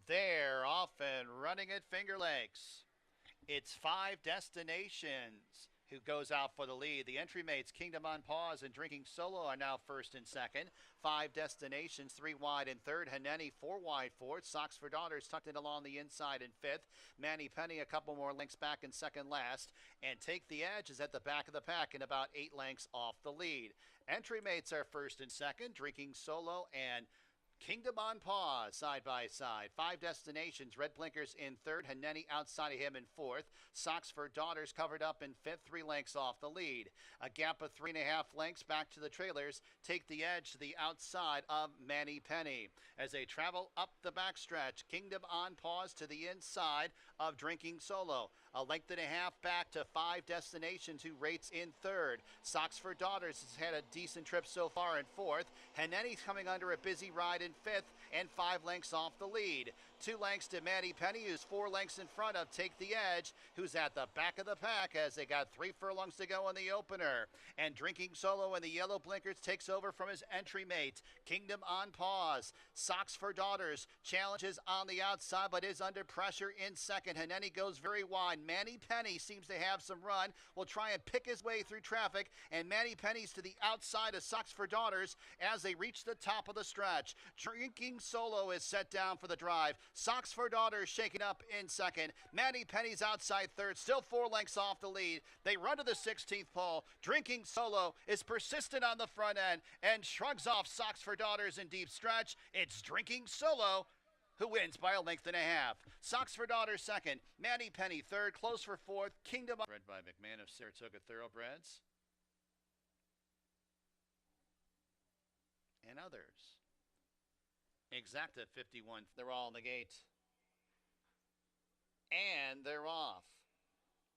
They're off and running at Finger Lakes. It's Five Destinations who goes out for the lead. The entry mates, Kingdom on Pause and Drinking Solo, are now first and second. Five Destinations, 3 wide in third. Haneni, 4 wide fourth. Socks for Daughters tucked in along the inside in fifth. Manny Penny a couple more lengths back in second last. And Take the Edge is at the back of the pack and about 8 lengths off the lead. Entry mates are first and second. Drinking Solo and Kingdom on Pause, side by side. Five Destinations, Red Blinkers in third. Haneni outside of him in fourth. Socks for Daughters covered up in fifth, 3 lengths off the lead. A gap of 3.5 lengths back to the trailers. Take the Edge to the outside of Manny Penny. As they travel up the backstretch, Kingdom on Pause to the inside of Drinking Solo. A length and a half back to Five Destinations, who rates in third. Socks for Daughters has had a decent trip so far in fourth. Haneni's coming under a busy ride in fifth and 5 lengths off the lead. 2 lengths to Manny Penny, who's 4 lengths in front of Take the Edge, who's at the back of the pack as they got 3 furlongs to go in the opener. And Drinking Solo in the yellow blinkers takes over from his entry mate, Kingdom on Pause. Socks for Daughters challenges on the outside but is under pressure in second. Haneni goes very wide. Manny Penny seems to have some run. Will try and pick his way through traffic, and Manny Penny's to the outside of Socks for Daughters as they reach the top of the stretch. Drinking Solo is set down for the drive. Socks for Daughters shaking up in second. Manny Penny's outside third, still 4 lengths off the lead. They run to the 16th pole. Drinking Solo is persistent on the front end and shrugs off Socks for Daughters in deep stretch. It's Drinking Solo who wins by a length and a half. Socks for Daughters second. Manny Penny third, close for fourth. Kingdom. Bred by McMahon of Saratoga Thoroughbreds and others. Exacta 51. They're all in the gate. And they're off.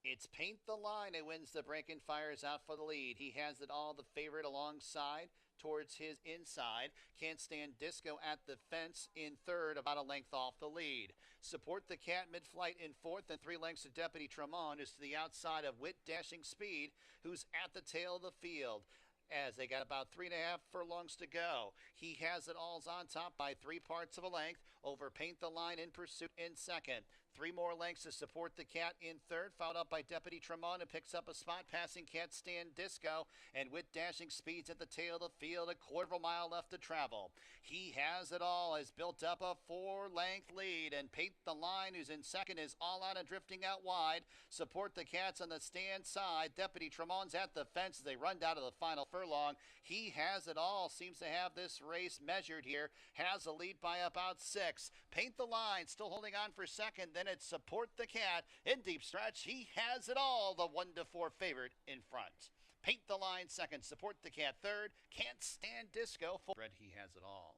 It's Paint the Line who wins the break and fires out for the lead. He has it all, the favorite alongside towards his inside. Can't Stand Disco at the fence in third, about a length off the lead. Support the Cat mid-flight in fourth, and 3 lengths to Deputy Tremont is to the outside of Wit Dashing Speed, who's at the tail of the field. As they got about 3.5 furlongs to go. He has it all's on top by 3 parts of a length over Paint the Line in pursuit in second. 3 more lengths to Support the Cat in third, followed up by Deputy Tremont, who picks up a spot passing Cat Stand Disco, and with Dashing Speeds at the tail of the field, a quarter of a mile left to travel. He has it all, has built up a 4-length lead, and Paint the Line, who's in second, is all out and drifting out wide. Support the Cat's on the stand side. Deputy Tremont's at the fence as they run down to the final furlong. He has it all, seems to have this race measured here, has a lead by about 6. Paint the Line still holding on for second, then it's Support the Cat in deep stretch. He has it all, the 1-4 favorite in front. Paint the Line second, Support the Cat third, Can't Stand Disco fourth. Red, He Has It All.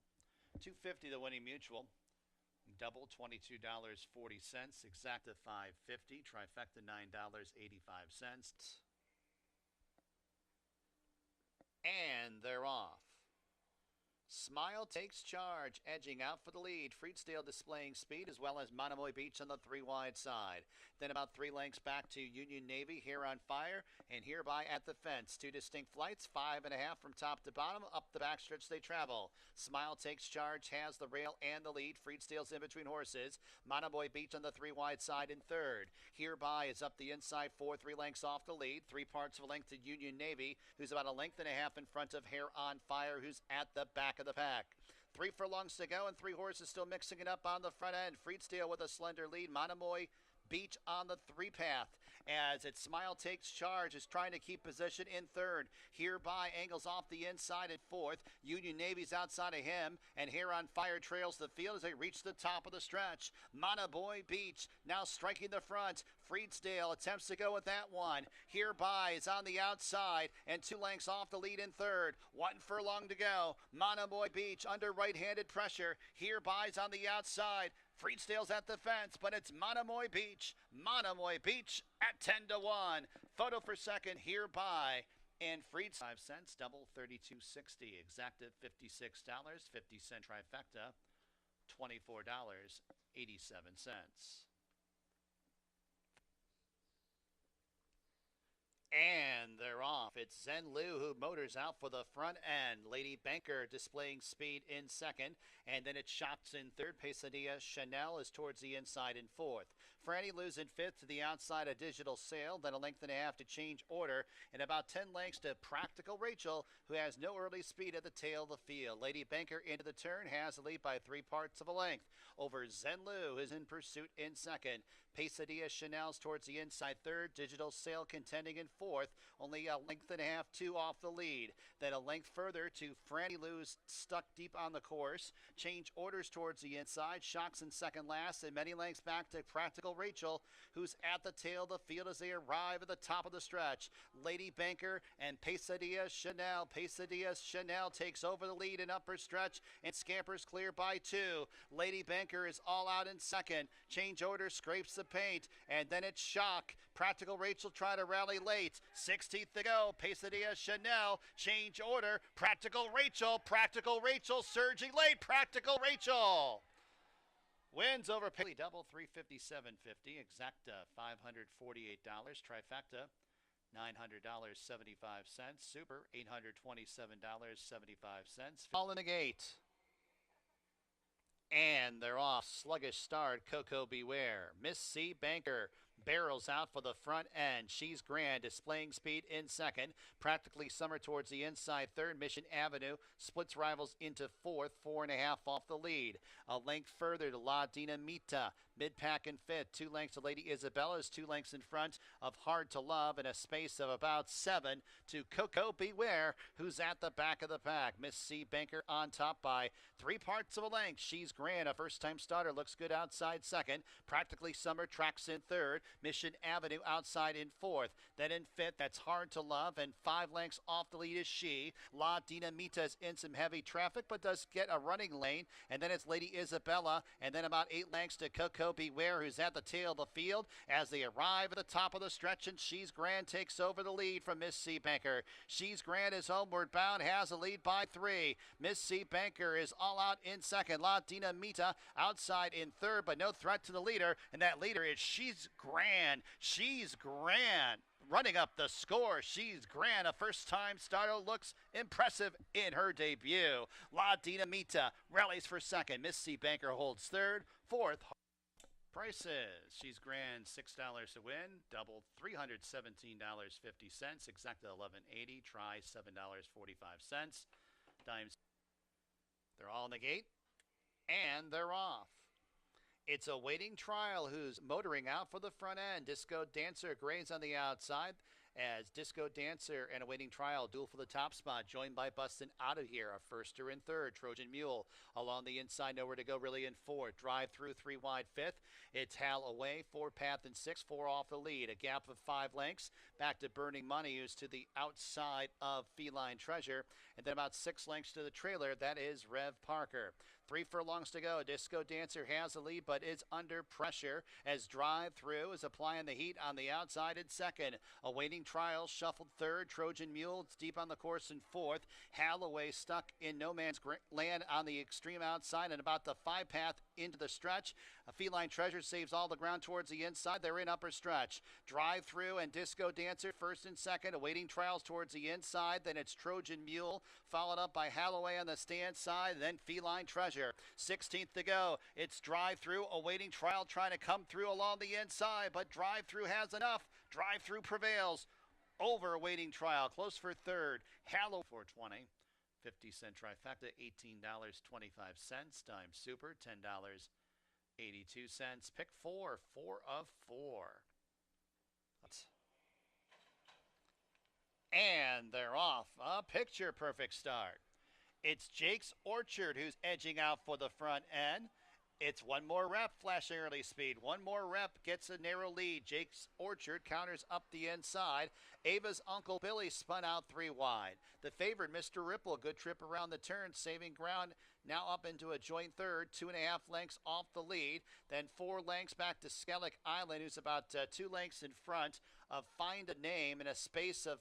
$250 the winning mutual. Double $22.40, exacta $5.50, trifecta $9.85. And they're off. Smile Takes Charge, edging out for the lead. Freedsdale displaying speed, as well as Monomoy Beach on the 3 wide side. Then about 3 lengths back to Union Navy, Here on Fire, and Hereby at the fence. 2 distinct flights, 5.5 from top to bottom. Up the backstretch they travel. Smile Takes Charge has the rail and the lead. Freedsdale's in between horses. Monomoy Beach on the 3 wide side in third. Hereby is up the inside 4, 3 lengths off the lead. 3 parts of a length to Union Navy, who's about a length and a half in front of Hair on Fire, who's at the back of the pack. 3 furlongs to go and 3 horses still mixing it up on the front end. Freedsdale with a slender lead. Monomoy Beach on the 3 path as it Smile Takes Charge is trying to keep position in third. Hereby angles off the inside at fourth. Union Navy's outside of him, and Hair on Fire trails the field as they reach the top of the stretch. Monomoy Beach now striking the front. Freedsdale attempts to go with that one. Hereby is on the outside and 2 lengths off the lead in third. 1 furlong to go. Monomoy Beach under right-handed pressure. Hereby's on the outside. Freedsdale's at the fence, but it's Monomoy Beach. Monomoy Beach at 10-1. Photo for second, Hereby. And Freed 5 cents, double $32.60. Exacta $56, 50-cent trifecta, $24.87. And they're off. It's Zen Lu who motors out for the front end. Lady Banker displaying speed in second. And then it's Shots in third. Pesadilla Chanel is towards the inside in fourth. Franny Lou's in fifth to the outside of Digital Sail. Then a length and a half to Change Order. And about 10 lengths to Practical Rachel, who has no early speed at the tail of the field. Lady Banker into the turn has a lead by 3/4 of a length over Zen Lu, who's in pursuit in second. Pesadilla Chanel's towards the inside third. Digital Sail contending in fourth. Only a length and a half, two off the lead. Then a length further to Franny Lou's stuck deep on the course. Change Orders towards the inside. Shocks in second last. And many lengths back to Practical Rachel, who's at the tail of the field as they arrive at the top of the stretch. Lady Banker and Pesadilla Chanel. Pesadilla Chanel takes over the lead in upper stretch and scampers clear by 2. Lady Banker is all out in second. Change Order scrapes the paint, and then it's Shock. Practical Rachel trying to rally late. 16th to go. Pesadilla Chanel. Change Order. Practical Rachel. Practical Rachel surging late. Practical Rachel wins over Paley Double, $357.50. Exacta, $548. Trifecta, $900.75. Super, $827.75. Fall in the gate. And they're off. Sluggish start. Coco Beware. Miss C. Banker barrels out for the front end. She's Grand, displaying speed in second. Practically Summer towards the inside third. Mission Avenue splits rivals into fourth. 4.5 off the lead. A length further to La Dinamita. Mid-pack in fifth. 2 lengths to Lady Isabella's. 2 lengths in front of Hard to Love, and a space of about 7 to Coco Beware, who's at the back of the pack. Miss C. Banker on top by 3/4 of a length. She's Grand, a first-time starter, looks good outside second. Practically Summer tracks in third. Mission Avenue outside in fourth. Then in fifth, that's Hard to Love, and 5 lengths off the lead is she. La Dinamita's in some heavy traffic, but does get a running lane. And then it's Lady Isabella, and then about 8 lengths to Coco Beware, who's at the tail of the field as they arrive at the top of the stretch, and She's Grand takes over the lead from Miss C. Banker. She's Grand is homeward bound, has a lead by 3. Miss C. Banker is all out in second. La Dinamita outside in third, but no threat to the leader, and that leader is She's Grand. She's Grand running up the score. She's Grand, a first-time starter, looks impressive in her debut. La Dinamita rallies for second. Miss C. Banker holds third. Fourth, prices. She's Grand, $6 to win. Double, $317.50. Exacta, $11.80. Try, $7.45. Dimes. They're all in the gate, and they're off. It's a waiting trial who's motoring out for the front end. Disco Dancer grays on the outside as Disco Dancer and a waiting trial duel for the top spot, joined by Bustin' Out of Here, a firster in third. Trojan Mule along the inside, nowhere to go really in fourth. Drive through 3 wide fifth. It's Hal Away, 4 path in 6, 4 off the lead. A gap of 5 lengths back to Burning Money, who's to the outside of Feline Treasure. And then about 6 lengths to the trailer, that is Rev Parker. 3 furlongs to go. Disco Dancer has the lead, but is under pressure as Drive Through is applying the heat on the outside in second. Awaiting trial, shuffled third. Trojan Mule, it's deep on the course in fourth. Halloway stuck in no man's land on the extreme outside and about the 5 path into the stretch. A Feline Treasure saves all the ground towards the inside. They're in upper stretch. Drive Through and Disco Dancer first and second. Awaiting trials towards the inside. Then it's Trojan Mule, followed up by Halloway on the stand side. Then Feline Treasure. 16th to go. It's Drive Through, awaiting trial, trying to come through along the inside, but Drive Through has enough. Drive Through prevails over awaiting trial. Close for third. Hallow $4.20. 50-cent trifecta, $18.25. Dime Super, $10.82. Pick 4, 4 of 4. And they're off. A picture perfect start. It's Jake's Orchard who's edging out for the front end. It's one more rep, flashing early speed. One more rep gets a narrow lead. Jake's Orchard counters up the inside. Ava's Uncle Billy spun out 3 wide. The favorite, Mr. Ripple, good trip around the turn, saving ground, now up into a joint third, 2.5 lengths off the lead. Then 4 lengths back to Skellick Island, who's about 2 lengths in front of Find a Name in a space of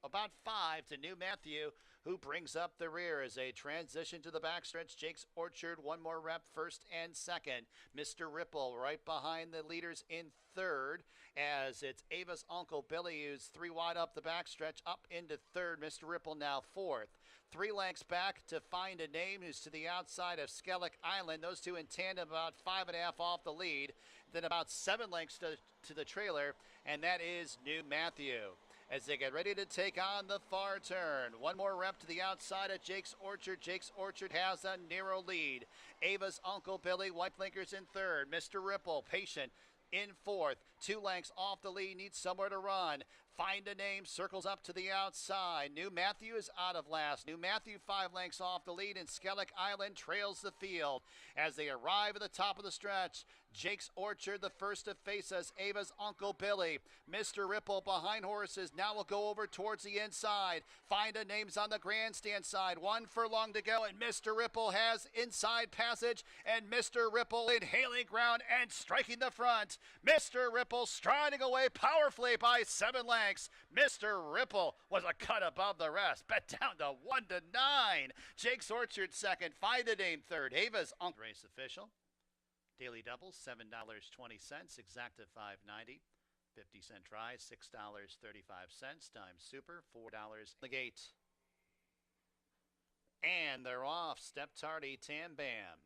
about 5 to New Matthew, who brings up the rear as they transition to the backstretch. Jake's Orchard, one more rep, first and second. Mr. Ripple right behind the leaders in third, as it's Ava's Uncle Billy, who's 3 wide up the backstretch, up into third. Mr. Ripple now fourth. 3 lengths back to Find a Name, who's to the outside of Skellig Island. Those two in tandem, about 5.5 off the lead. Then about 7 lengths to the trailer, and that is New Matthew, as they get ready to take on the far turn. One more rep to the outside of Jake's Orchard. Jake's Orchard has a narrow lead. Ava's Uncle Billy, white blinkers in third. Mr. Ripple, patient, in fourth. 2 lengths off the lead, needs somewhere to run. Find a Name circles up to the outside. New Matthew is out of last. New Matthew 5 lengths off the lead, and Skellig Island trails the field as they arrive at the top of the stretch. Jake's Orchard, the first to face us. Ava's Uncle Billy. Mr. Ripple behind horses. Now we'll go over towards the inside. Find a Name's on the grandstand side. 1 furlong to go, and Mr. Ripple has inside passage, and Mr. Ripple inhaling ground and striking the front. Mr. Ripple striding away powerfully by 7 lengths. Mr. Ripple was a cut above the rest. Bet down to 1 to 9. Jake's Orchard second. Find a Name third. Ava's Uncle. Race official. Daily doubles, $7.20. Exacta, $5.90. 50-cent try, $6.35. Time super, $4. The gate. And they're off. Step tardy, Tam Bam.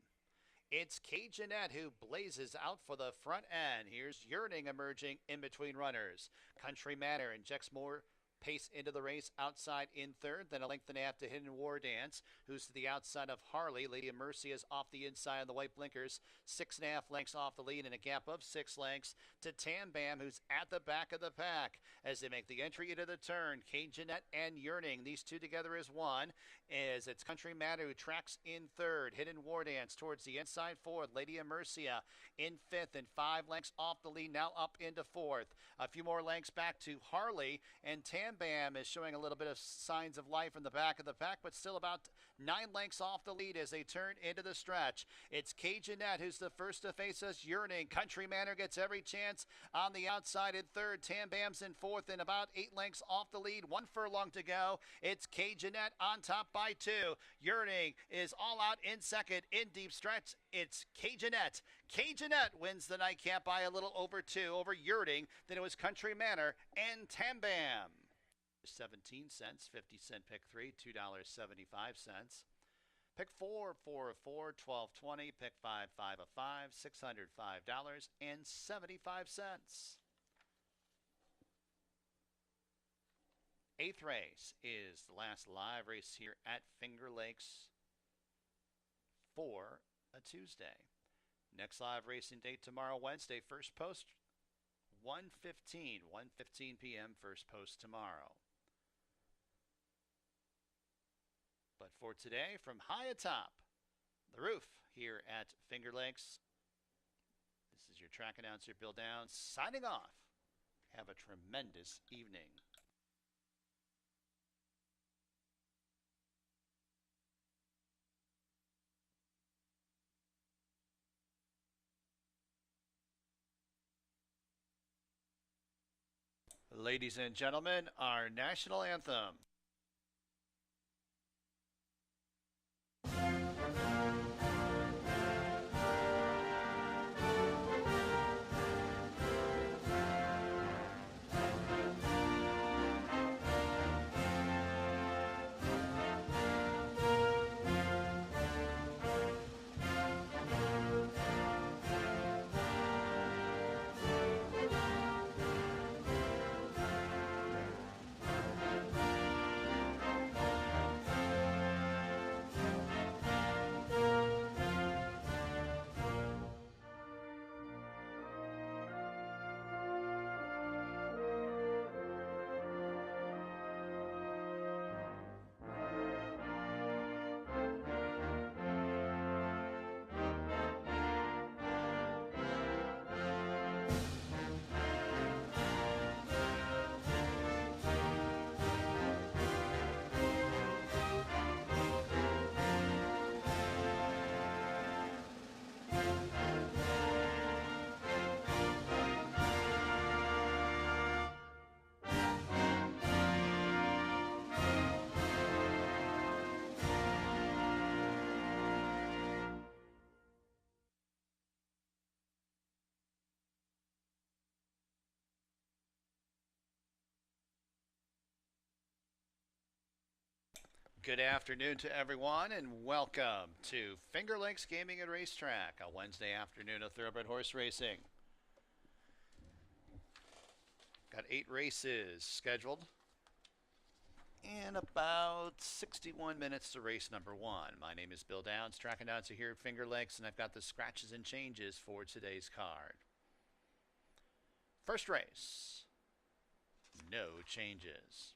It's Cajunette who blazes out for the front end. Here's Yearning emerging in between runners. Country Manor injects more pace into the race outside in third, then a length and a half to Hidden War Dance, who's to the outside of Harley. Lady of Mercy is off the inside of the white blinkers, 6.5 lengths off the lead and a gap of 6 lengths to Tam Bam, who's at the back of the pack as they make the entry into the turn. Cajunette and Yearning, these two together as one, as it's Country Manor who tracks in third. Hidden War Dance towards the inside fourth. Lady of Mercia in fifth and 5 lengths off the lead, now up into fourth. A few more lengths back to Harley, and Tam Bam is showing a little bit of signs of life in the back of the pack, but still about 9 lengths off the lead as they turn into the stretch. It's Cajunette who's the first to face us. Yearning. Country Manor gets every chance on the outside in third. Tam Bam's in fourth and about 8 lengths off the lead. 1 furlong to go. It's Cajunette on top by 2. Yearning is all out in second. In deep stretch, it's Cajunette. Cajunette wins the nightcap by a little over 2 over Yearning. Then it was Country Manor and Tam Bam. 17 cents, 50-cent pick 3, $2.75. Pick 4, 4 of 4, $12.20. Pick 5, 5 of 5, $605.75. Eighth race is the last live race here at Finger Lakes for a Tuesday. Next live racing date tomorrow, Wednesday. First post 1:15 p.m. First post tomorrow. But for today, from high atop the roof here at Finger Lakes, this is your track announcer, Bill Downs, signing off. Have a tremendous evening. Ladies and gentlemen, our national anthem. Good afternoon to everyone, and welcome to Finger Lakes Gaming and Racetrack, a Wednesday afternoon of thoroughbred horse racing. Got 8 races scheduled, and about 61 minutes to race number 1. My name is Bill Downs, track announcer here at Finger Lakes, and I've got the scratches and changes for today's card. First race, no changes.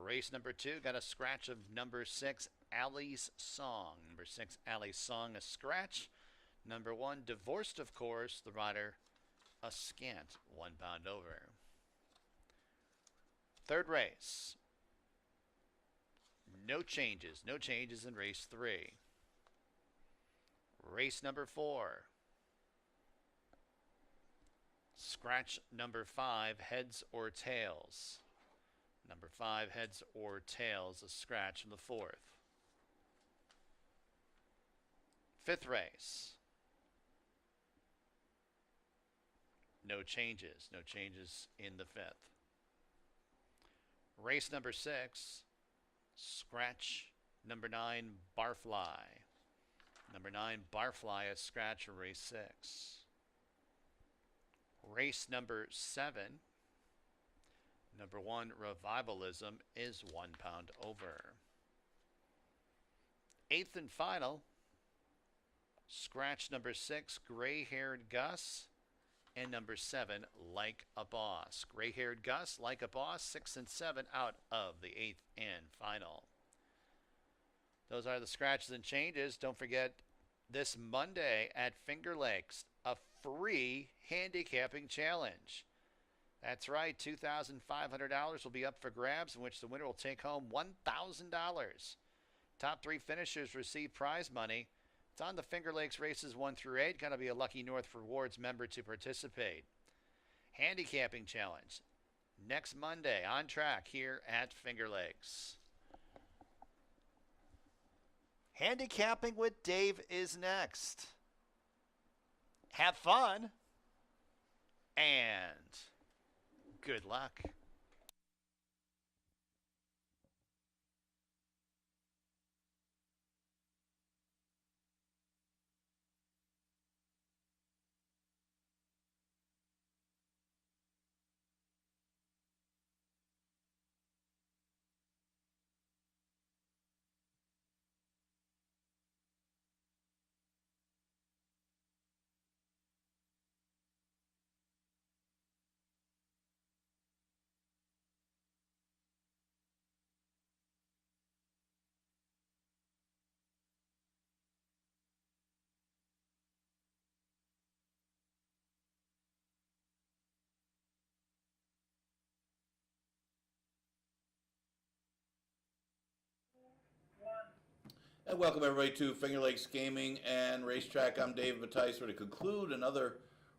Race number 2, got a scratch of number 6, Allie's Song. Number 6, Allie's Song, a scratch. Number 1, divorced, of course, the rider, a scant 1 pound over. Third race, no changes in race 3. Race number 4, scratch number 5, heads or tails. Number 5, heads or tails, a scratch in the 4th. Fifth race, no changes in the 5th. Race number 6, scratch number 9, Barfly. Number 9, Barfly, a scratch in race 6. Race number 7, number 1, Revivalism, is 1 pound over. 8th and final, scratch number 6, Gray-Haired Gus, and number 7, Like a Boss. Gray-Haired Gus, Like a Boss, 6 and 7 out of the 8th and final. Those are the scratches and changes. Don't forget, this Monday at Finger Lakes, a free handicapping challenge. That's right, $2,500 will be up for grabs, in which the winner will take home $1,000. Top 3 finishers receive prize money. It's on the Finger Lakes races 1 through 8. Got to be a Lucky North Rewards member to participate. Handicapping challenge next Monday on track here at Finger Lakes. Handicapping with Dave is next. Have fun and good luck. And welcome everybody to Finger Lakes Gaming and Racetrack. I'm Dave Batice. We're to conclude another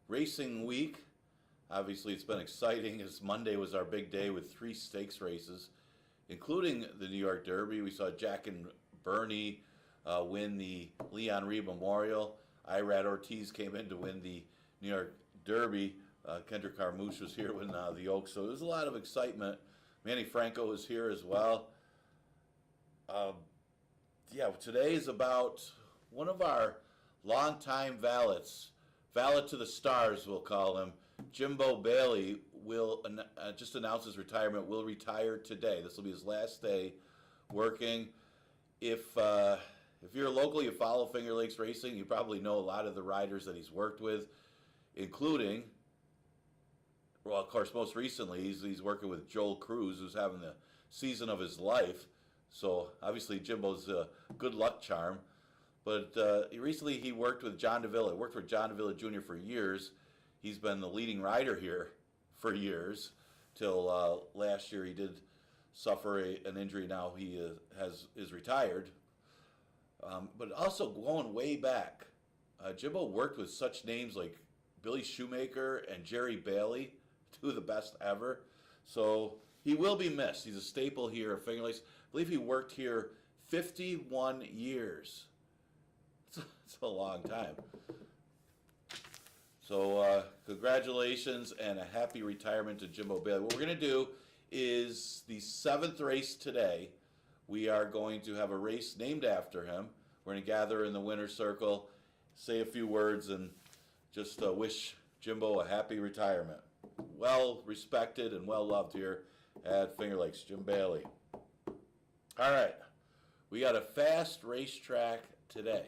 racing week. Obviously it's been exciting, as Monday was our big day with 3 stakes races, including the New York Derby. We saw Jack and Bernie win the Leon Reed Memorial. Irad Ortiz came in to win the New York Derby. Kendrick Carmouche was here winning the Oaks. So there was a lot of excitement. Manny Franco was here as well. Today is about one of our longtime valets, valet to the stars, we'll call him. Jimbo Bailey will just announce his retirement. Will retire today. This will be his last day working. If you're local, you follow Finger Lakes Racing, you probably know a lot of the riders that he's worked with, including, well, of course, most recently he's working with Joel Cruz, who's having the season of his life. So obviously Jimbo's a good luck charm. But recently he worked with John Davila. Worked for John Davila Jr. for years. He's been the leading rider here for years, till last year he did suffer an injury. Now he is retired. But also going way back, Jimbo worked with such names like Billy Shoemaker and Jerry Bailey, 2 of the best ever. So he will be missed. He's a staple here at Finger Lakes. I believe he worked here 51 years. It's a long time. So congratulations and a happy retirement to Jimbo Bailey. What we're going to do is the 7th race today. we are going to have a race named after him. We're going to gather in the winner's circle, say a few words, and just wish Jimbo a happy retirement. Well respected and well loved here at Finger Lakes. Jim Bailey. All right, we got a fast racetrack today.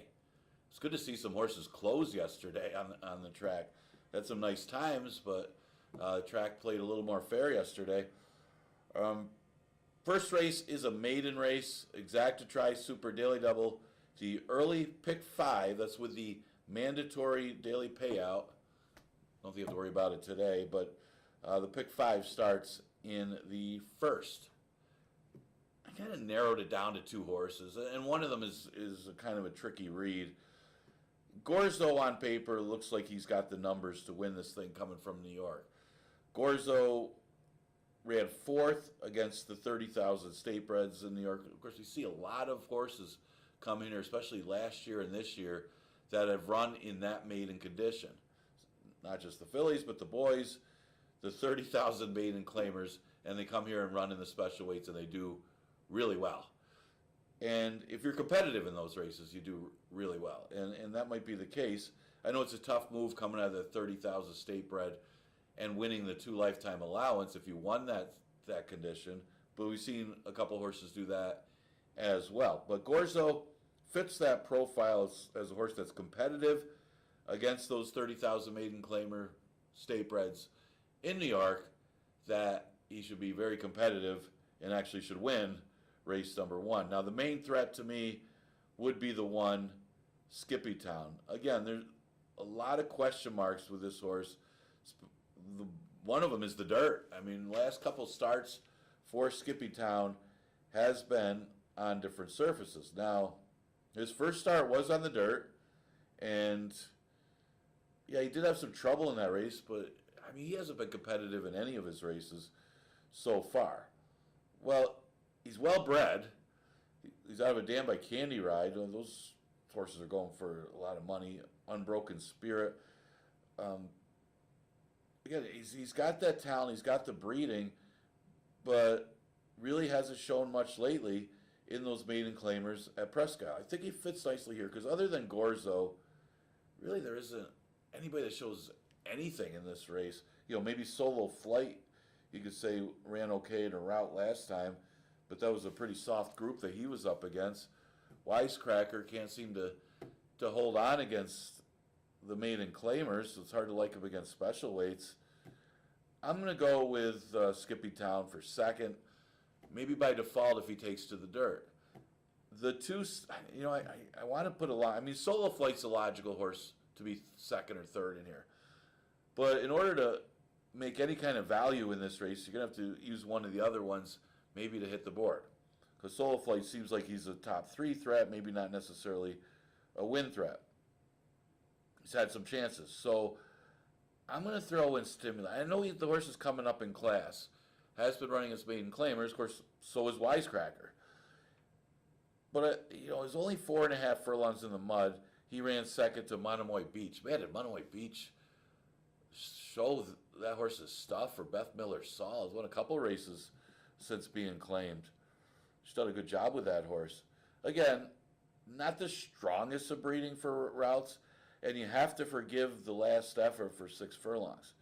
It's good to see some horses close yesterday on the track. Had some nice times, but the track played a little more fair yesterday. First race is a maiden race, Exacta Tri Super Daily Double. The early pick 5, that's with the mandatory daily payout. Don't think you have to worry about it today, but the pick 5 starts in the first. I kind of narrowed it down to 2 horses, and one of them is a kind of a tricky read. Gorzo on paper looks like he's got the numbers to win this thing coming from New York. Gorzo ran 4th against the 30,000 state breds in New York. Of course, we see a lot of horses come in here, especially last year and this year, that have run in that maiden condition. Not just the fillies, but the boys, the 30,000 maiden claimers, and they come here and run in the special weights, and they do really well. And if you're competitive in those races, you do really well. And that might be the case. I know it's a tough move coming out of the 30,000 state bred and winning the 2 lifetime allowance if you won that condition. But we've seen a couple horses do that as well. But Gorzo fits that profile as a horse that's competitive against those 30,000 maiden claimer state breds in New York, that he should be very competitive and actually should win race number 1. Now, the main threat to me would be the one, Skippy Town. Again, there's a lot of question marks with this horse. One of them is the dirt. I mean, last couple starts for Skippy Town has been on different surfaces. Now, his first start was on the dirt, and yeah, he did have some trouble in that race, but I mean, he hasn't been competitive in any of his races so far. Well, he's well bred. He's out of a Damn by Candy ride. Those horses are going for a lot of money. Unbroken Spirit. Again, he's got that talent. He's got the breeding, but really hasn't shown much lately in those maiden claimers at Prescott. I think he fits nicely here because other than Gorzo, really there isn't anybody that shows anything in this race. You know, maybe Solo Flight, you could say, ran okay in a route last time, but that was a pretty soft group that he was up against. Wisecracker can't seem to hold on against the maiden claimers, so it's hard to like him against special weights. I'm going to go with Skippy Town for second, maybe by default if he takes to the dirt. The two, you know, I want to put a lot. I mean, Solo Flight's a logical horse to be second or third in here. But in order to make any kind of value in this race, you're going to have to use one of the other ones maybe to hit the board. Because Solo Flight seems like he's a top 3 threat, maybe not necessarily a win threat. He's had some chances. So I'm going to throw in Stimuli. I know the horse is coming up in class. Has been running his maiden claimers. Of course, so is Wisecracker. But, you know, he's only 4.5 furlongs in the mud. He ran second to Monomoy Beach. Man, did Monomoy Beach show that horse's stuff for Beth Miller Saul? He's won a couple races since being claimed. She's done a good job with that horse. Again, not the strongest of breeding for routes, and you have to forgive the last effort for 6 furlongs.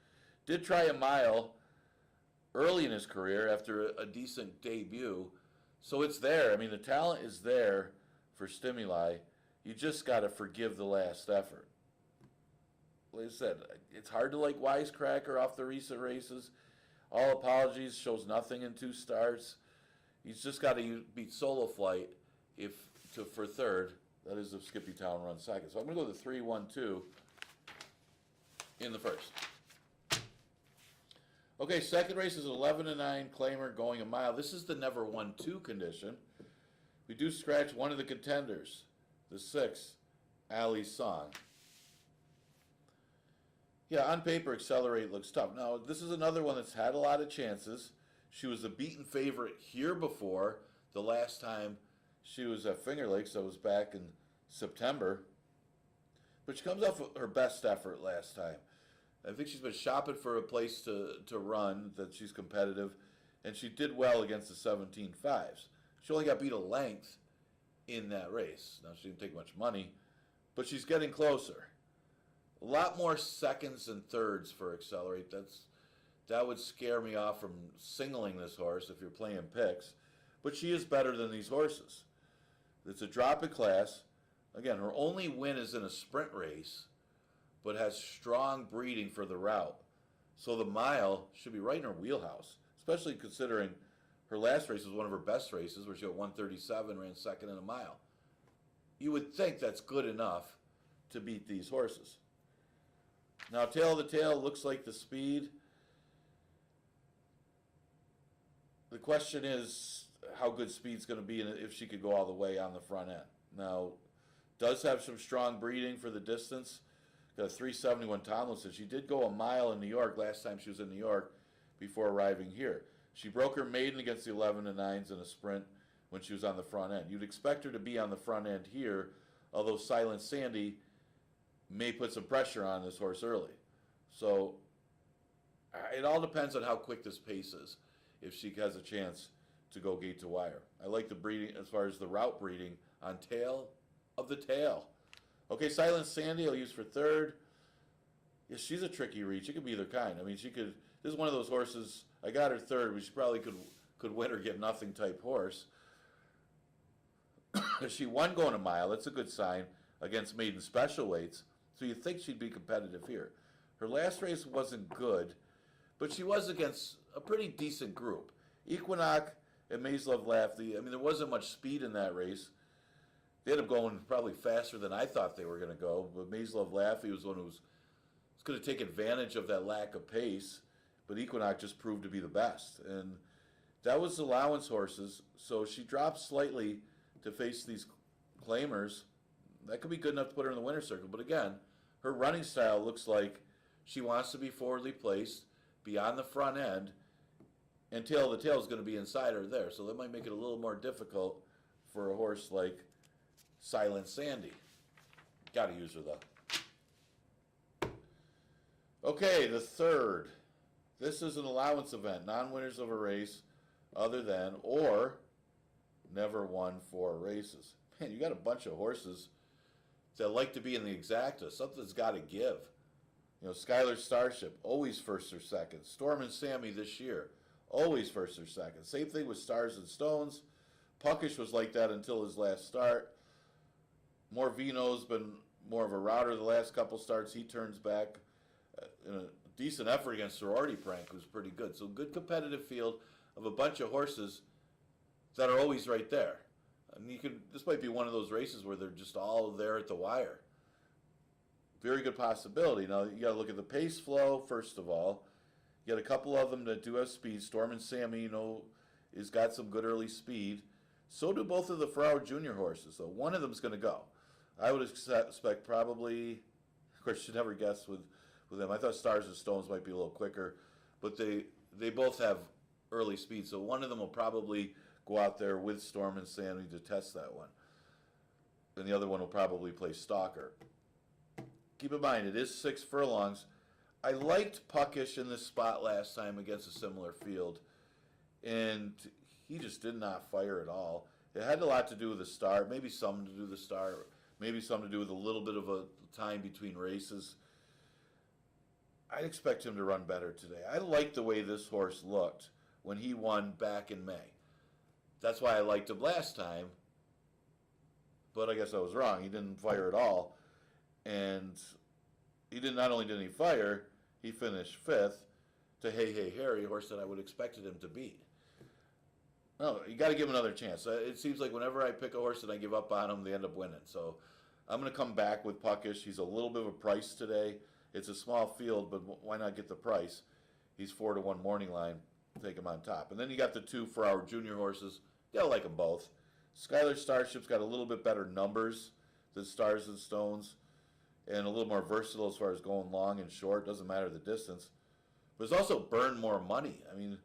Did try a mile early in his career after a decent debut, so it's there. I mean, the talent is there for Stimuli. You just got to forgive the last effort. Like I said, it's hard to like Wisecracker off the recent races. All apologies, shows nothing in 2 starts. He's just got to beat Solo Flight for third. That is if Skippy Town runs second. So I'm going to go with the 3-1-2 in the first. Okay, second race is 11-9 claimer going a mile. This is the never 1-2 condition. We do scratch one of the contenders, the 6, Ali Song. Yeah, on paper, Accelerate looks tough. Now, this is another one that's had a lot of chances. She was a beaten favorite here before, the last time she was at Finger Lakes. That was back in September. But she comes off her best effort last time. I think she's been shopping for a place to run, that she's competitive, and she did well against the 17.5s. She only got beat a length in that race. Now, she didn't take much money, but she's getting closer. A lot more seconds and thirds for Accelerate. That would scare me off from singling this horse if you're playing picks. But she is better than these horses. It's a drop in class. Again, her only win is in a sprint race, but has strong breeding for the route. So the mile should be right in her wheelhouse, especially considering her last race was one of her best races, where she got 137, ran second in a mile. You would think that's good enough to beat these horses. Now, Tail of the Tail looks like the speed. The question is how good speed's going to be and if she could go all the way on the front end. Now, does have some strong breeding for the distance. Got a 371 Tomlinson. She did go a mile in New York last time she was in New York before arriving here. She broke her maiden against the 11 and 9s in a sprint when she was on the front end. You'd expect her to be on the front end here, although Silent Sandy may put some pressure on this horse early. So it all depends on how quick this pace is, if she has a chance to go gate to wire. I like the breeding as far as the route breeding on Tail of the Tail. Okay, Silent Sandy I'll use for third. Yeah, she's a tricky reach. It could be either kind. I mean, she could. This is one of those horses. I got her third, but she probably could win or get nothing type horse. She won going a mile. That's a good sign against maiden special weights. So you think she'd be competitive here. Her last race wasn't good, but she was against a pretty decent group. Equinox and Maze Love Laugh. There wasn't much speed in that race. They ended up going probably faster than I thought they were going to go. But Maze Love Laugh, he was one who was going to take advantage of that lack of pace. But Equinox just proved to be the best. And that was allowance horses. So she dropped slightly to face these claimers. That could be good enough to put her in the winner's circle. But again, her running style looks like she wants to be forwardly placed, be on the front end, and Tail of the Tail is going to be inside her there. So that might make it a little more difficult for a horse like Silent Sandy. Got to use her though. Okay, the third. This is an allowance event. Non-winners of a race other than or never won 4 races. Man, you got a bunch of horses that like to be in the exacta. Something's got to give. You know, Skylar Starship, always first or second. Storm and Sammy this year, always first or second. Same thing with Stars and Stones. Puckish was like that until his last start. Morvino's been more of a router the last couple starts. He turns back in a decent effort against Sorority Prank, who's pretty good. So good competitive field of a bunch of horses that are always right there. And this might be one of those races where they're just all there at the wire. Very good possibility. Now, you got to look at the pace flow, first of all. You got a couple of them that do have speed. Storm and Sammy, has got some good early speed. So do both of the Farrar Junior horses. So one of them's going to go. I would expect probably, of course, you never guess with them. I thought Stars and Stones might be a little quicker, but they both have early speed. So one of them will probably go out there with Storm and Sammy to test that one. And the other one will probably play Stalker. Keep in mind, it is 6 furlongs. I liked Puckish in this spot last time against a similar field, and he just did not fire at all. It had a lot to do with the start, maybe something to do with the start, maybe something to do with a little bit of a time between races. I'd expect him to run better today. I liked the way this horse looked when he won back in May. That's why I liked him last time, but I guess I was wrong. He didn't fire at all. And not only didn't he fire, he finished 5th to Hey Hey Harry, a horse that I would have expected him to beat. No, you got to give him another chance. It seems like whenever I pick a horse and I give up on him, they end up winning. So I'm going to come back with Puckish. He's a little bit of a price today. It's a small field, but why not get the price? He's 4-1 morning line. Take him on top. And then you got the 2 for our junior horses. You got to like them both. Skylar Starship's got a little bit better numbers than Stars and Stones, and a little more versatile as far as going long and short. Doesn't matter the distance. But he's also burned more money. I mean,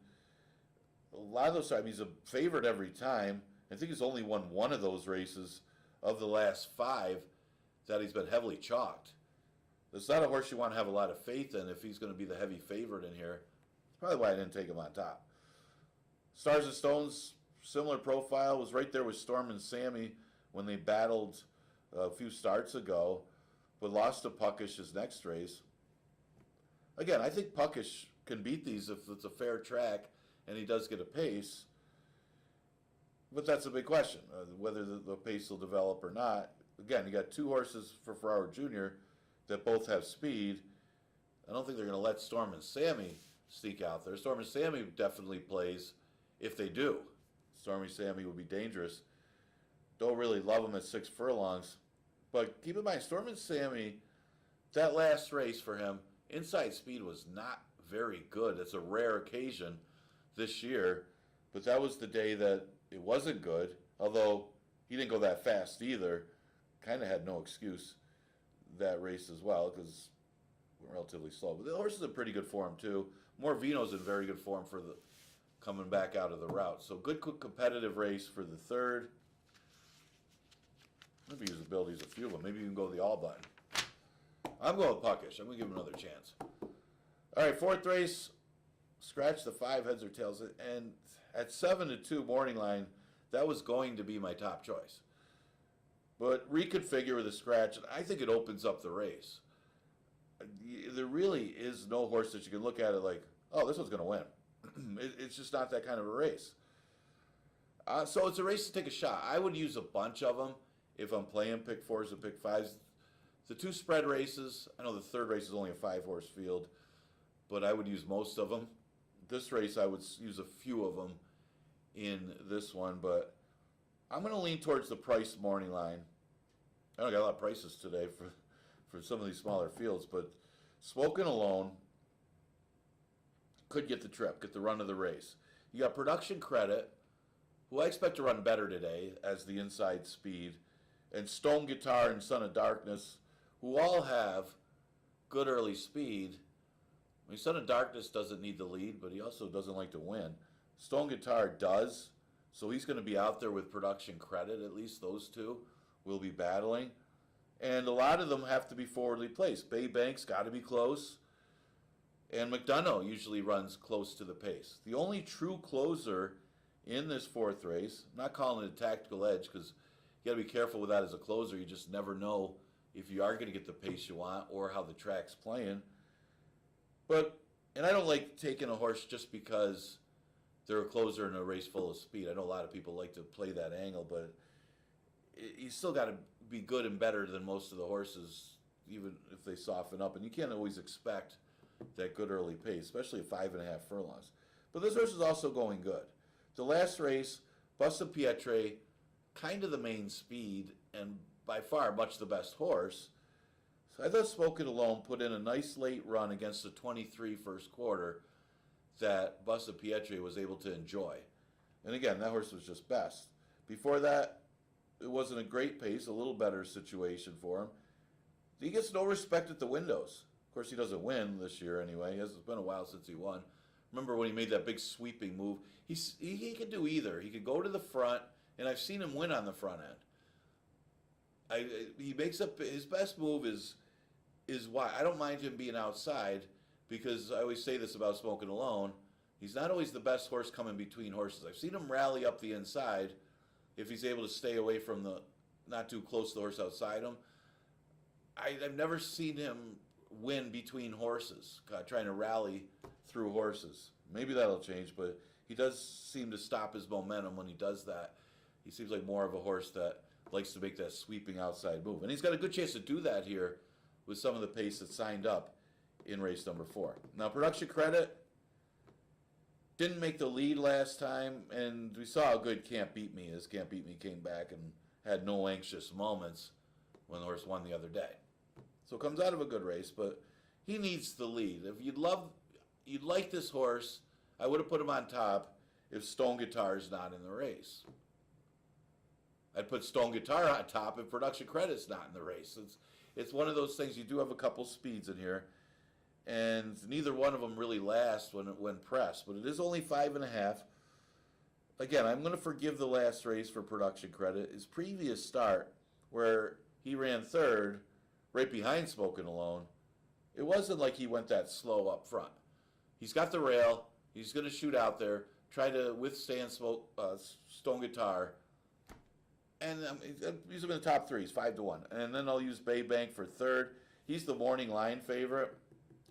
a lot of those times, he's a favorite every time. I think he's only won one of those races of the last 5 that he's been heavily chalked. It's not a horse you want to have a lot of faith in if he's going to be the heavy favorite in here. That's probably why I didn't take him on top. Stars and Stones, similar profile, was right there with Storm and Sammy when they battled a few starts ago, but lost to Puckish his next race. Again, I think Puckish can beat these if it's a fair track and he does get a pace. But that's a big question, whether the pace will develop or not. Again, you got two horses for Ferraro Jr. that both have speed. I don't think they're going to let Storm and Sammy sneak out there. Storm and Sammy definitely plays if they do. Stormy Sammy would be dangerous. Don't really love him at 6 furlongs. But keep in mind, Storm and Sammy, that last race for him, inside speed was not very good. It's a rare occasion this year. But that was the day that it wasn't good, although he didn't go that fast either. Kind of had no excuse that race as well because we're relatively slow. But the horse is in pretty good form too. Morvino's in very good form for the coming back out of the route. So good competitive race for the third. Maybe his abilities a few of them. Maybe you can go the all button. I'm going with Puckish. I'm going to give him another chance. All right, fourth race. Scratch the 5 heads or tails. And at 7-2 morning line, that was going to be my top choice. But reconfigure with a scratch, and I think it opens up the race. There really is no horse that you can look at it like, oh, this one's going to win. It's just not that kind of a race. So it's a race to take a shot. I would use a bunch of them if I'm playing pick 4s and pick 5s. The 2 spread races, I know the third race is only a 5-horse field, but I would use most of them. This race, I would use a few of them in this one, but I'm going to lean towards the price morning line. I don't got a lot of prices today for some of these smaller fields, but Spoken Alone could get the trip, get the run of the race. You got Production Credit, who I expect to run better today as the inside speed, and Stone Guitar and Son of Darkness, who all have good early speed. I mean, Son of Darkness doesn't need the lead, but he also doesn't like to win. Stone Guitar does, so he's going to be out there with Production Credit. At least those two will be battling. And a lot of them have to be forwardly placed. Bay Bank's got to be close. And McDonough usually runs close to the pace. The only true closer in this fourth race, I'm not calling it a tactical edge because you got to be careful with that as a closer. You just never know if you are going to get the pace you want or how the track's playing. And I don't like taking a horse just because they're a closer in a race full of speed. I know a lot of people like to play that angle, but you still got to be good and better than most of the horses, even if they soften up. And you can't always expect that good early pace, especially at 5.5 furlongs. But this horse is also going good. The last race, Busta Pietre, kind of the main speed and by far much the best horse. So I thought Spoken Alone put in a nice late run against the 23 first quarter that Busta Pietre was able to enjoy. And again, that horse was just best. Before that, it wasn't a great pace, a little better situation for him. He gets no respect at the windows. Of course, he doesn't win this year anyway. It's been a while since he won. Remember when he made that big sweeping move? He can do either. He could go to the front, and I've seen him win on the front end. He makes up his best move is wide. I don't mind him being outside because I always say this about Spoken Alone. He's not always the best horse coming between horses. I've seen him rally up the inside if he's able to stay away from not too close to the horse outside him. I've never seen him win between horses, trying to rally through horses. Maybe that'll change, but he does seem to stop his momentum when he does that. He seems like more of a horse that likes to make that sweeping outside move. And he's got a good chance to do that here with some of the pace that's signed up in race number 4. Now, Production Credit didn't make the lead last time, and we saw how good Can't Beat Me is. Can't Beat Me came back and had no anxious moments when the horse won the other day. So comes out of a good race, but he needs the lead. If you'd like this horse, I would have put him on top if Stone Guitar is not in the race. I'd put Stone Guitar on top if Production Credit's not in the race. It's one of those things. You do have a couple speeds in here, and neither one of them really last when pressed. But it is only 5.5. Again, I'm going to forgive the last race for Production Credit. His previous start, where he ran third, right behind Spoken Alone, it wasn't like he went that slow up front. He's got the rail. He's going to shoot out there. try to withstand Stone Guitar. And use him in the top three. He's 5-1. And then I'll use Baybank for third. He's the morning line favorite.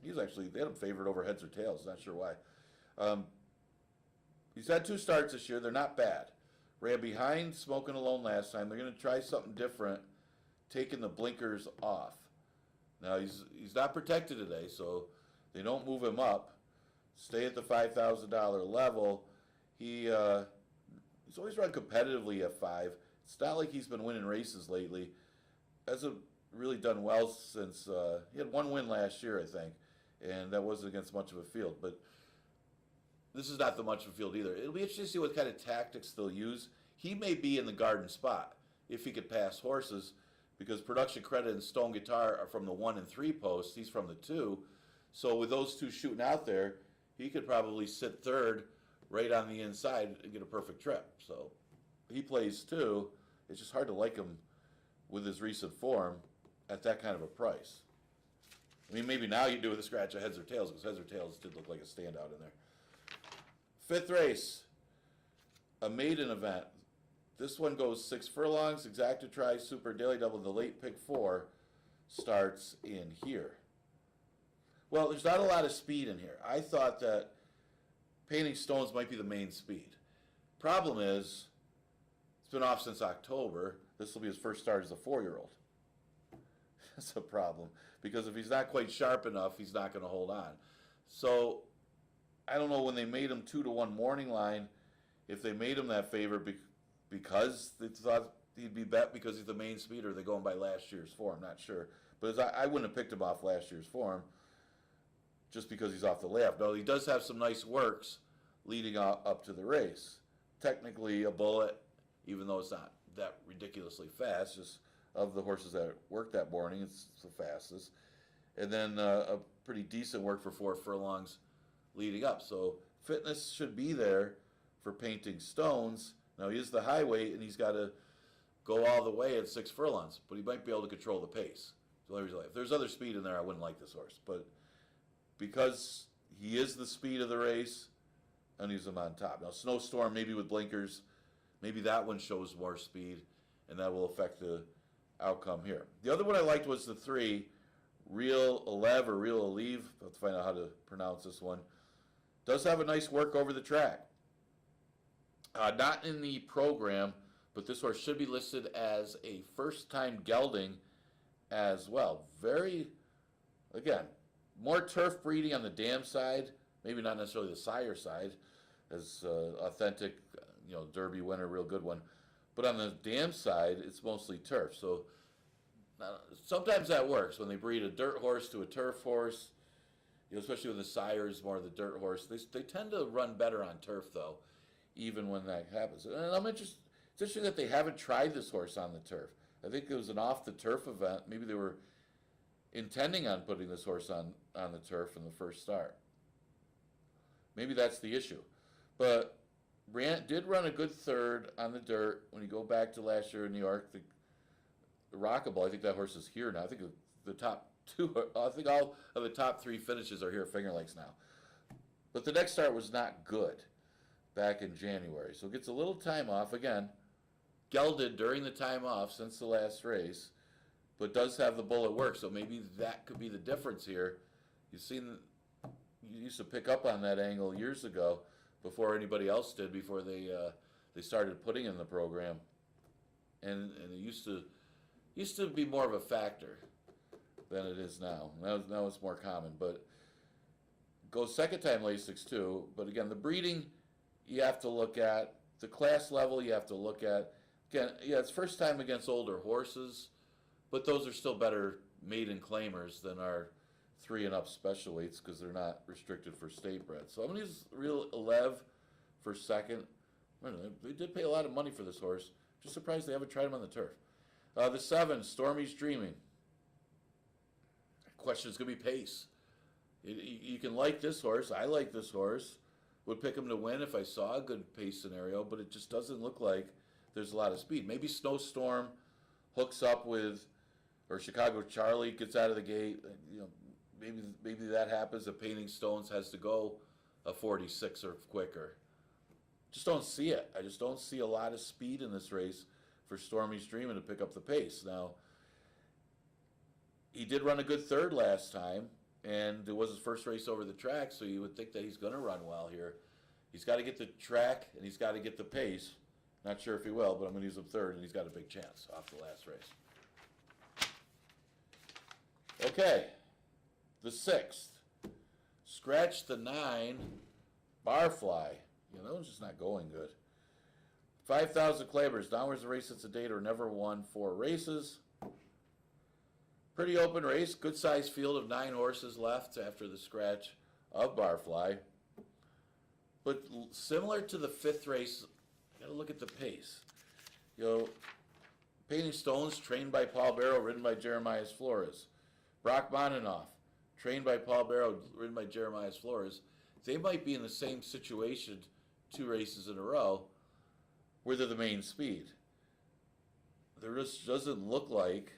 He's actually, they had him favored over heads or tails. Not sure why. He's had 2 starts this year. They're not bad. Ran behind Smoking Alone last time. They're going to try something different, taking the blinkers off. Now, he's not protected today, so they don't move him up. Stay at the $5,000 level. He's always run competitively at 5. It's not like he's been winning races lately. Hasn't really done well since he had 1 win last year, I think, and that wasn't against much of a field. But this is not the much of a field either. It'll be interesting to see what kind of tactics they'll use. He may be in the garden spot if he could pass horses, because Production Credit and Stone Guitar are from the 1 and 3 posts. He's from the 2. So with those 2 shooting out there, he could probably sit third right on the inside and get a perfect trip. So he plays 2. It's just hard to like him with his recent form at that kind of a price. I mean, maybe now you do with a scratch of heads or tails, because heads or tails did look like a standout in there. 5th race, a maiden event. This one goes 6 furlongs, exacta try, super daily double. The late pick 4 starts in here. Well, there's not a lot of speed in here. I thought that Painting Stones might be the main speed. Problem is, it's been off since October. This will be his first start as a 4-year-old. That's a problem, because if he's not quite sharp enough, he's not going to hold on. So I don't know when they made him 2-1 morning line, if they made him that favor because they thought he'd be bet because he's the main speed, or are they going by last year's form? Not sure. But I wouldn't have picked him off last year's form just because he's off the layup. No, he does have some nice works leading up to the race. Technically a bullet, even though it's not that ridiculously fast, just of the horses that worked that morning, it's the fastest. And then a pretty decent work for 4 furlongs leading up. So fitness should be there for Painting Stones. Now he is the high weight, and he's got to go all the way at 6 furlongs, but he might be able to control the pace. So if there's other speed in there, I wouldn't like this horse. But because he is the speed of the race, and he's him on top. Now Snowstorm, maybe with blinkers, maybe that one shows more speed, and that will affect the outcome here. The other one I liked was the 3, Real Alev or Real Alev. I'll have to find out how to pronounce this one. Does have a nice work over the track. Not in the program, but this horse should be listed as a first-time gelding as well. Very, again, more turf breeding on the dam side, maybe not necessarily the sire side, as authentic, Derby winner, real good one. But on the dam side, it's mostly turf. So sometimes that works when they breed a dirt horse to a turf horse, especially when the sire is more of the dirt horse. They tend to run better on turf, though, even when that happens. And it's interesting that they haven't tried this horse on the turf. I think it was an off-the-turf event. Maybe they were intending on putting this horse on the turf in the first start. Maybe that's the issue. But Brandt did run a good third on the dirt when you go back to last year in New York. The Rockable, I think that horse is here now. I think the top 2, I think all of the top 3 finishes are here at Finger Lakes now. But the next start was not good back in January. So it gets a little time off. Again, gelded during the time off since the last race, but does have the bullet work. So maybe that could be the difference here. You used to pick up on that angle years ago before anybody else did, before they started putting in the program. And it used to be more of a factor than it is now. Now it's more common, but goes second time Lasix too. But again, the breeding you have to look at, the class level you have to look at. Again, yeah, it's first time against older horses, but those are still better maiden claimers than our 3 and up special weights, because they're not restricted for state bred. So I'm going to use Real Alev for second. They did pay a lot of money for this horse. Just surprised they haven't tried him on the turf. The 7, Stormy's Dreaming. Question is going to be pace. You can like this horse. I like this horse. Would pick him to win if I saw a good pace scenario, but it just doesn't look like there's a lot of speed. Maybe Snowstorm hooks up with, or Chicago Charlie gets out of the gate. Maybe that happens. The Painting Stones has to go a 46 or quicker. Just don't see it. I just don't see a lot of speed in this race for Stormy Streamin' to pick up the pace. Now, he did run a good third last time, and it was his first race over the track, so you would think that he's going to run well here. He's got to get the track, and he's got to get the pace. Not sure if he will, but I'm going to use him third, and he's got a big chance off the last race. Okay, the 6th. Scratch the 9, Barfly. That one's just not going good. 5,000 claimers. Downwards the race since the date or never won 4 races. Pretty open race. Good sized field of 9 horses left after the scratch of Barfly. But similar to the 5th race, I got to look at the pace. Painting Stones, trained by Paul Barrow, ridden by Jeremiah Flores. Brock Moninoff, trained by Paul Barrow, ridden by Jeremiah Flores. They might be in the same situation 2 races in a row where they're the main speed. There just doesn't look like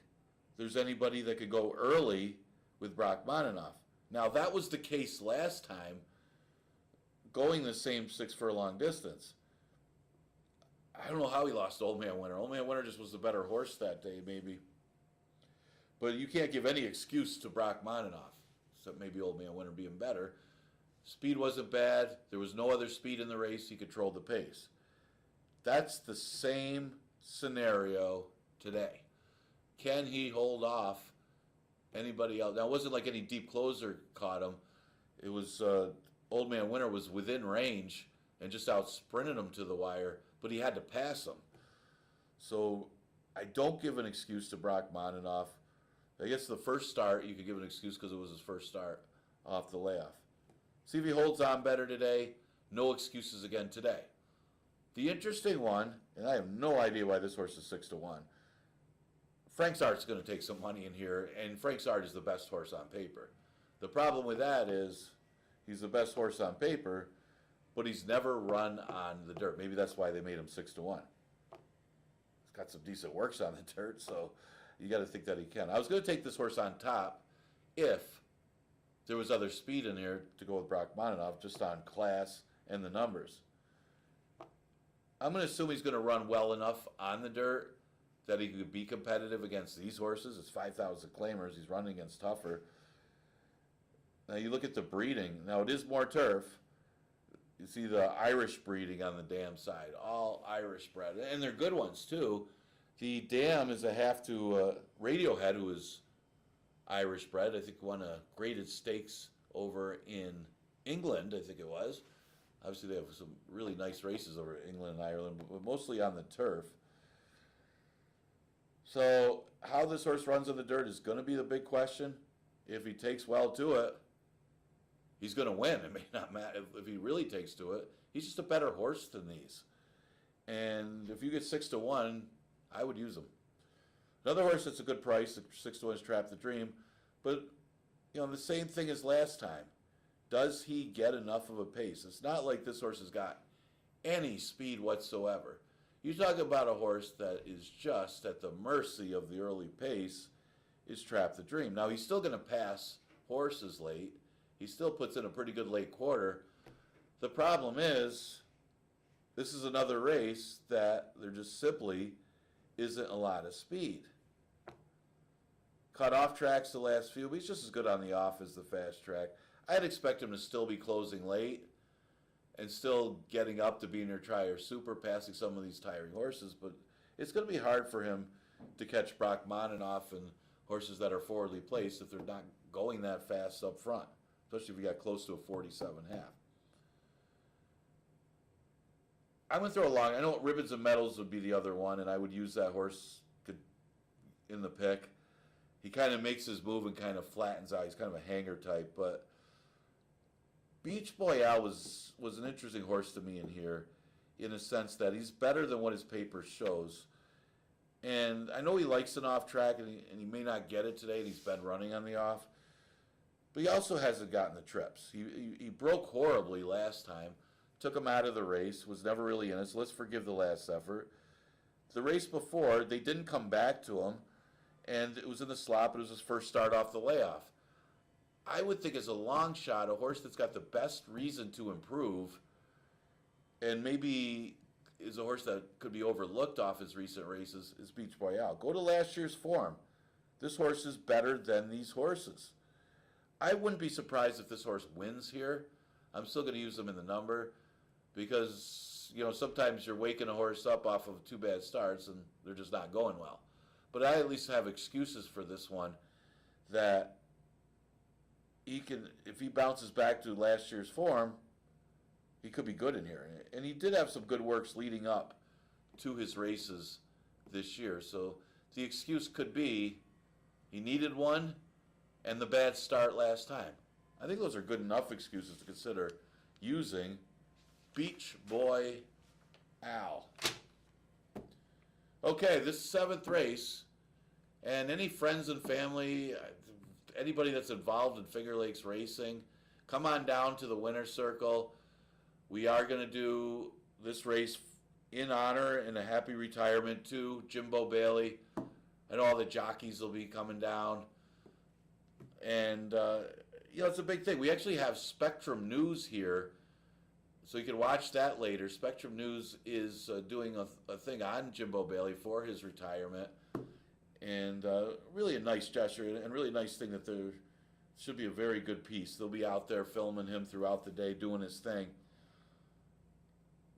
there's anybody that could go early with Brock Moninoff. Now, that was the case last time, going the same 6 furlong distance. I don't know how he lost to Old Man Winter. Old Man Winter just was the better horse that day, maybe. But you can't give any excuse to Brock Moninoff, except maybe Old Man Winter being better. Speed wasn't bad. There was no other speed in the race. He controlled the pace. That's the same scenario today. Can he hold off anybody else? Now, it wasn't like any deep closer caught him. It was Old Man Winter was within range and just out sprinting him to the wire, but he had to pass him. So I don't give an excuse to Brock Moninoff. I guess the first start, you could give an excuse because it was his first start off the layoff. See if he holds on better today. No excuses again today. The interesting one, and I have no idea why this horse is 6-1. Frank's Art's going to take some money in here, and Frank's Art is the best horse on paper. The problem with that is he's the best horse on paper, but he's never run on the dirt. Maybe that's why they made him 6-1. He's got some decent works on the dirt, so you got to think that he can. I was going to take this horse on top if there was other speed in here to go with Brock Moninoff, just on class and the numbers. I'm going to assume he's going to run well enough on the dirt that he could be competitive against these horses. It's 5,000 claimers. He's running against tougher. Now you look at the breeding. Now it is more turf. You see the Irish breeding on the dam side. All Irish bred. And they're good ones too. The dam is a half to Radiohead, who is Irish bred. I think won a graded stakes over in England, I think it was. Obviously they have some really nice races over in England and Ireland, but mostly on the turf. So how this horse runs on the dirt is going to be the big question. If he takes well to it, he's going to win. It may not matter if he really takes to it. He's just a better horse than these. And if you get 6-1, I would use him. Another horse that's a good price, 6-1 is Trap the Dream. But, the same thing as last time. Does he get enough of a pace? It's not like this horse has got any speed whatsoever. You talk about a horse that is just at the mercy of the early pace, is Trap the Dream. Now, he's still going to pass horses late. He still puts in a pretty good late quarter. The problem is, this is another race that there just simply isn't a lot of speed. Cut off tracks the last few, but he's just as good on the off as the fast track. I'd expect him to still be closing late and still getting up to being your try or super, passing some of these tiring horses, but it's going to be hard for him to catch Brock Moninoff and horses that are forwardly placed if they're not going that fast up front, especially if you got close to a 47.5. I'm going to throw along. I know Ribbons and Medals would be the other one, and I would use that horse in the pick. He kind of makes his move and kind of flattens out. He's kind of a hanger type, but Beach Boy Al was an interesting horse to me in here, in a sense that he's better than what his paper shows. And I know he likes an off track, and he may not get it today, and he's been running on the off. But he also hasn't gotten the trips. He broke horribly last time, took him out of the race, was never really in it, so let's forgive the last effort. The race before, they didn't come back to him, and it was in the slop. It was his first start off the layoff. I would think as a long shot, a horse that's got the best reason to improve and maybe is a horse that could be overlooked off his recent races, is Beach Boy Al. Go to last year's form. This horse is better than these horses. I wouldn't be surprised if this horse wins here. I'm still going to use him in the number because, sometimes you're waking a horse up off of 2 bad starts and they're just not going well. But I at least have excuses for this one that he can, if he bounces back to last year's form, he could be good in here. And he did have some good works leading up to his races this year. So the excuse could be he needed one and the bad start last time. I think those are good enough excuses to consider using Beach Boy Al. Okay, this 7th race, and any friends and family, anybody that's involved in Finger Lakes racing, come on down to the winner's circle. We are going to do this race in honor and a happy retirement to Jimbo Bailey, and all the jockeys will be coming down. And, it's a big thing. We actually have Spectrum News here, so you can watch that later. Spectrum News is doing a thing on Jimbo Bailey for his retirement. And really a nice gesture and really nice thing that there should be a very good piece. They'll be out there filming him throughout the day doing his thing.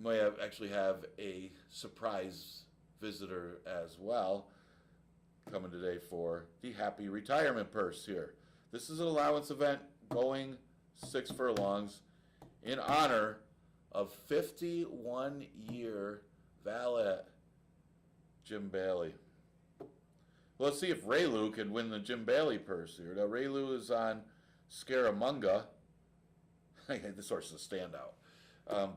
Might actually have a surprise visitor as well coming today for the happy retirement purse here. This is an allowance event going 6 furlongs in honor of 51-year valet Jim Bailey. Well, let's see if Raylu can win the Jim Bailey purse here. Now, Raylu is on Scaramanga. This horse is a standout.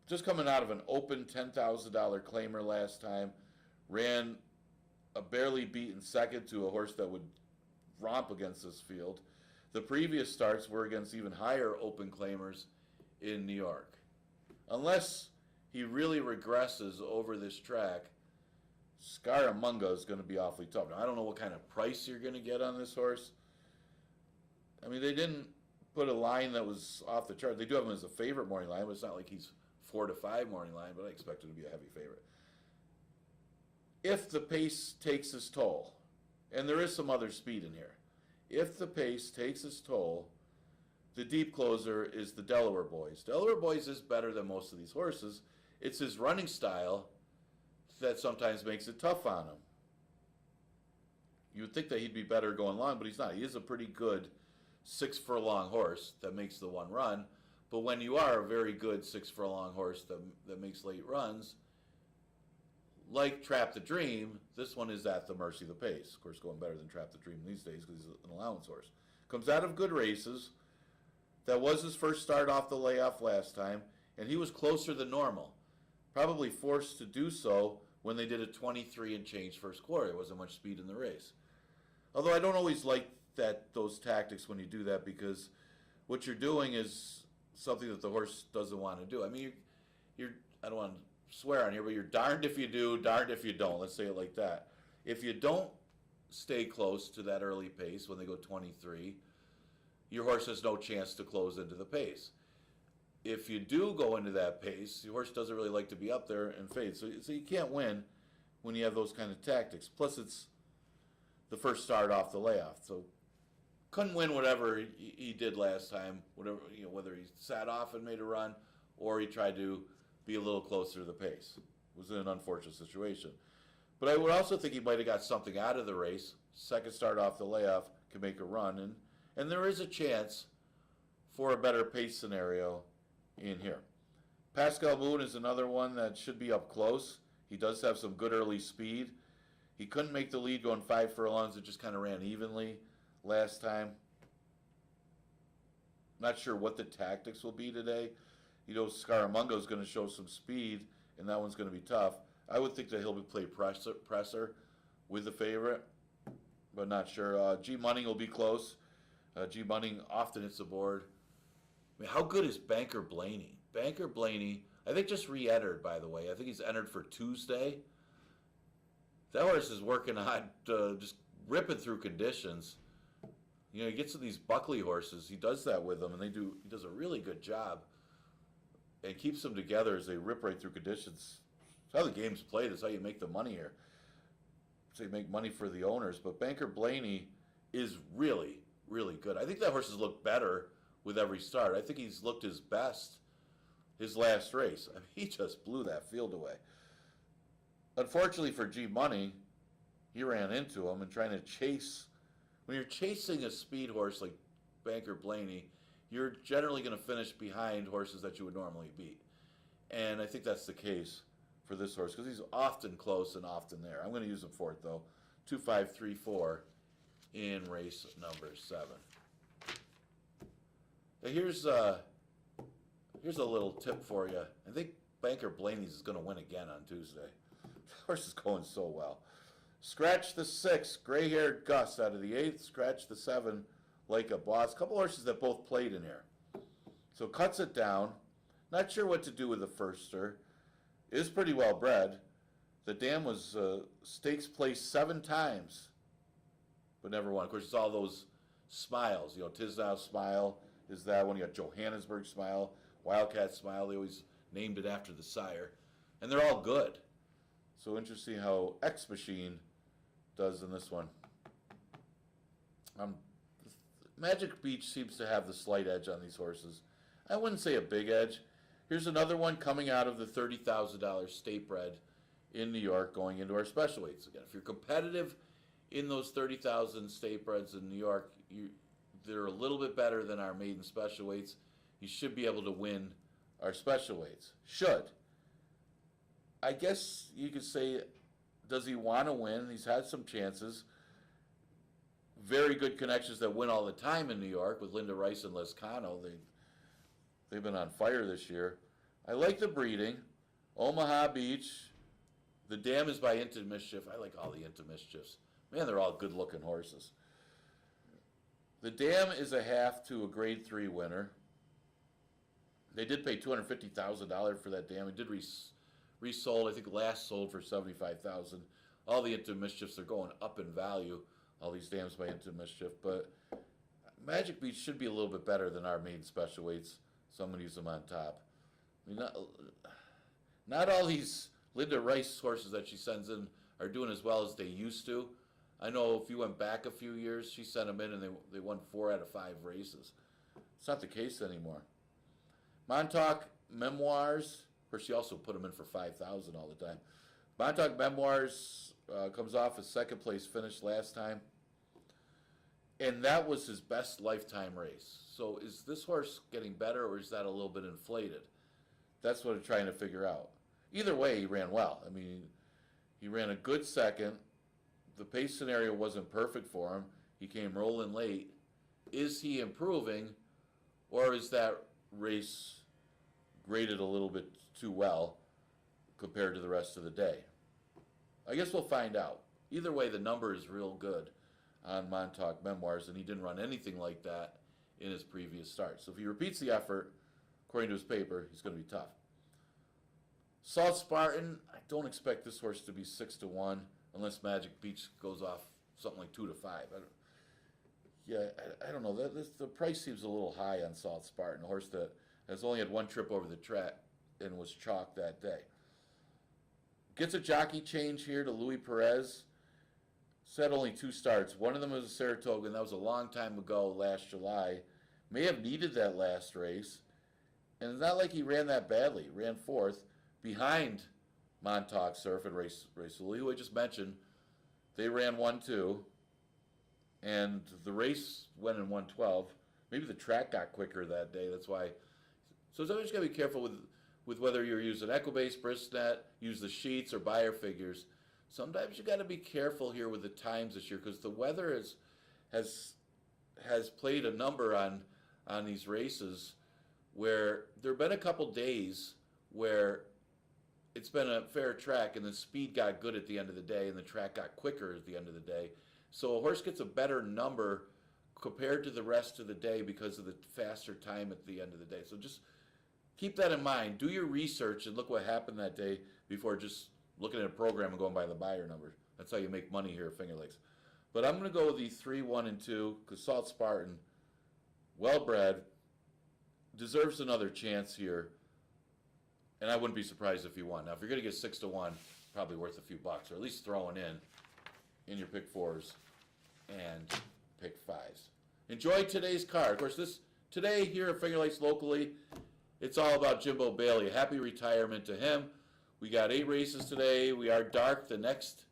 Just coming out of an open $10,000 claimer last time. Ran a barely beaten second to a horse that would romp against this field. The previous starts were against even higher open claimers in New York. Unless he really regresses over this track, Scaramanga is going to be awfully tough. Now, I don't know what kind of price you're going to get on this horse. I mean, they didn't put a line that was off the chart. They do have him as a favorite morning line, but it's not like he's 4 to 5 morning line, but I expect him to be a heavy favorite. If the pace takes its toll, and there is some other speed in here, if the pace takes its toll, the deep closer is the Delaware Boys. Delaware Boys is better than most of these horses. It's his running style that sometimes makes it tough on him. You would think that he'd be better going long, but he's not. He is a pretty good 6 furlong horse that makes the one run. But when you are a very good 6 furlong horse that makes late runs, like Trap the Dream, this one is at the mercy of the pace. Of course, going better than Trap the Dream these days because he's an allowance horse. Comes out of good races. That was his first start off the layoff last time, and he was closer than normal. Probably forced to do so when they did a 23 and change first quarter. There wasn't much speed in the race. Although I don't always like those tactics when you do that, because what you're doing is something that the horse doesn't want to do. I mean, you're I don't want to swear on here, but you're darned if you do, darned if you don't. Let's say it like that. If you don't stay close to that early pace when they go 23, your horse has no chance to close into the pace. If you do go into that pace, your horse doesn't really like to be up there and fade. So you can't win when you have those kind of tactics. Plus, it's the first start off the layoff. So couldn't win whatever he did last time, whether he sat off and made a run or he tried to be a little closer to the pace. It was an unfortunate situation. But I would also think he might have got something out of the race. Second start off the layoff can make a run. And there is a chance for a better pace scenario in here. Pascal Moon is another one that should be up close. He does have some good early speed. He couldn't make the lead going 5 furlongs. It just kind of ran evenly last time. Not sure what the tactics will be today. Scaramanga is going to show some speed, and that one's going to be tough. I would think that he'll play presser with the favorite, but not sure. G Munning will be close. G Munning often hits the board. I mean, how good is Banker Blaney? Banker Blaney, I think just re-entered, by the way. I think he's entered for Tuesday. That horse is working on just ripping through conditions. He gets to these Buckley horses. He does that with them, and he does a really good job. and keeps them together as they rip right through conditions. That's how the game's played. That's how you make the money here. So you make money for the owners. But Banker Blaney is really, really good. I think that horse has looked better with every start. I think he's looked his best his last race. I mean, he just blew that field away. Unfortunately for G Money, he ran into him and trying to chase. When you're chasing a speed horse like Banker Blaney, you're generally going to finish behind horses that you would normally beat. And I think that's the case for this horse because he's often close and often there. I'm going to use him for it though. 2-5-3-4 in race number 7. Now here's a little tip for you. I think Banker Blaney's is going to win again on Tuesday. The horse is going so well. Scratch the 6, gray-haired Gus out of the 8th. Scratch the 7, Like a Boss. A couple horses that both played in here. So cuts it down. Not sure what to do with the firster. Is pretty well bred. The dam was stakes placed 7 times, but never won. Of course, it's all those smiles. You know, Tisdale Smile is that one. You got Johannesburg Smile, Wildcat Smile. They always named it after the sire. And they're all good. So interesting how X Machine does in this one. Magic Beach seems to have the slight edge on these horses. I wouldn't say a big edge. Here's another one coming out of the $30,000 state bred in New York going into our special weights. Again, if you're competitive in those 30,000 state breds in New York, they're a little bit better than our maiden special weights. You should be able to win our special weights. Should. I guess you could say, does he want to win? He's had some chances. Very good connections that win all the time in New York with Linda Rice and Lescano. They've been on fire this year. I like the breeding. Omaha Beach. The dam is by Into Mischief. I like all the Into Mischiefs. Man, they're all good-looking horses. The dam is a half to a grade 3 winner. They did pay $250,000 for that dam. It did resold. I think last sold for $75,000. All the Into Mischiefs are going up in value. All these dams by Into Mischief. But Magic Beach should be a little bit better than our main special weights. So I'm going to use them on top. I mean, not all these Linda Rice horses that she sends in are doing as well as they used to. I know if you went back a few years, she sent them in and they won 4 out of 5 races. It's not the case anymore. Montauk Memoirs, of course she also put them in for $5,000 all the time. Montauk Memoirs comes off a second place finish last time. And that was his best lifetime race. So is this horse getting better or is that a little bit inflated? That's what I'm trying to figure out. Either way, he ran well. I mean, he ran a good second. The pace scenario wasn't perfect for him. He came rolling late. Is he improving or is that race graded a little bit too well compared to the rest of the day? I guess we'll find out. Either way, the number is real good on Montauk Memoirs, and he didn't run anything like that in his previous start. So if he repeats the effort, according to his paper, he's going to be tough. Salt Spartan, I don't expect this horse to be 6-1 unless Magic Beach goes off something like 2-5. I don't know. The price seems a little high on Salt Spartan, a horse that has only had one trip over the track and was chalked that day. Gets a jockey change here to Louis Perez. Said only 2 starts. One of them was a Saratoga, and that was a long time ago, last July. May have needed that last race. And it's not like he ran that badly. He ran 4th behind Montauk Surf and Race who I just mentioned. They ran 1-2. And the race went in 1:12. Maybe the track got quicker that day. That's why. So it's always got to be careful with whether you're using Equibase, Bristnet, use the sheets, or buyer figures. Sometimes you got to be careful here with the times this year because the weather has played a number on these races where there have been a couple days where it's been a fair track and the speed got good at the end of the day and the track got quicker at the end of the day. So a horse gets a better number compared to the rest of the day because of the faster time at the end of the day. So just keep that in mind. Do your research and look what happened that day before just looking at a program and going by the buyer number. That's how you make money here at Finger Lakes. But I'm going to go with the 3, 1, and 2 because Salt Spartan, well bred, deserves another chance here And I wouldn't be surprised if he won. Now, if you're going to get 6-1, probably worth a few bucks, or at least throwing in your pick fours and pick fives. Enjoy today's card. Of course, today here at Finger Lakes locally, it's all about Jimbo Bailey. Happy retirement to him. We got 8 races today. We are dark the next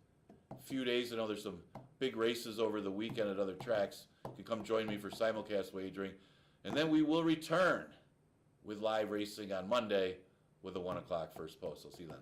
few days. I know there's some big races over the weekend at other tracks. You can come join me for simulcast wagering. And then we will return with live racing on Monday with a 1 o'clock first post. I'll see you then.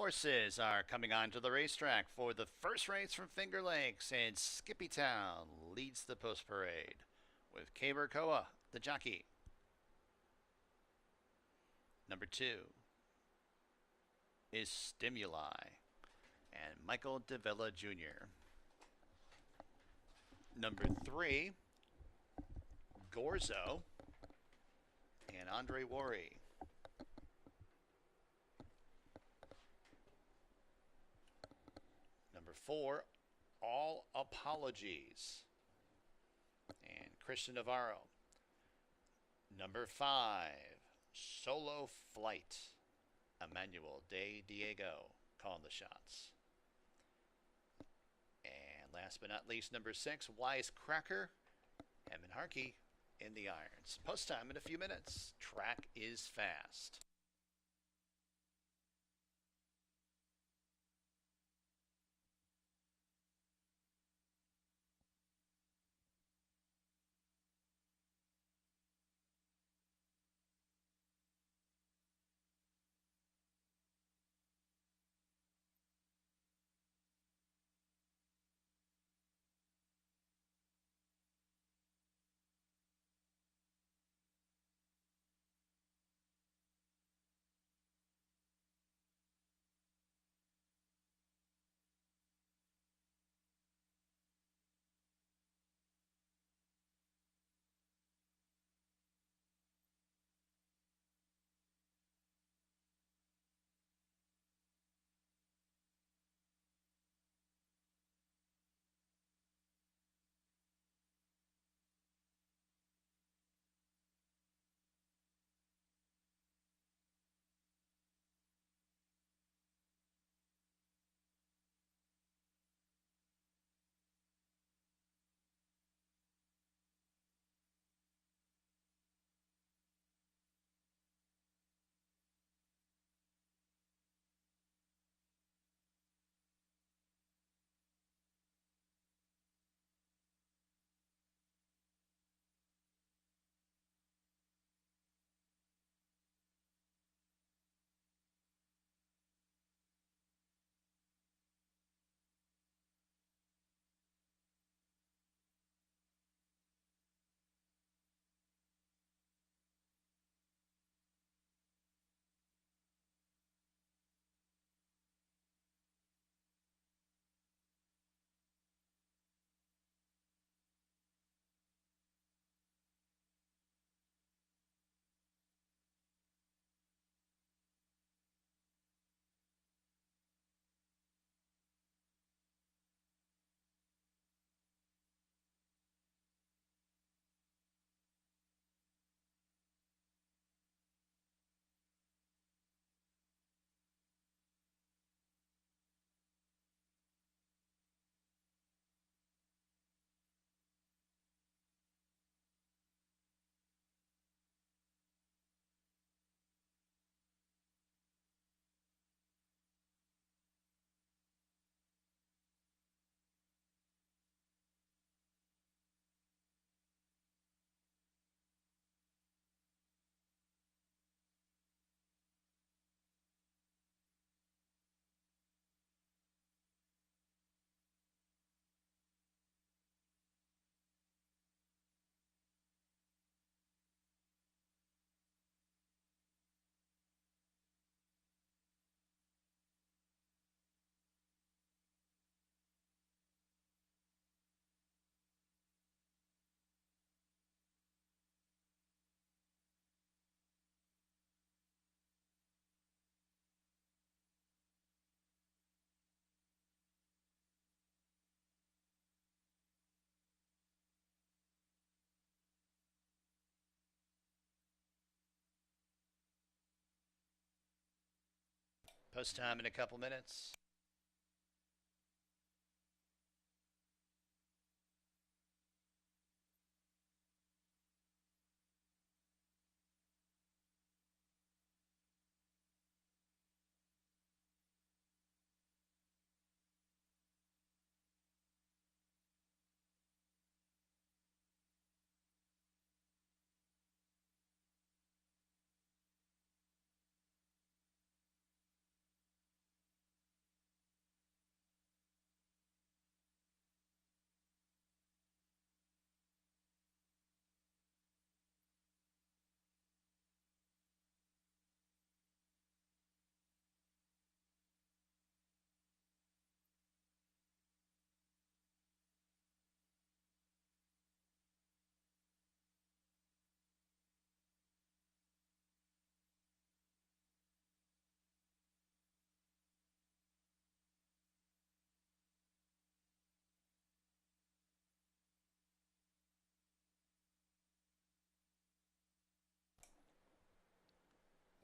Horses are coming onto the racetrack for the first race from Finger Lakes, and Skippy Town leads the post parade with Kaber Koa, the jockey. Number 2 is Stimuli and Michael DeVilla Jr. Number 3, Gorzo and Andre Worry. Number 4, All Apologies and Christian Navarro. Number 5, Solo Flight, Emmanuel De Diego calling the shots. And last but not least, number 6, Wisecracker, Evan Harkey in the irons. Post time in a few minutes. Track is fast. Post time in a couple minutes.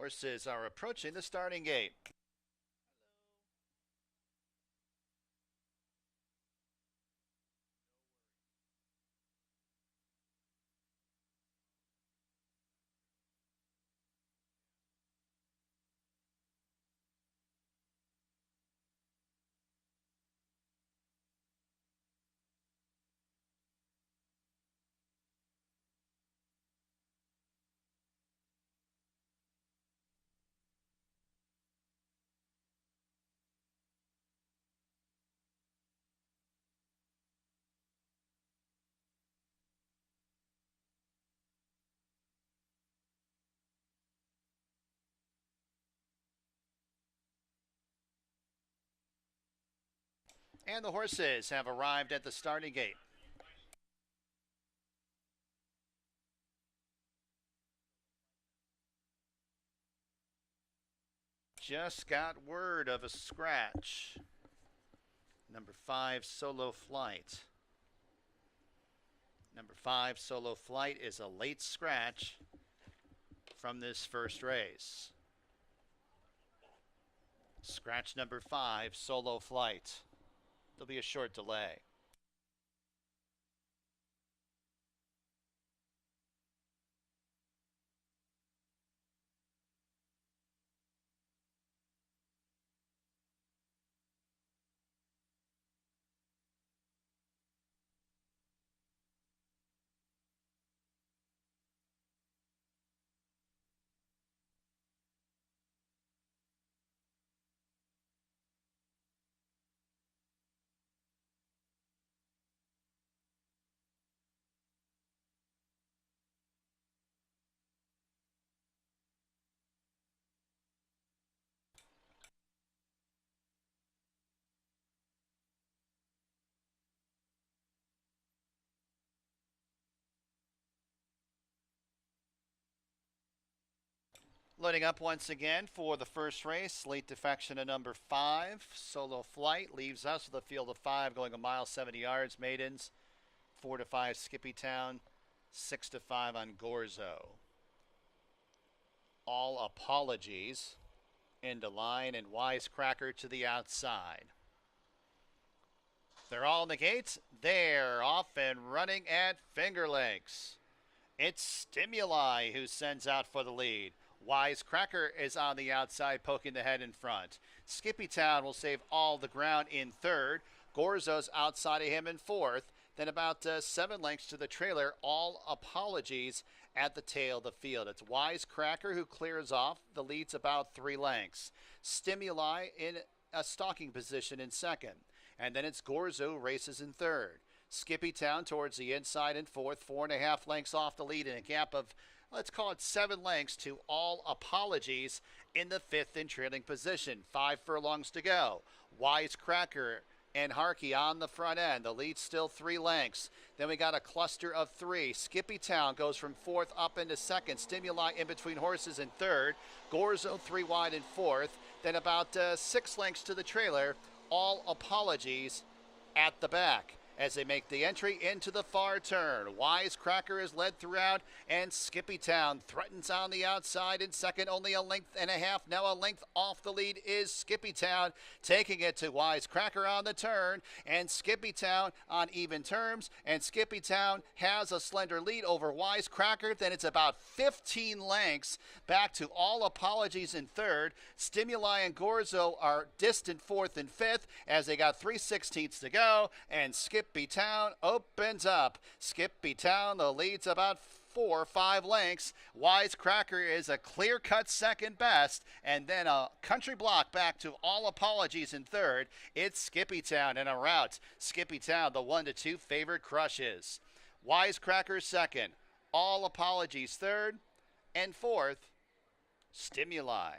Horses are approaching the starting gate. And the horses have arrived at the starting gate. Just got word of a scratch. Number 5, Solo Flight. Number 5, Solo Flight is a late scratch from this first race. Scratch number 5, Solo Flight. There'll be a short delay. Loading up once again for the first race. Late defection of number 5, Solo Flight, leaves us with a field of 5 going a mile 70 yards. Maidens, 4 to 5 Skippy Town, 6 to 5 on Gorzo. All Apologies into line, and Wisecracker to the outside. They're all in the gates. They're off and running at Finger Lakes. It's Stimuli who sends out for the lead. Wisecracker is on the outside, poking the head in front. Skippy Town will save all the ground in third. Gorzo's outside of him in fourth. Then about 7 lengths to the trailer. All Apologies at the tail of the field. It's Wisecracker who clears off. The lead's about 3 lengths. Stimuli in a stalking position in second. And then it's Gorzo who races in third. Skippy Town towards the inside in fourth. 4.5 lengths off the lead in a gap of, let's call it 7 lengths to All Apologies in the fifth and trailing position. 5 furlongs to go. Wisecracker and Harkey on the front end. The lead's still 3 lengths. Then we got a cluster of 3. Skippy Town goes from fourth up into second. Stimuli in between horses in third. Gorzo 3 wide in fourth. Then about 6 lengths to the trailer. All Apologies at the back as they make the entry into the far turn. Wisecracker is led throughout, and Skippy Town threatens on the outside in second, only a length and a half. Now a length off the lead is Skippy Town, taking it to Wisecracker on the turn, and Skippy Town on even terms, and Skippy Town has a slender lead over Wisecracker. Then it's about 15 lengths back to All Apologies in third. Stimuli and Gorzo are distant fourth and fifth as they got 3/16 to go, and Skippy Town opens up. Skippy Town, the lead's about 4 or 5 lengths. Wisecracker is a clear-cut second best, and then a country block back to All Apologies in third. It's Skippy Town in a rout. Skippy Town, the 1-2 favorite, crushes. Wisecracker second. All Apologies third, and fourth, Stimuli.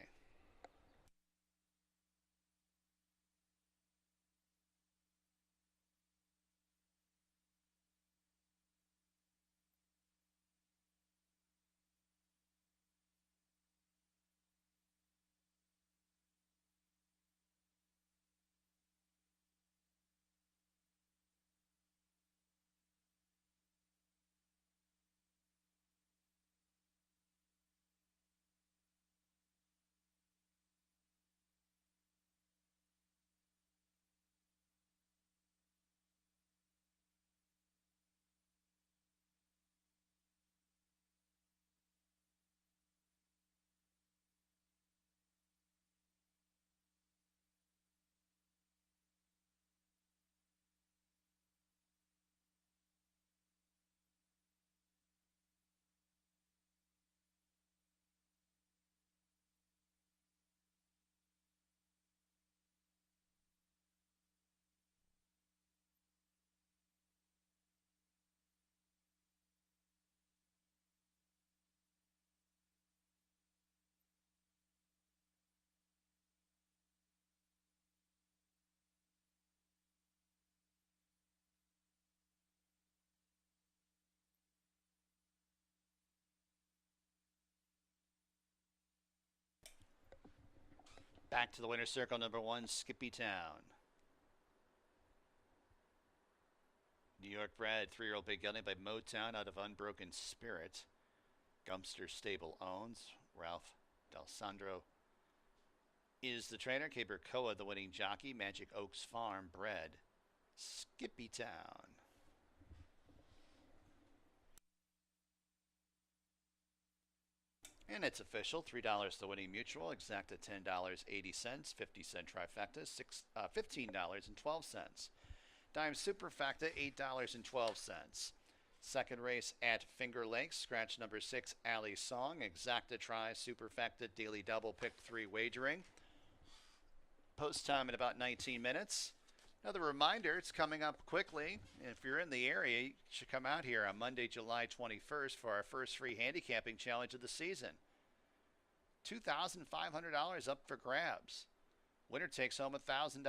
Back to the winner's circle, number 1, Skippy Town. New York bred 3-year-old big gelding by Motown out of Unbroken Spirit. Gumpster Stable owns. Ralph D'Alessandro is the trainer. Caber Coa, the winning jockey. Magic Oaks Farm bred Skippy Town. And it's official. $3 the winning mutual. Exacta $10.80. 50-cent trifecta. $15.12. Dime superfecta $8.12. Second race at Finger Lakes. Scratch number 6, Alley Song. Exacta try superfecta daily double pick 3 wagering. Post time in about 19 minutes. Another reminder, it's coming up quickly. If you're in the area, you should come out here on Monday, July 21st for our first free handicapping challenge of the season. $2,500 up for grabs. Winner takes home $1,000.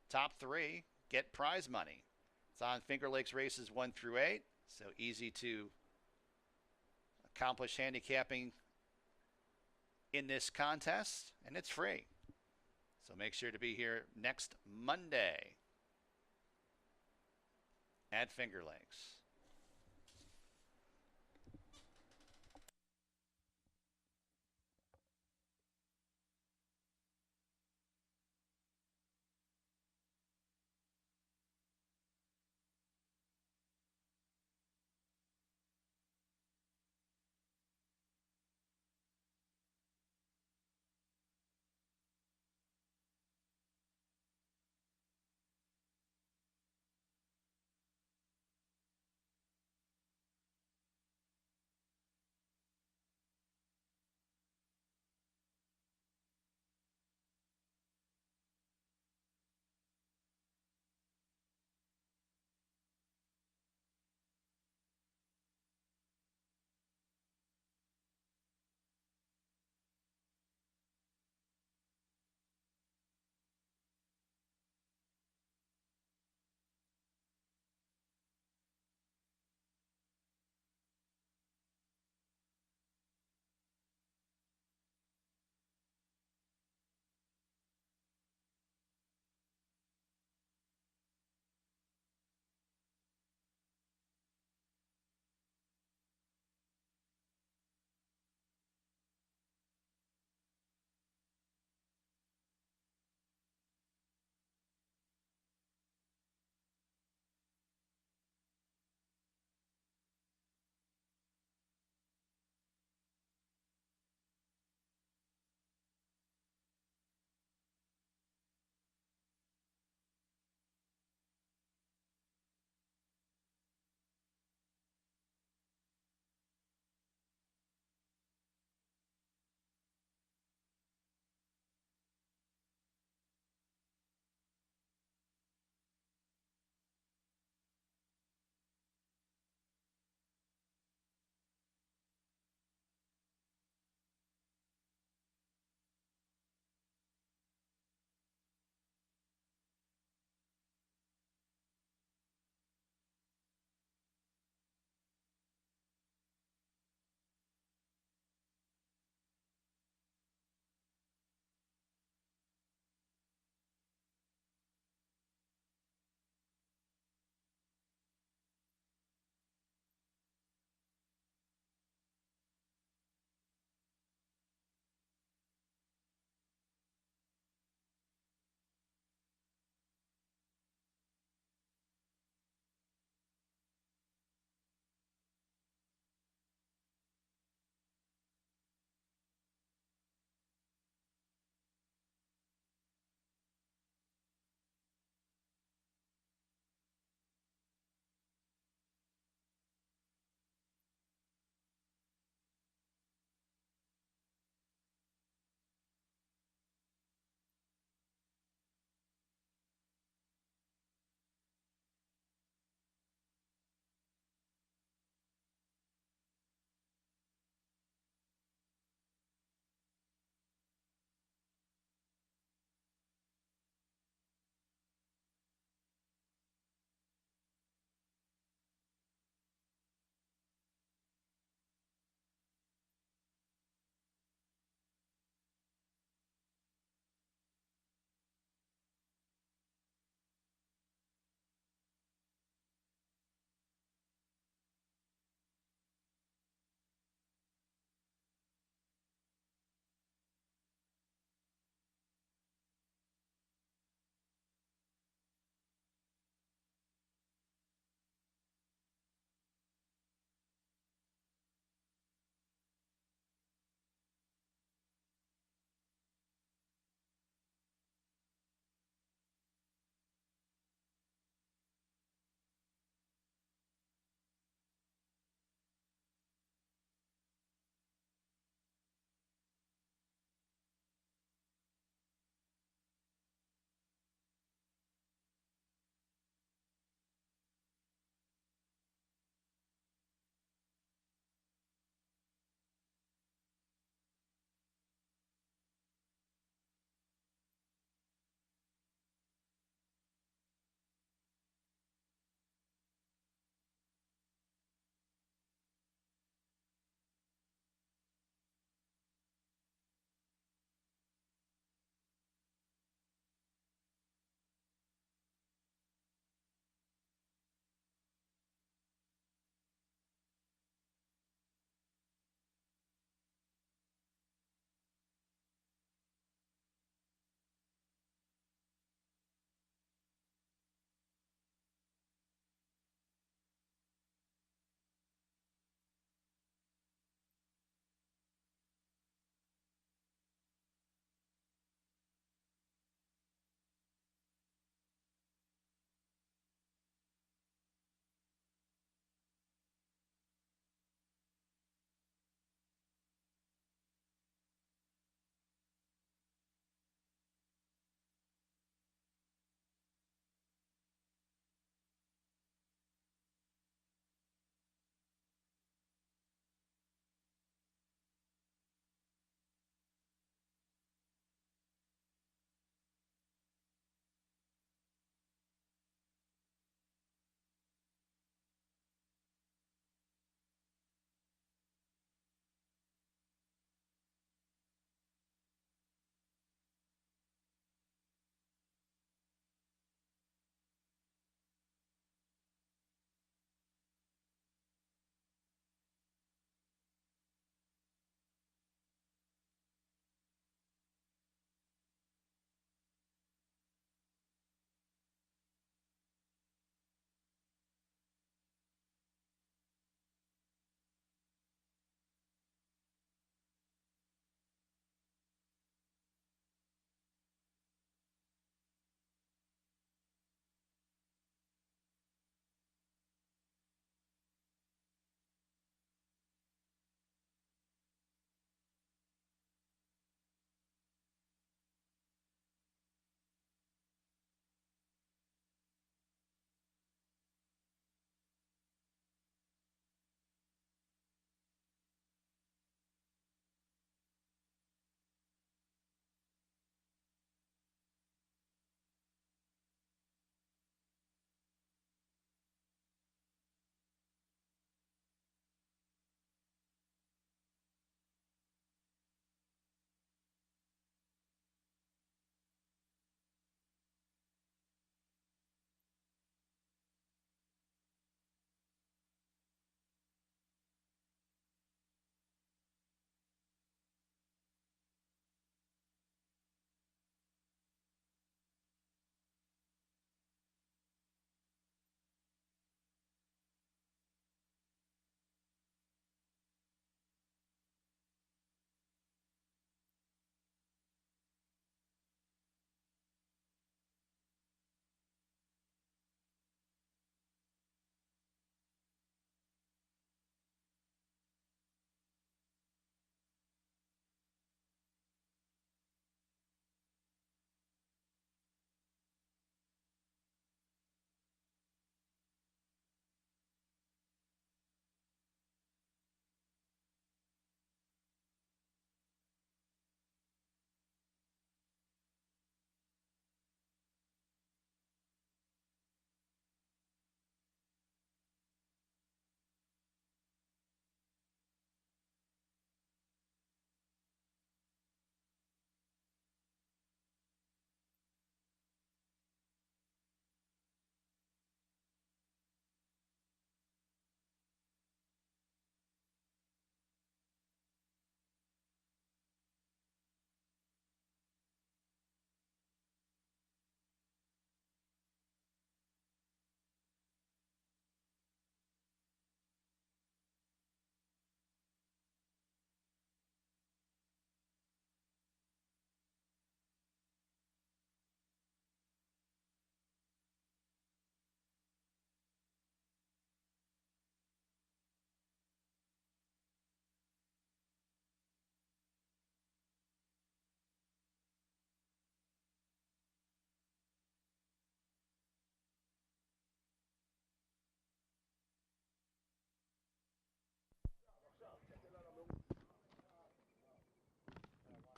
Top 3 get prize money. It's on Finger Lakes races 1 through 8, so easy to accomplish handicapping in this contest, and it's free. So make sure to be here next Monday at Finger Lakes.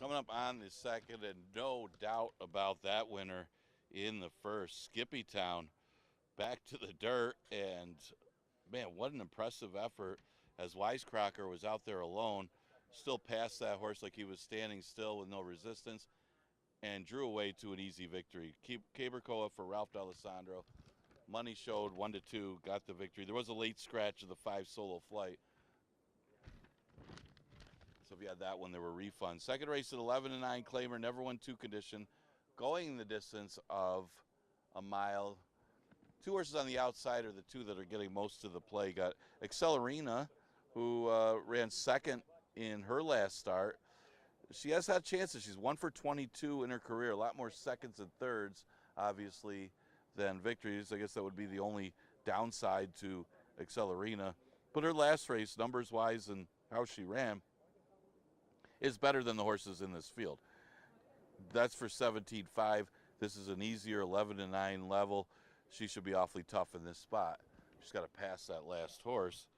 Coming up on the second, and no doubt about that winner in the first. Skippy Town back to the dirt, and man, what an impressive effort as Wisecrocker was out there alone, still passed that horse like he was standing still with no resistance, and drew away to an easy victory. Cabercoa for Ralph D'Alessandro. Money showed 1-2, got the victory. There was a late scratch of the 5 solo flight. So if you had that one, there were refunds. Second race at 11-9, Claimer, never won 2 condition, going the distance of a mile. 2 horses on the outside are the 2 that are getting most of the play. Got Accelerina, who ran second in her last start. She has had chances. She's 1 for 22 in her career. A lot more seconds and thirds, obviously, than victories. I guess that would be the only downside to Accelerina. But her last race, numbers-wise and how she ran, is better than the horses in this field. That's for 17.5. This is an easier 11-9 level. She should be awfully tough in this spot. She's got to pass that last horse,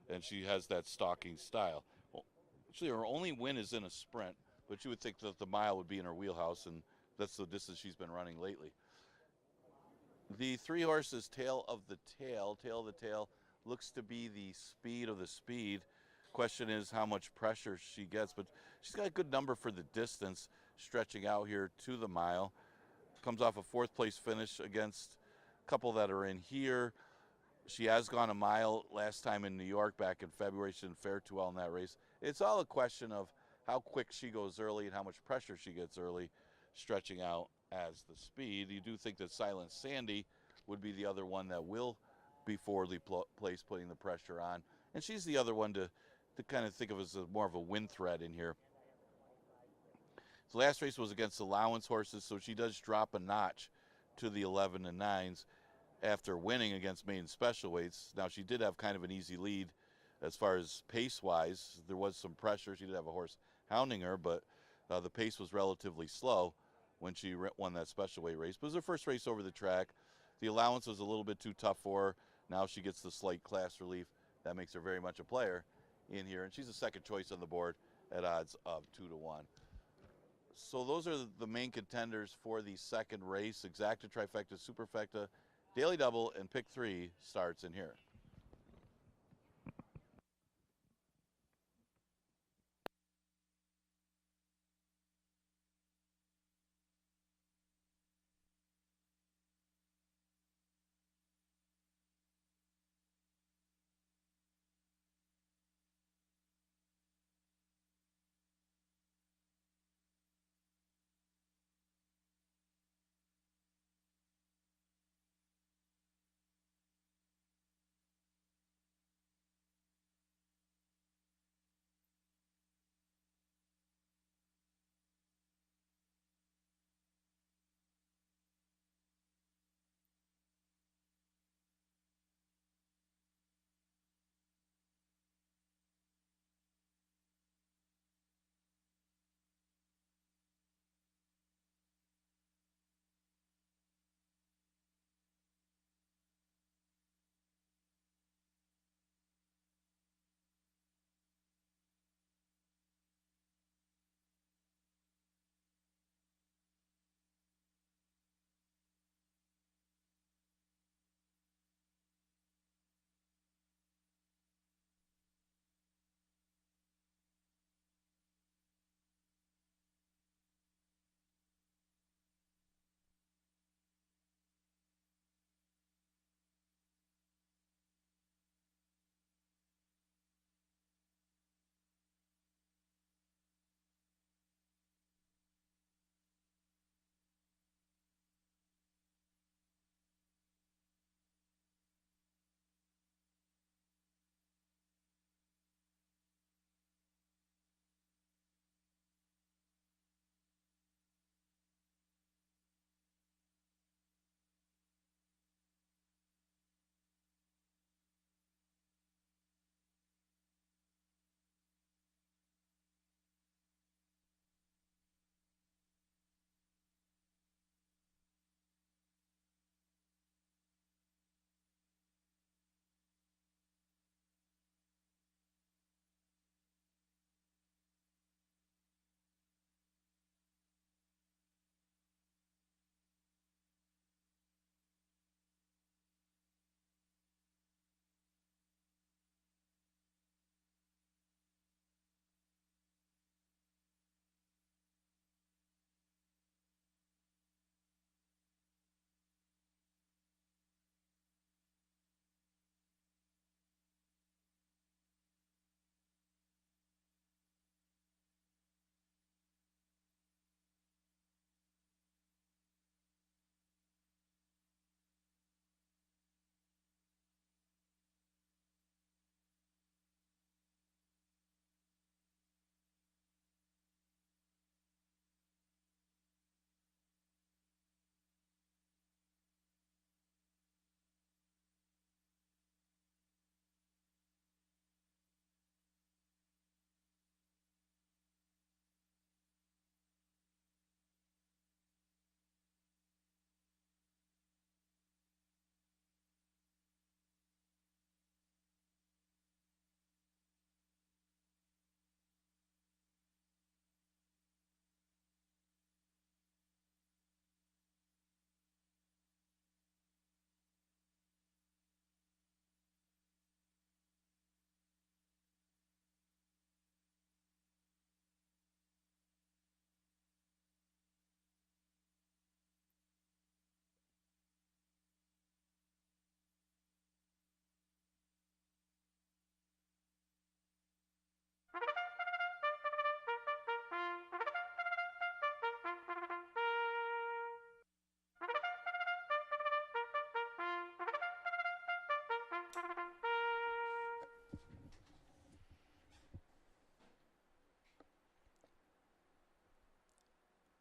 and she has that stalking style. Well, actually, her only win is in a sprint, but you would think that the mile would be in her wheelhouse, and that's the distance she's been running lately. The 3 horses, tail of the tail, looks to be the speed of the speed. Question is how much pressure she gets, but she's got a good number for the distance, stretching out here to the mile. Comes off a 4th place finish against a couple that are in here. She has gone a mile last time in New York back in February. She didn't fare too well in that race. It's all a question of how quick she goes early and how much pressure she gets early, stretching out as the speed. You do think that Silent Sandy would be the other one that will be forwardly placed, putting the pressure on. And she's the other one to kind of think of as more of a win threat in here. The last race was against allowance horses, so she does drop a notch to the 11-9s after winning against maiden special weights. Now, she did have kind of an easy lead as far as pace-wise. There was some pressure. She did have a horse hounding her, but the pace was relatively slow when she won that special weight race. But it was her first race over the track. The allowance was a little bit too tough for her. Now she gets the slight class relief. That makes her very much a player in here, and she's a second choice on the board at odds of 2-1. So those are the main contenders for the second race. Exacta, Trifecta, Superfecta, Daily Double, and Pick 3 starts in here.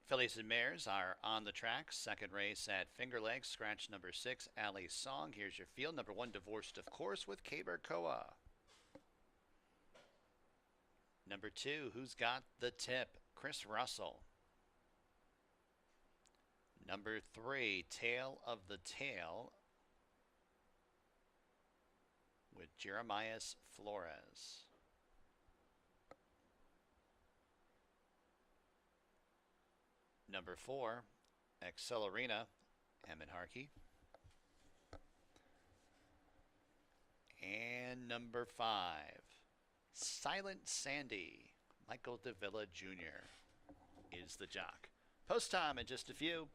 Fillies and Mares are on the track. Second race at Finger Lakes, scratch number 6, Alley's Song. Here's your field. Number 1, Divorced of Course with Kaber Koa. Number 2, Who's Got the Tip? Chris Russell. Number 3, Tale of the Tail with Jeremias Flores. Number 4, Accelerina, Emmett Harkey. And number 5, Silent Sandy, Michael Davila Jr. is the jock. Post time in just a few.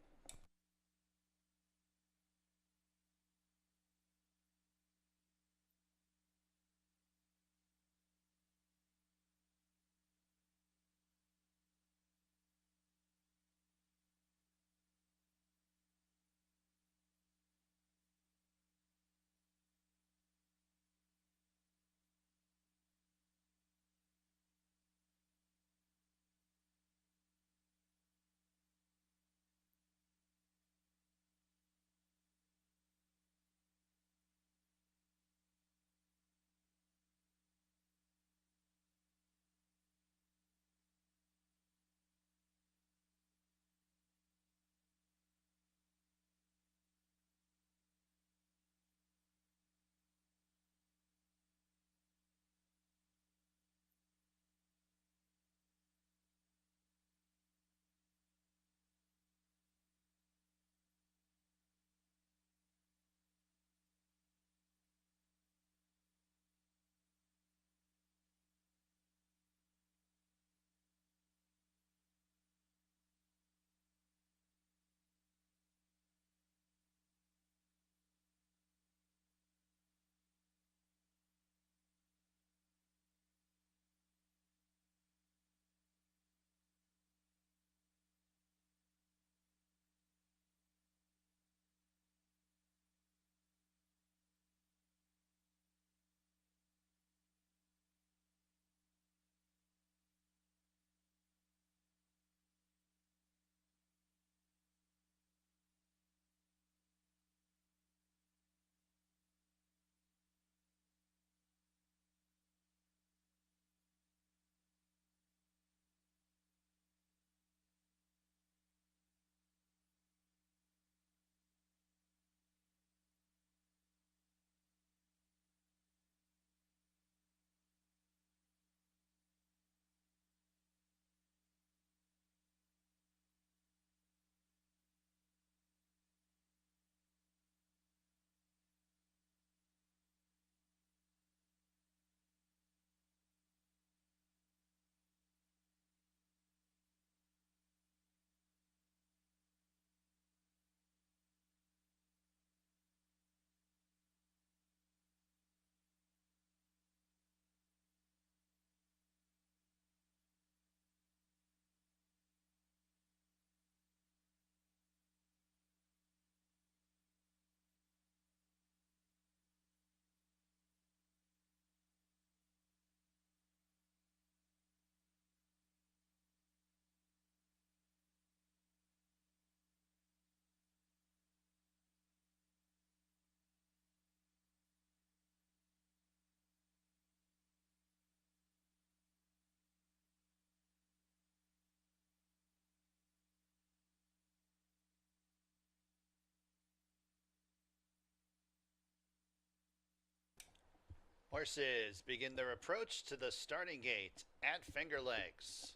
Horses begin their approach to the starting gate at Finger Lakes.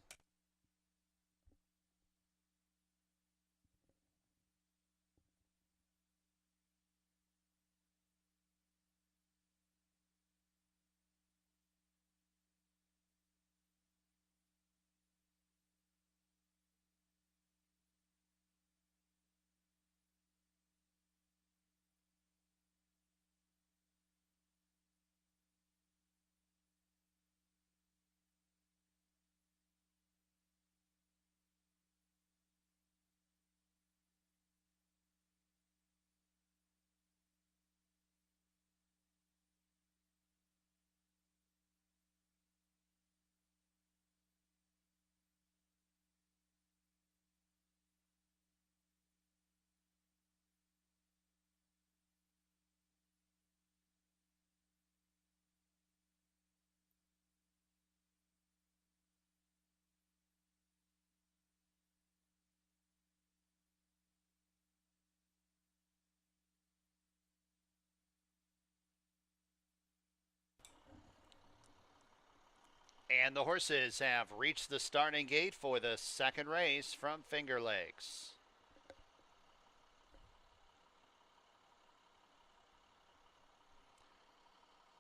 And the horses have reached the starting gate for the second race from Finger Lakes.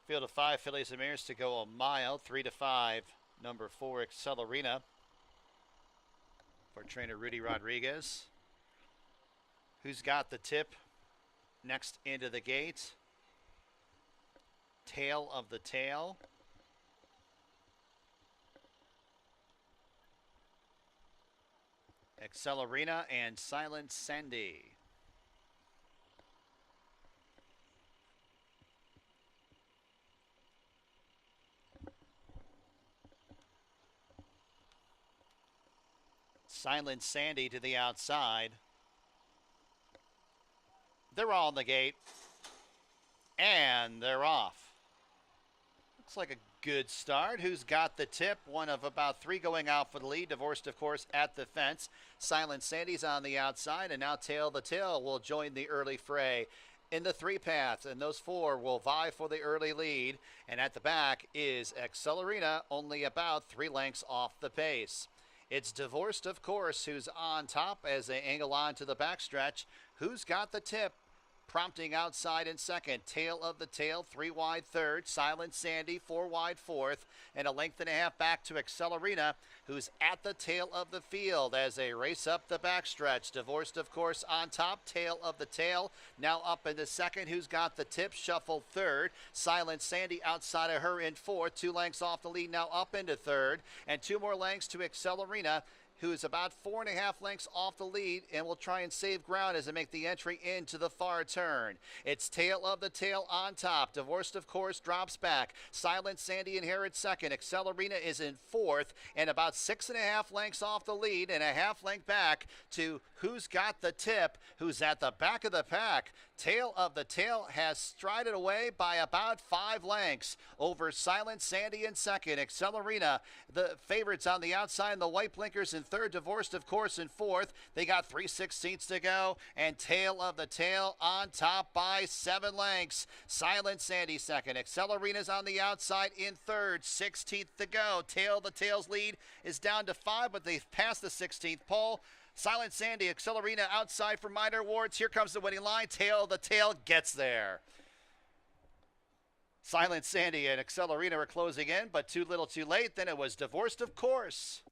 Field of 5 fillies and mares to go a mile, 3 to 5. Number 4, Accelerina for trainer Rudy Rodriguez. Who's got the tip next into the gate? Tail of the Tail. Accelerina and Silent Sandy. Silent Sandy to the outside. They're all in the gate. And they're off. Looks like a good start. Who's got the tip? One of about 3 going out for the lead. Divorced, of course, at the fence. Silent Sandy's on the outside. And now Tail the Tail will join the early fray in the 3 paths. And those 4 will vie for the early lead. And at the back is Accelerina, only about 3 lengths off the pace. It's Divorced, of course, who's on top as they angle on to the backstretch. Who's got the tip? Prompting outside in second. Tail of the Tail, 3 wide third. Silent Sandy, 4 wide fourth. And a length and a half back to Accelerina, who's at the tail of the field as they race up the backstretch. Divorced, of course, on top. Tail of the Tail now up into second. Who's got the tip? Shuffled third. Silent Sandy outside of her in fourth. 2 lengths off the lead, now up into third. And 2 more lengths to Accelerina, who is about 4.5 lengths off the lead and will try and save ground as they make the entry into the far turn. It's Tail of the Tail on top. Divorced, of course, drops back. Silent Sandy inherits second. Accelerina is in fourth and about 6.5 lengths off the lead and a half length back to Who's Got the Tip, who's at the back of the pack. Tail of the Tail has strided away by about 5 lengths over Silent Sandy in second. Accelerina, the favorites on the outside, and the white blinkers in third. Divorced, of course, in fourth. They got 3/16 to go, and Tail of the Tail on top by 7 lengths. Silent Sandy second. Accelerina's on the outside in third. 16th to go. Tail of the Tail's lead is down to 5, but they've passed the 16th pole. Silent Sandy, Accelerina outside for minor awards. Here comes the winning line. Tail of the Tail gets there. Silent Sandy and Accelerina are closing in, but too little too late. Then it was Divorced, of course.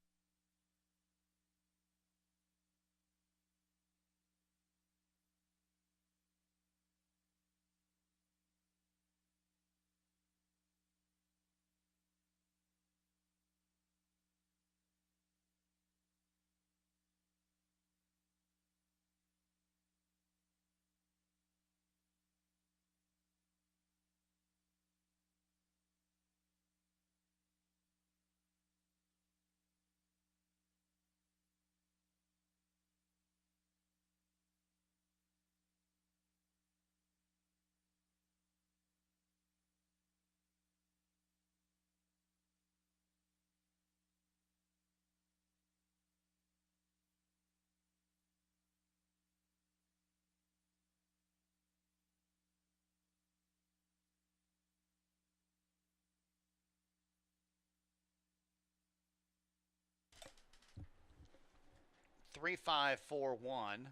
Three, 5, 4, 1.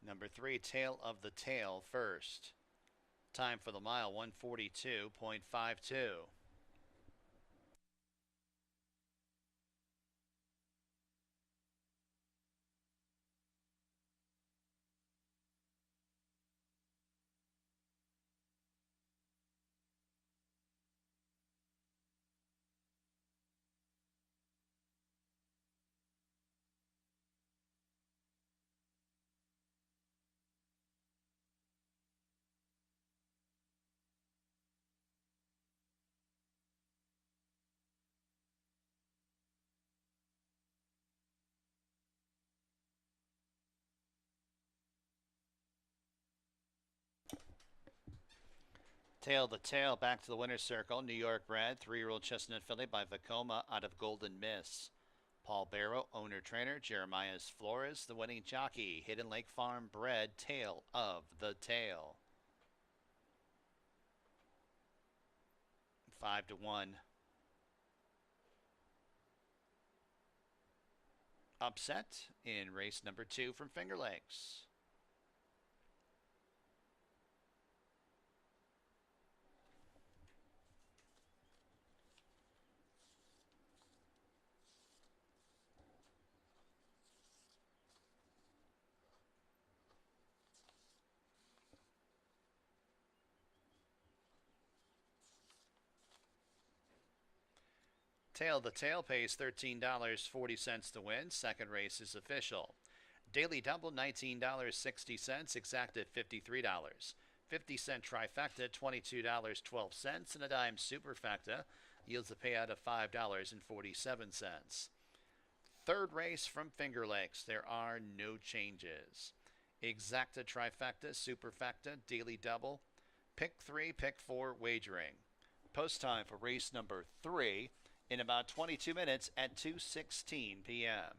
Number 3, Tail of the Tail first. Time for the mile, 142.52. Tail the Tail back to the winner's circle. New York bred, 3-year-old chestnut filly by Vacoma out of Golden Miss. Paul Barrow, owner-trainer. Jeremiah Flores, the winning jockey. Hidden Lake Farm bred, Tail of the Tail. 5-1. upset in race number 2 from Finger Lakes. Tail the Tail pays $13.40 to win. Second race is official. Daily Double $19.60, exacted $53. 50-cent trifecta $22.12, and a dime superfecta yields a payout of $5.47. Third race from Finger Lakes. There are no changes. Exacta trifecta, superfecta, daily double, pick 3, pick 4 wagering. Post time for race number 3 in about 22 minutes at 2:16 p.m.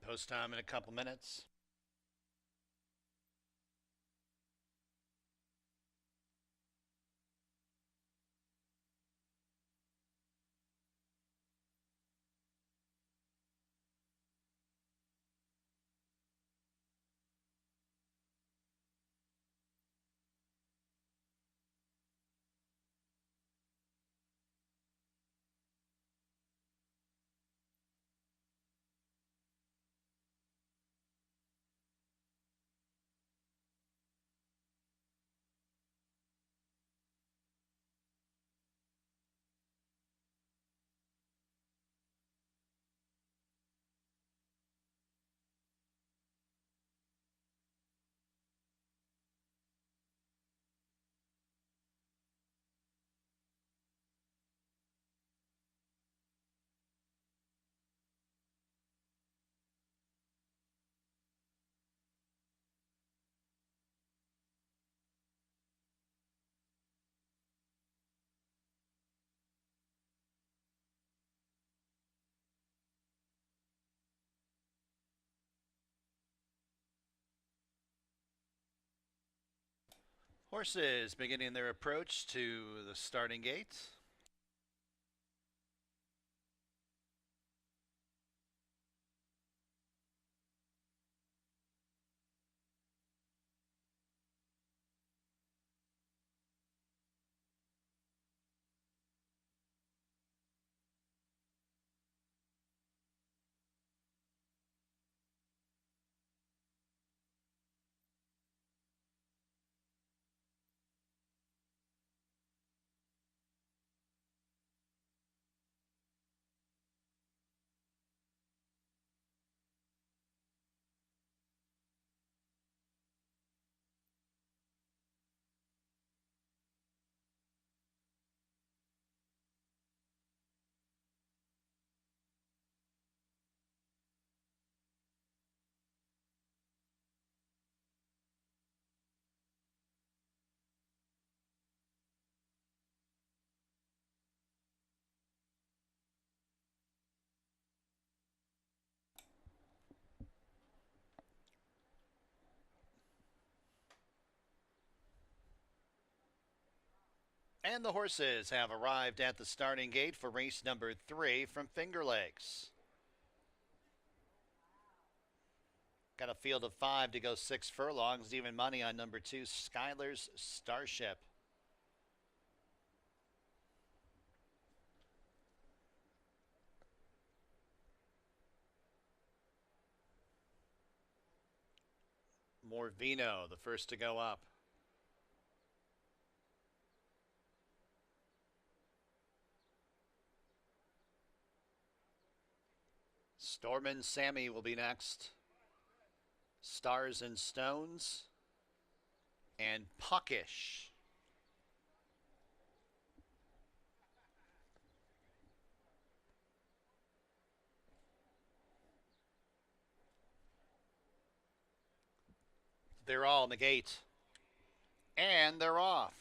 Post time in a couple minutes. Horses beginning their approach to the starting gate. And the horses have arrived at the starting gate for race number 3 from Finger Lakes. Got a field of 5 to go 6 furlongs. Even money on number 2, Skylar's Starship. Morvino, the first to go up. Stormin' Sammy will be next. Stars and Stones. And Puckish. They're all in the gate. And they're off.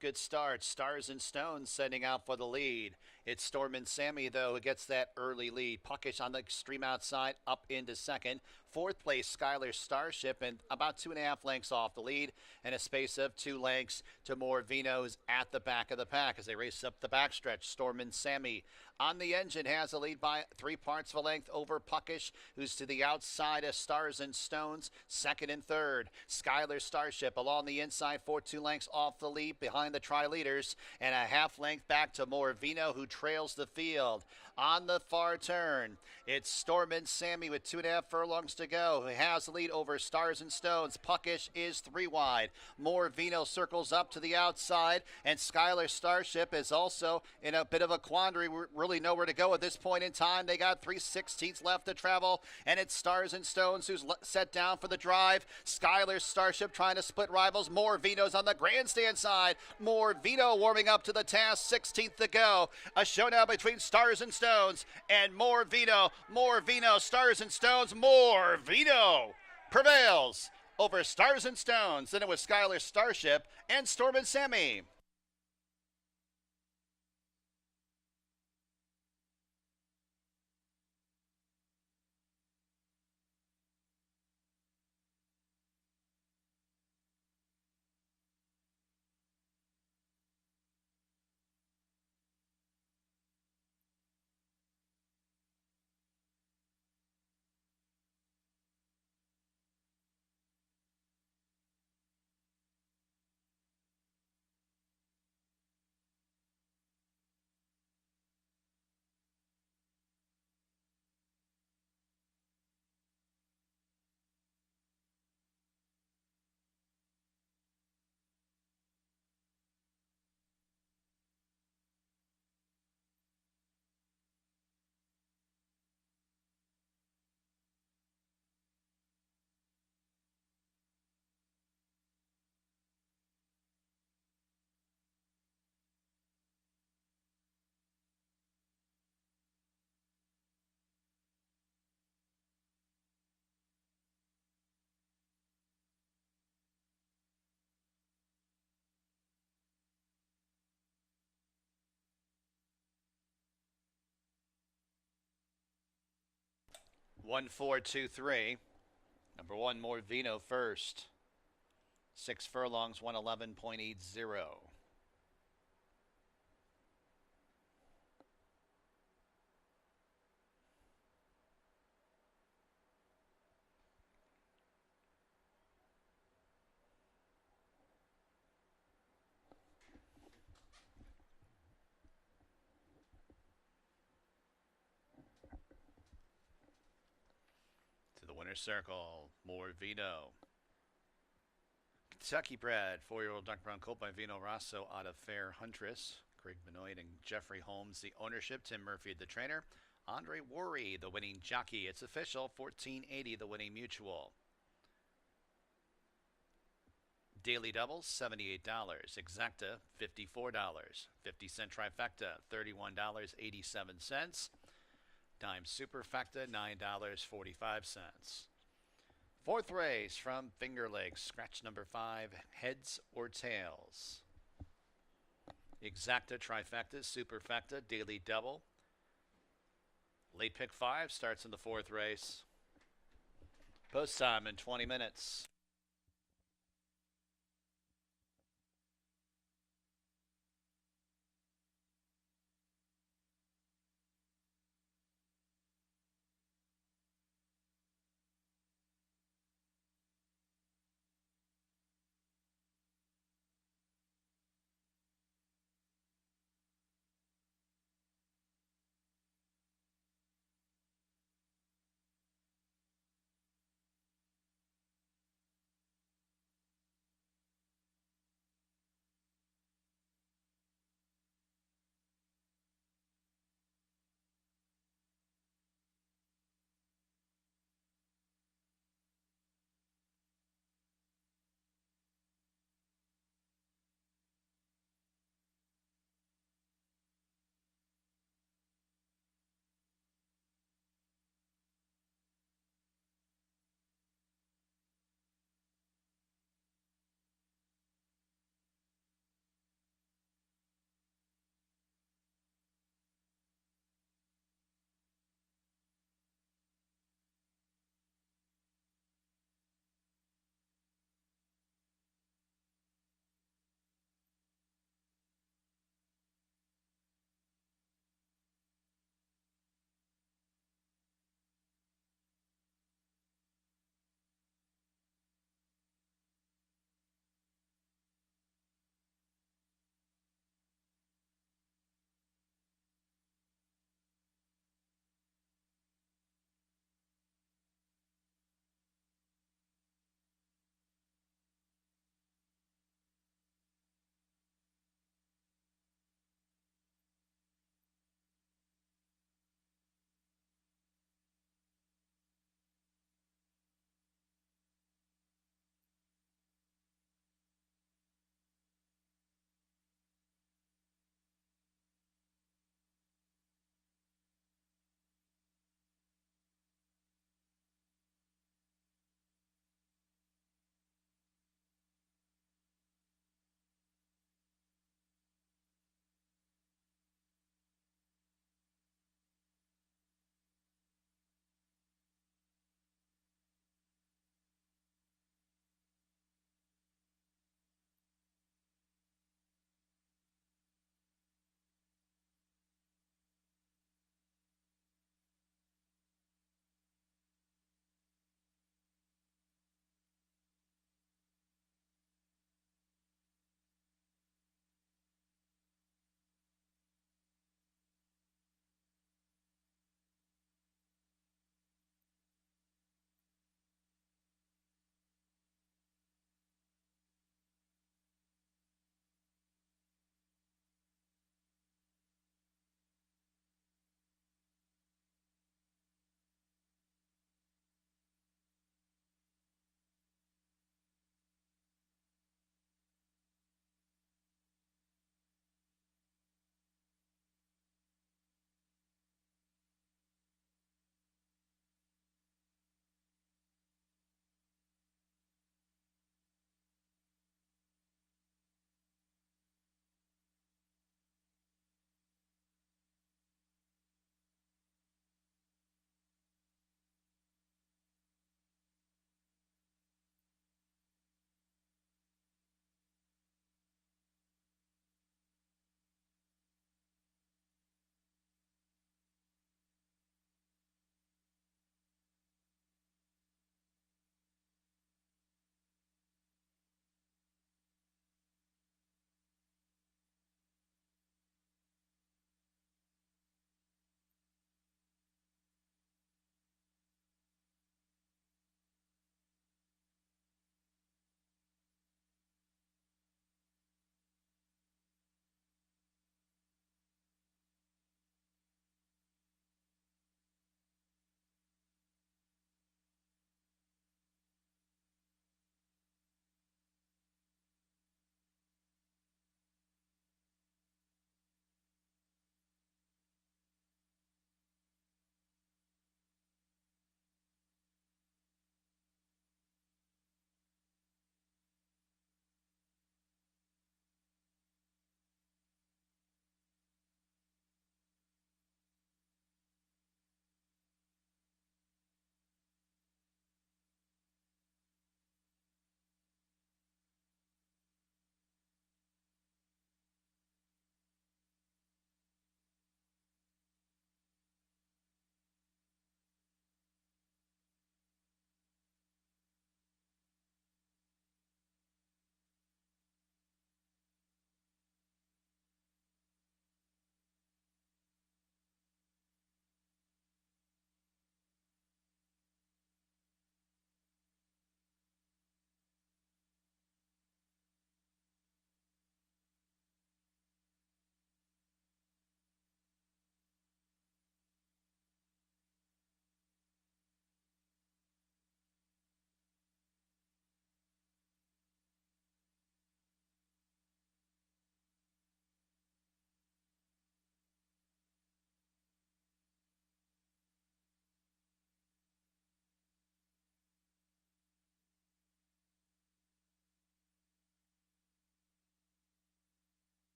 Good start. Stars and Stones setting out for the lead. It's Stormin' Sammy, though, who gets that early lead. Puckish on the extreme outside, up into second. Fourth place, Skylar Starship, and about 2.5 lengths off the lead, and a space of 2 lengths to Morvino's at the back of the pack as they race up the backstretch. Stormin' Sammy on the engine has a lead by 3 parts of a length over Puckish, who's to the outside of Stars and Stones, second and third. Skylar Starship along the inside, 4.2 lengths off the lead behind the tri-leaders, and a half length back to Morvino, who trails the field. On the far turn, it's Stormin' Sammy with 2.5 furlongs to go, who has the lead over Stars and Stones. Puckish is 3 wide. Morvino circles up to the outside, and Skylar Starship is also in a bit of a quandary. We really know where to go at this point in time. They got 3/16 left to travel, and it's Stars and Stones who's set down for the drive. Skylar Starship trying to split rivals. Morvino's on the grandstand side. Morvino warming up to the task, 16th to go. A showdown between Stars and Stones and Morvino. Morvino, Stars and Stones. Morvino prevails over Stars and Stones. Then it was Skylar Starship and Stormin' Sammy. 1423. Number 1, Morvino first. 6 furlongs, 111.80. To the winner's circle, Morvino. Kentucky bred 4-year-old Dark Brown colt by Vino Rosso out of Fair Huntress. Craig Benoit and Jeffrey Holmes, the ownership. Tim Murphy, the trainer. Andre Worry, the winning jockey. It's official. 1480, the winning mutual. Daily doubles, $78. Exacta, $54. 50-cent trifecta, $31.87. Dime superfecta, $9.45. Fourth race from Finger Lakes, scratch number 5, heads or tails. Exacta, trifecta, superfecta, daily double. Late pick 5 starts in the fourth race. Post time in 20 minutes.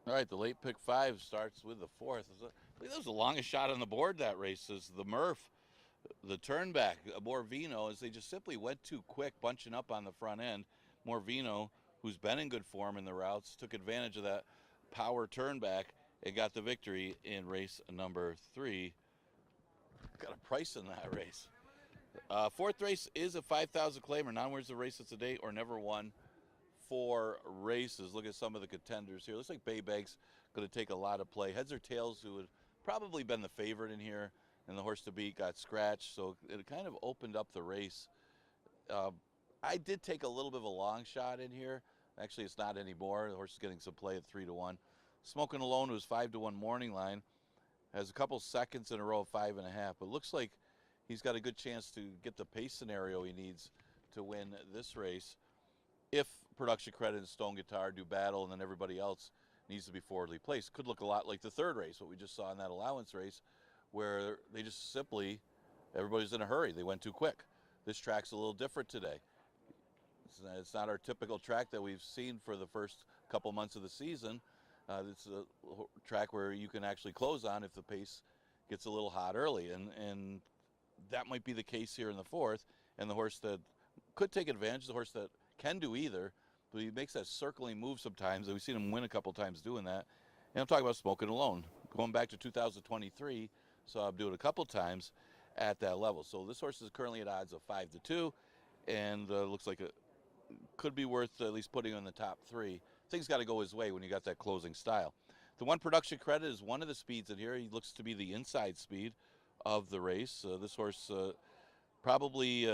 All right, the late pick 5 starts with the 4th. I believe that was the longest shot on the board that race. Is the Murph, the turnback, Morvino, as they just simply went too quick, bunching up on the front end. Morvino, who's been in good form in the routes, took advantage of that power turnback and got the victory in race number 3. Got a price in that race. 4th race is a 5,000 claimer. Non-winners of race that's a date or never won 4 races. Look at some of the contenders here. Looks like Baybank's going to take a lot of play. Heads or tails, who would probably been the favorite in here, and the horse to beat got scratched, so it kind of opened up the race. I did take a little bit of a long shot in here. Actually, it's not anymore. The horse is getting some play at 3-1. Smoking Alone was 5-1 morning line. Has a couple seconds in a row of 5.5, but looks like he's got a good chance to get the pace scenario he needs to win this race. If Production Credit and Stone Guitar do battle, and then everybody else needs to be forwardly placed. Could look a lot like the 3rd race, what we just saw in that allowance race, where they just simply, everybody's in a hurry. They went too quick. This track's a little different today. It's not our typical track that we've seen for the first couple months of the season. It's a track where you can actually close on if the pace gets a little hot early, and that might be the case here in the 4th. And the horse that could take advantage, the horse that can do either, but he makes that circling move sometimes. We've seen him win a couple times doing that. And I'm talking about Smoking Alone. Going back to 2023, saw him do it a couple times at that level. So this horse is currently at odds of 5-2, and looks like it could be worth at least putting in the top 3. Things got to go his way when you got that closing style. The one Production Credit is one of the speeds in here. He looks to be the inside speed of the race. This horse probably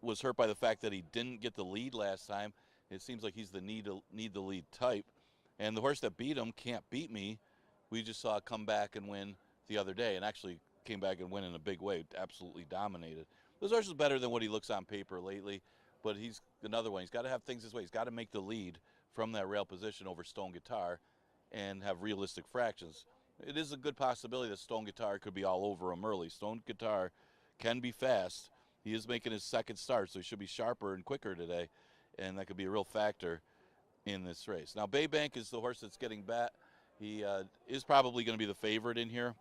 was hurt by the fact that he didn't get the lead last time. It seems like he's the need the lead type. And the horse that beat him, Can't Beat Me, we just saw come back and win the other day, and actually came back and win in a big way, absolutely dominated. This horse is better than what he looks on paper lately, but he's another one. He's got to have things his way. He's got to make the lead from that rail position over Stone Guitar and have realistic fractions. It is a good possibility that Stone Guitar could be all over him early. Stone Guitar can be fast. He is making his 2nd start, so he should be sharper and quicker today, and that could be a real factor in this race. Now, Baybank is the horse that's getting bat. He is probably going to be the favorite in here.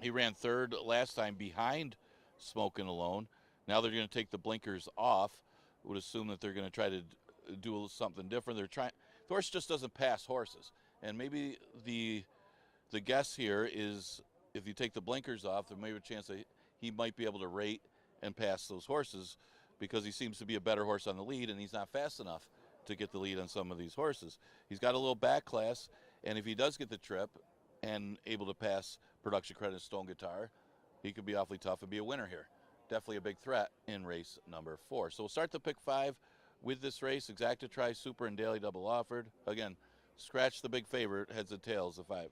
He ran 3rd last time behind Smoking Alone. Now they're going to take the blinkers off. Would assume that they're going to try to do something different. The horse just doesn't pass horses, and maybe the guess here is if you take the blinkers off, there may be a chance that he might be able to rate and pass those horses, because he seems to be a better horse on the lead, and he's not fast enough to get the lead on some of these horses. He's got a little back class, and if he does get the trip and able to pass Production Credit and Stone Guitar, he could be awfully tough and be a winner here. Definitely a big threat in race number 4. So we'll start the pick 5 with this race. Exacta Tri, Super, and Daily Double offered. Again, scratch the big favorite, heads and tails, the 5.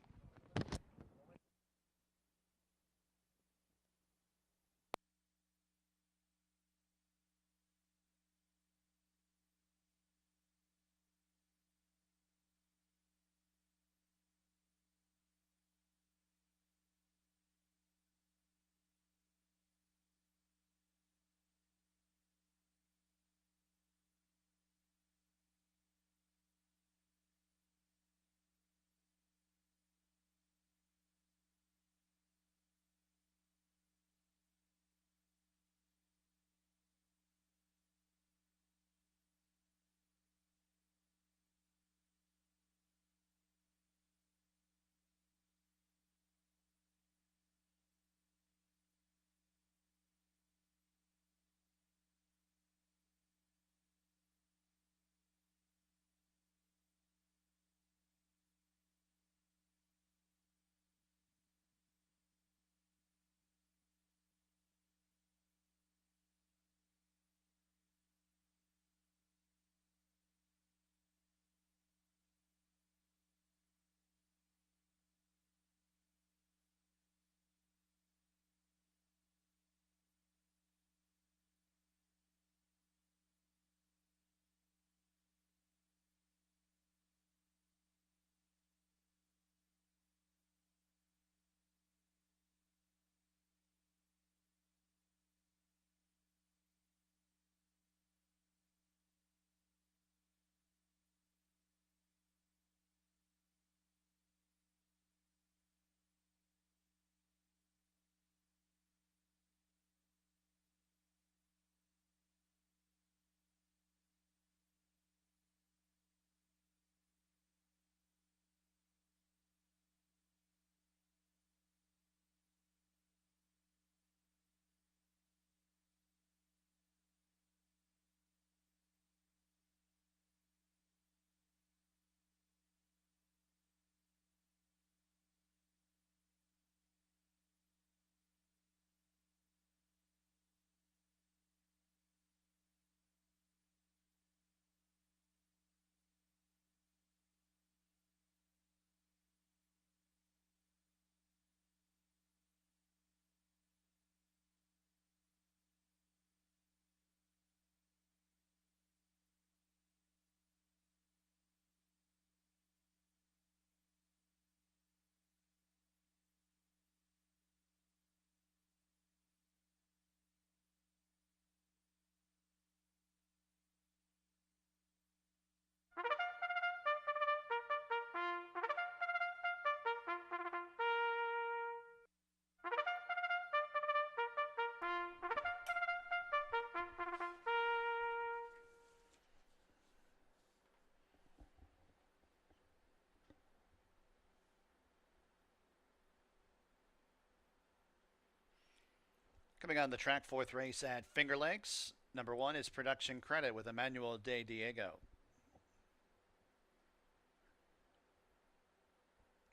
Coming on the track, fourth race at Finger Lakes. Number 1 is Production Credit with Emmanuel de Diego.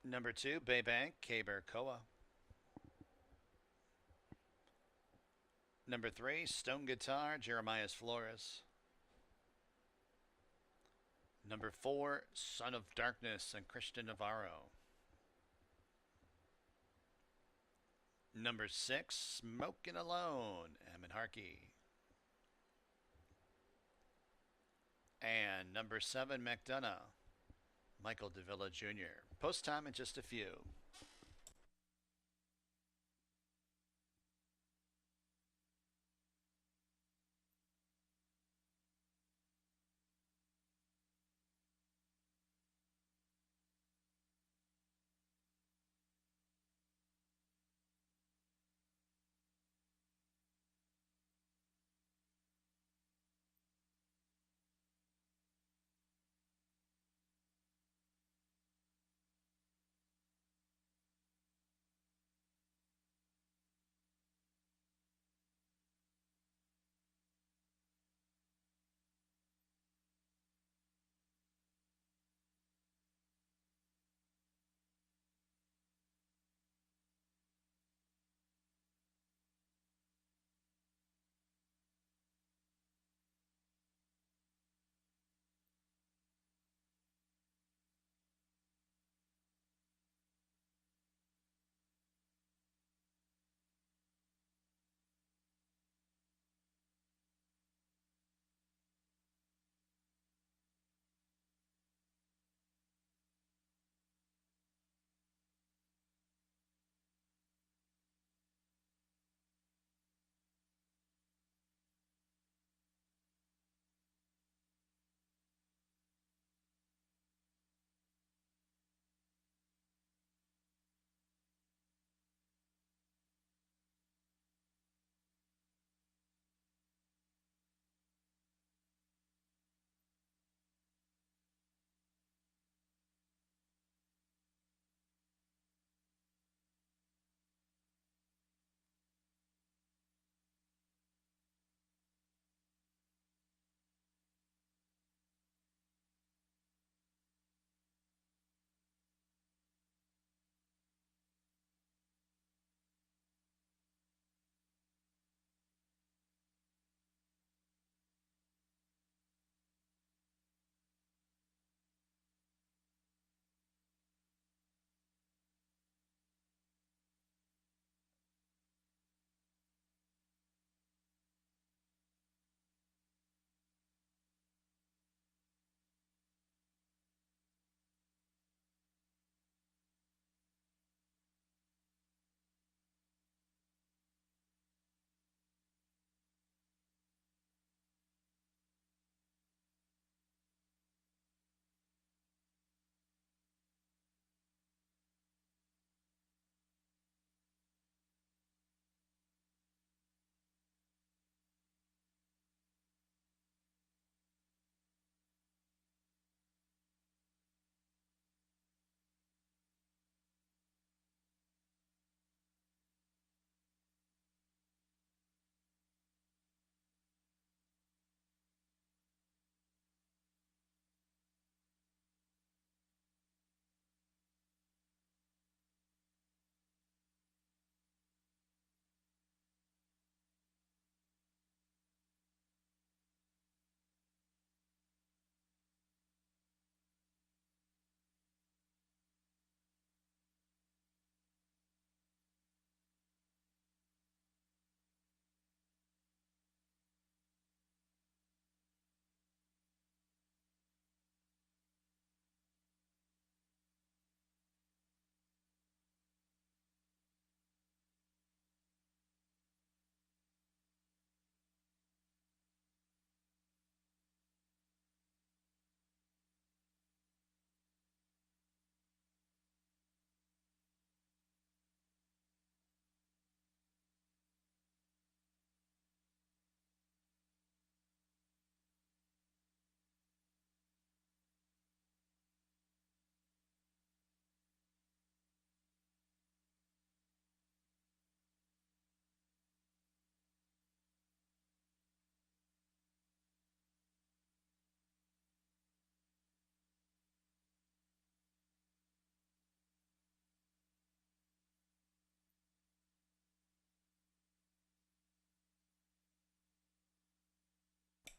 Number 2, Baybank, Kaber Koa. Number 3, Stone Guitar, Jeremias Flores. Number 4, Son of Darkness and Christian Navarro. Number 6, Smokin' Alone, Emin Harkey. And number 7, McDonough, Michael Davila Jr. Post time in just a few.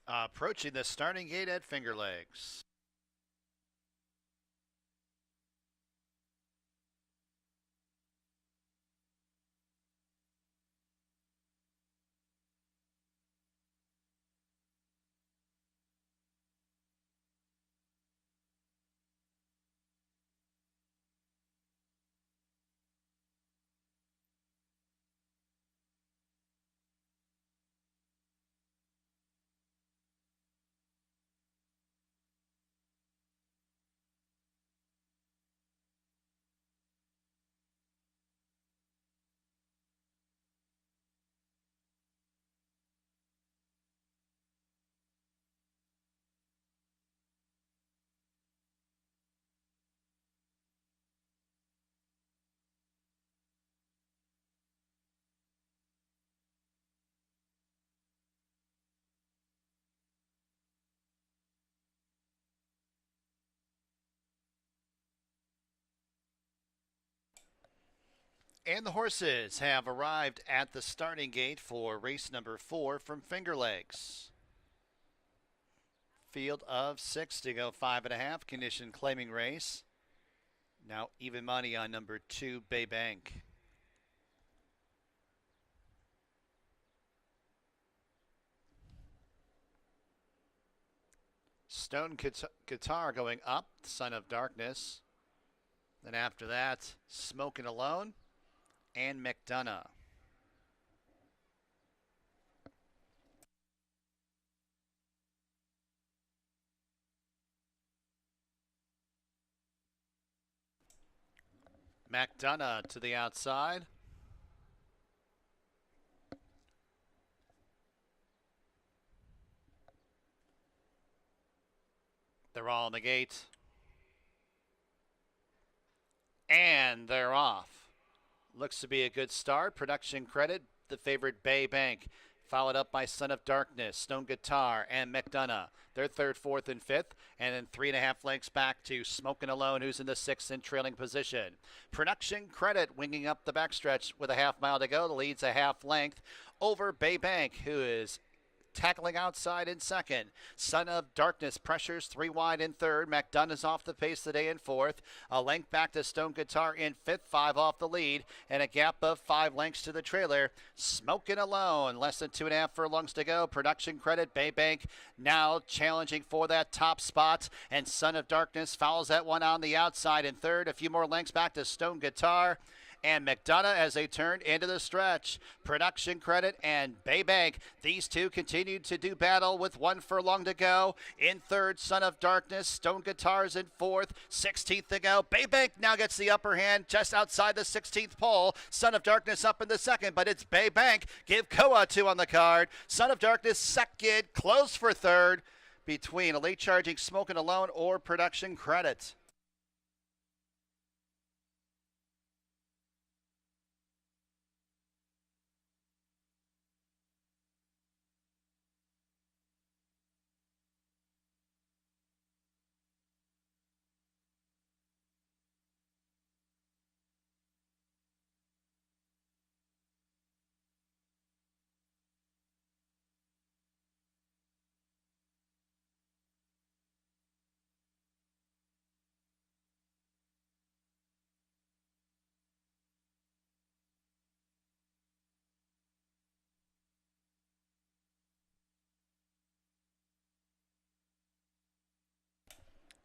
Approaching the starting gate at Finger Lakes. And the horses have arrived at the starting gate for race number 4 from Finger Lakes. Field of 6 to go 5.5. Condition claiming race. Now even money on number 2, Bay Bank. Stone Guitar going up, Son of Darkness. Then after that, Smokin' Alone and McDonough. McDonough to the outside. They're all in the gate. And they're off. Looks to be a good start. Production credit, the favorite Bay Bank. Followed up by Son of Darkness, Stone Guitar, and McDonough. They're third, fourth, and fifth. And then 3.5 lengths back to Smokin' Alone, who's in the sixth and trailing position. Production credit winging up the backstretch with a half mile to go. The lead's a half length over Bay Bank, who is tackling outside in second. Son of Darkness pressures 3 wide in third. McDonough's off the pace today in fourth. A length back to Stone Guitar in fifth, 5 off the lead, and a gap of 5 lengths to the trailer. Smokin' Alone, less than 2.5 furlongs to go. Production credit, Bay Bank now challenging for that top spot, and Son of Darkness fouls that one on the outside in third. A few more lengths back to Stone Guitar and McDonough as they turned into the stretch. Production credit and Bay Bank. These two continued to do battle with 1 furlong to go. In third, Son of Darkness. Stone Guitars in fourth. 16th to go. Bay Bank now gets the upper hand just outside the 16th pole. Son of Darkness up in the second, but it's Bay Bank. Give Koa 2 on the card. Son of Darkness second, close for third between a late charging Smokin' Alone or Production credit.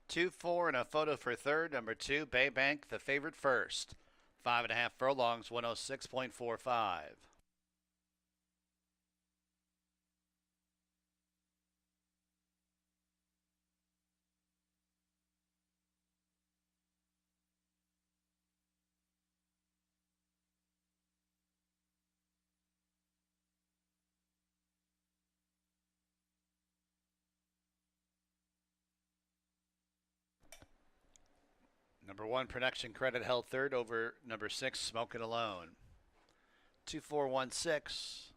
Two, 4, and a photo for third. Number 2, Bay Bank, the favorite first. 5.5 furlongs, 106.45. Number 1, Production credit held third over number 6, Smokin' Alone. 2-4-1-6.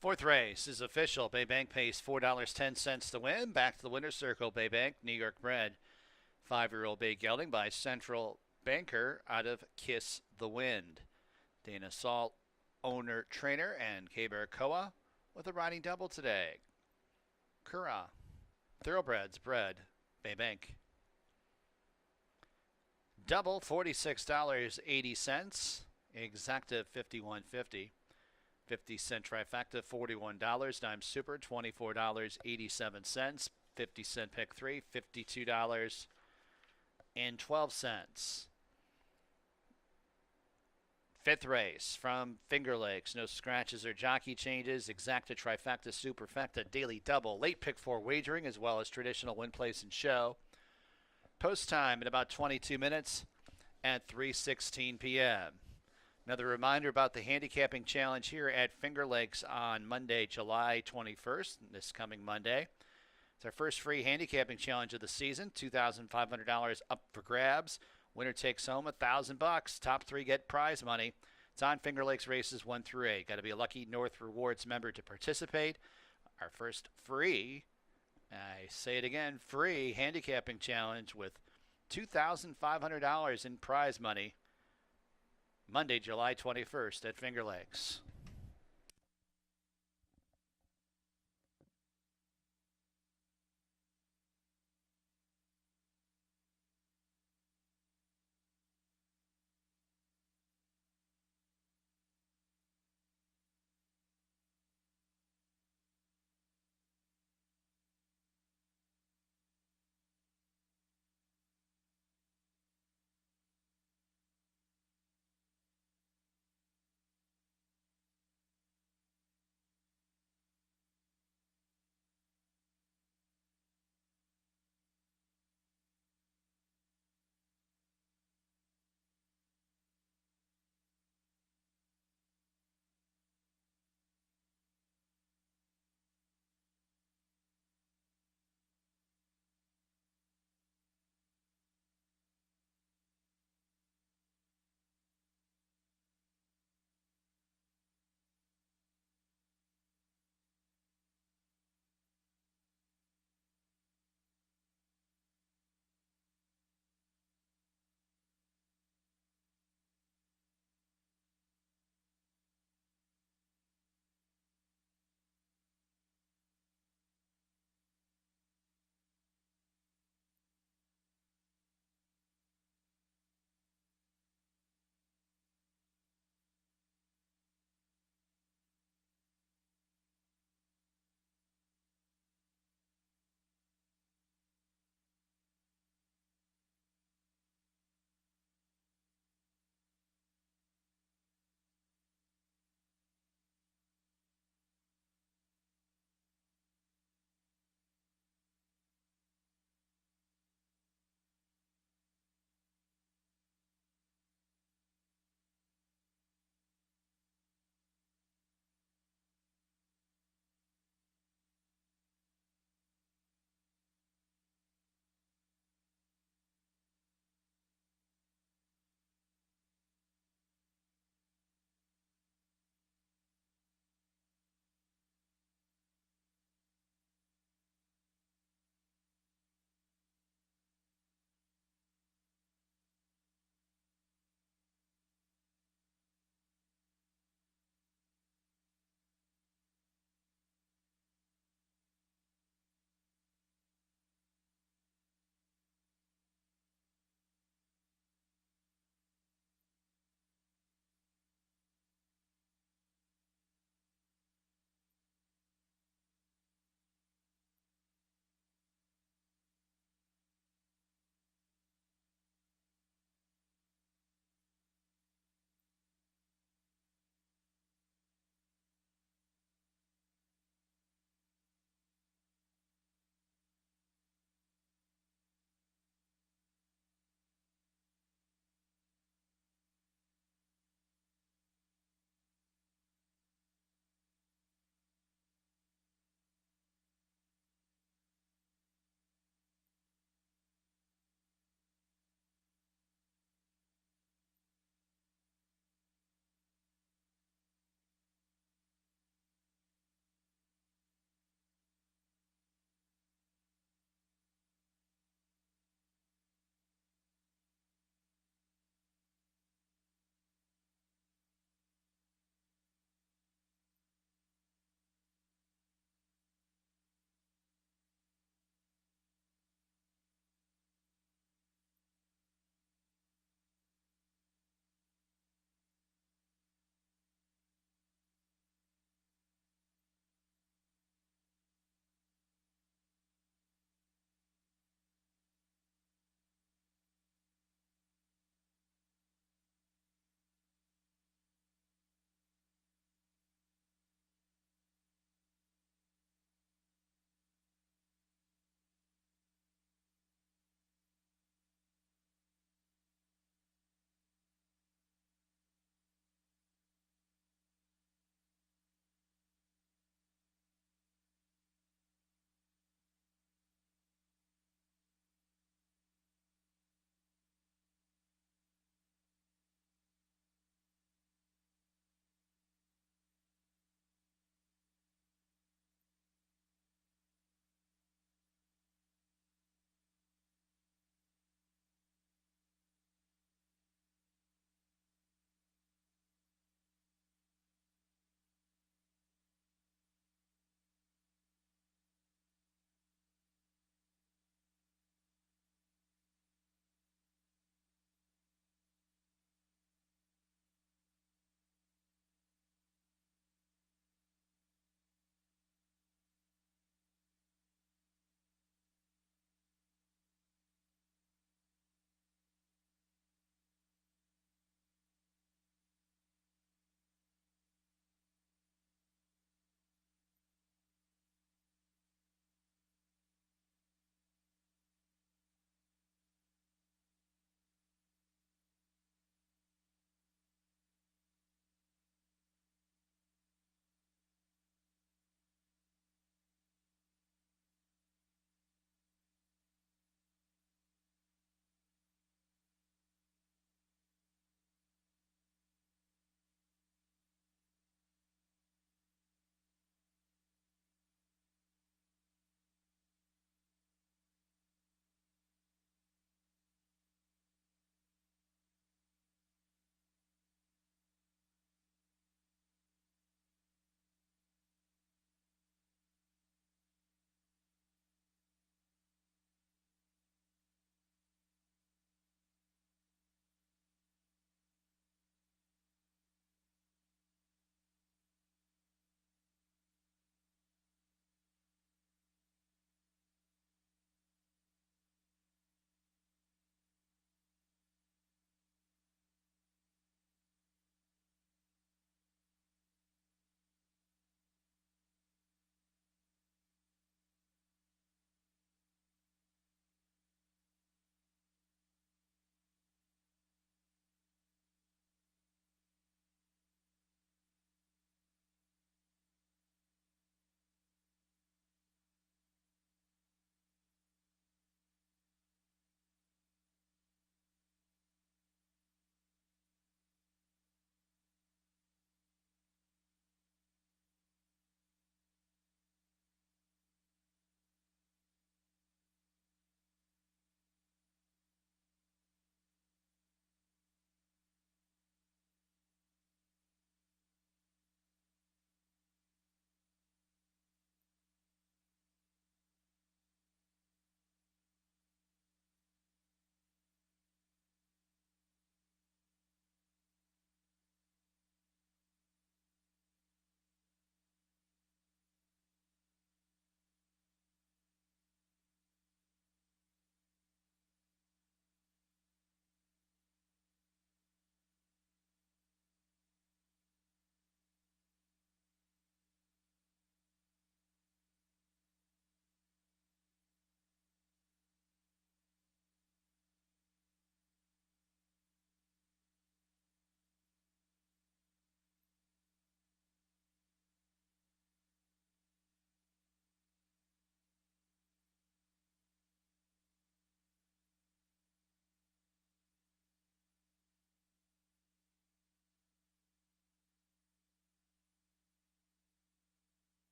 Fourth race is official. Baybank pays $4.10 to win. Back to the winner's circle, Baybank, New York bred. 5-year-old bay gelding by Central Banker out of Kiss the Wind. Dana Salt, owner, trainer, and K-Bear Koa with a riding double today. Kura, thoroughbreds bred, Baybank. Double $46.80. Exacta $51.50. 50-cent trifecta $41. Dime super $24.87. 50-cent pick three $52.12. Fifth race from Finger Lakes. No scratches or jockey changes. Exacta trifecta superfecta daily double. Late pick four wagering as well as traditional win, place, and show. Post time in about 22 minutes at 3:16 p.m. Another reminder about the handicapping challenge here at Finger Lakes on Monday, July 21st, this coming Monday. It's our first free handicapping challenge of the season. $2,500 up for grabs. Winner takes home $1,000. Top three get prize money. It's on Finger Lakes races 1 through 8. Got to be a Lucky North Rewards member to participate. Our first free, I say it again, free handicapping challenge with $2,500 in prize money. Monday, July 21st at Finger Lakes.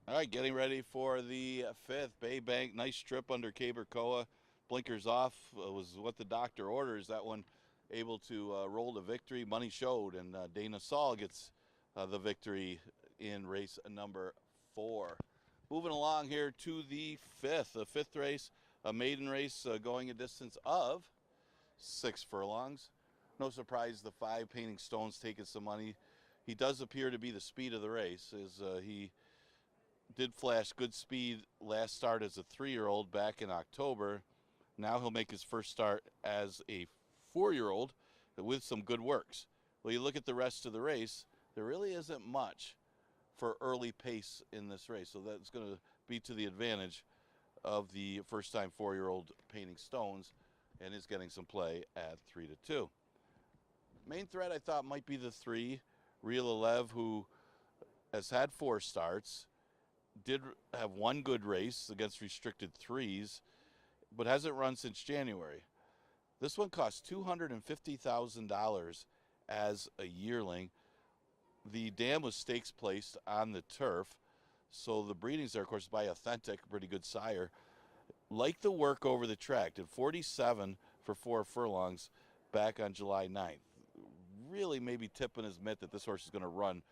All right, getting ready for the fifth. Bay Bank, nice trip under Cabercoa. Blinkers off was what the doctor orders. That one able to roll to victory. Money showed, and Dana Saul gets the victory in race number 4. Moving along here to the fifth race, a maiden race going a distance of 6 furlongs. No surprise, the 5 Painting Stones taking some money. He does appear to be the speed of the race, as he did flash good speed last start as a 3-year-old back in October. Now he'll make his first start as a 4-year-old with some good works. Well, you look at the rest of the race, there really isn't much for early pace in this race. So that's going to be to the advantage of the first-time 4-year-old Painting Stones, and is getting some play at 3-2. Main threat I thought might be the 3, Real Elev, who has had 4 starts, did have one good race against restricted 3s, but hasn't run since January. This one cost $250,000 as a yearling. The dam was stakes placed on the turf, so the breedings are, of course, by Authentic, pretty good sire. Like the work over the track, did 47 for 4 furlongs back on July 9th. Really maybe tipping his mitt that this horse is going to run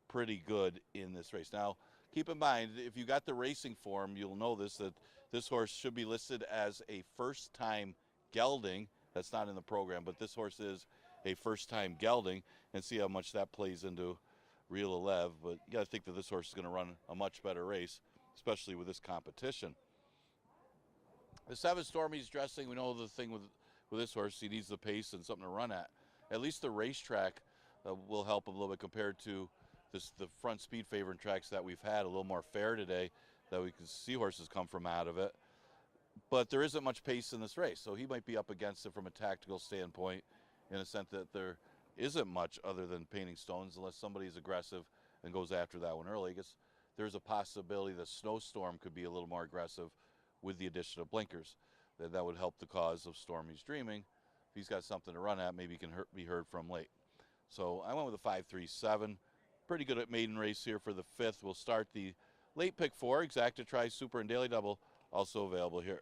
pretty good in this race. Now, keep in mind, if you got the racing form, you'll know this, that this horse should be listed as a first-time gelding. That's not in the program, but this horse is a first-time gelding, and see how much that plays into Real Elev. But you got to think that this horse is going to run a much better race, especially with this competition. The 7 Stormy's dressing, we know the thing with this horse, he needs the pace and something to run at. At least the racetrack will help him a little bit compared to the front speed favoring tracks that we've had. A little more fair today, that we can see horses come from out of it. But there isn't much pace in this race, so he might be up against it from a tactical standpoint, in a sense that there isn't much other than Painting Stones, unless somebody's aggressive and goes after that one early. I guess there's a possibility that Snowstorm could be a little more aggressive with the addition of blinkers. That would help the cause of Stormy's Dreaming. If he's got something to run at, maybe he can be heard from late. So I went with a 5-3-7. Pretty good at maiden race here for the 5th. We'll start the late pick 4, Exacta Tri, Super, and Daily Double, also available here.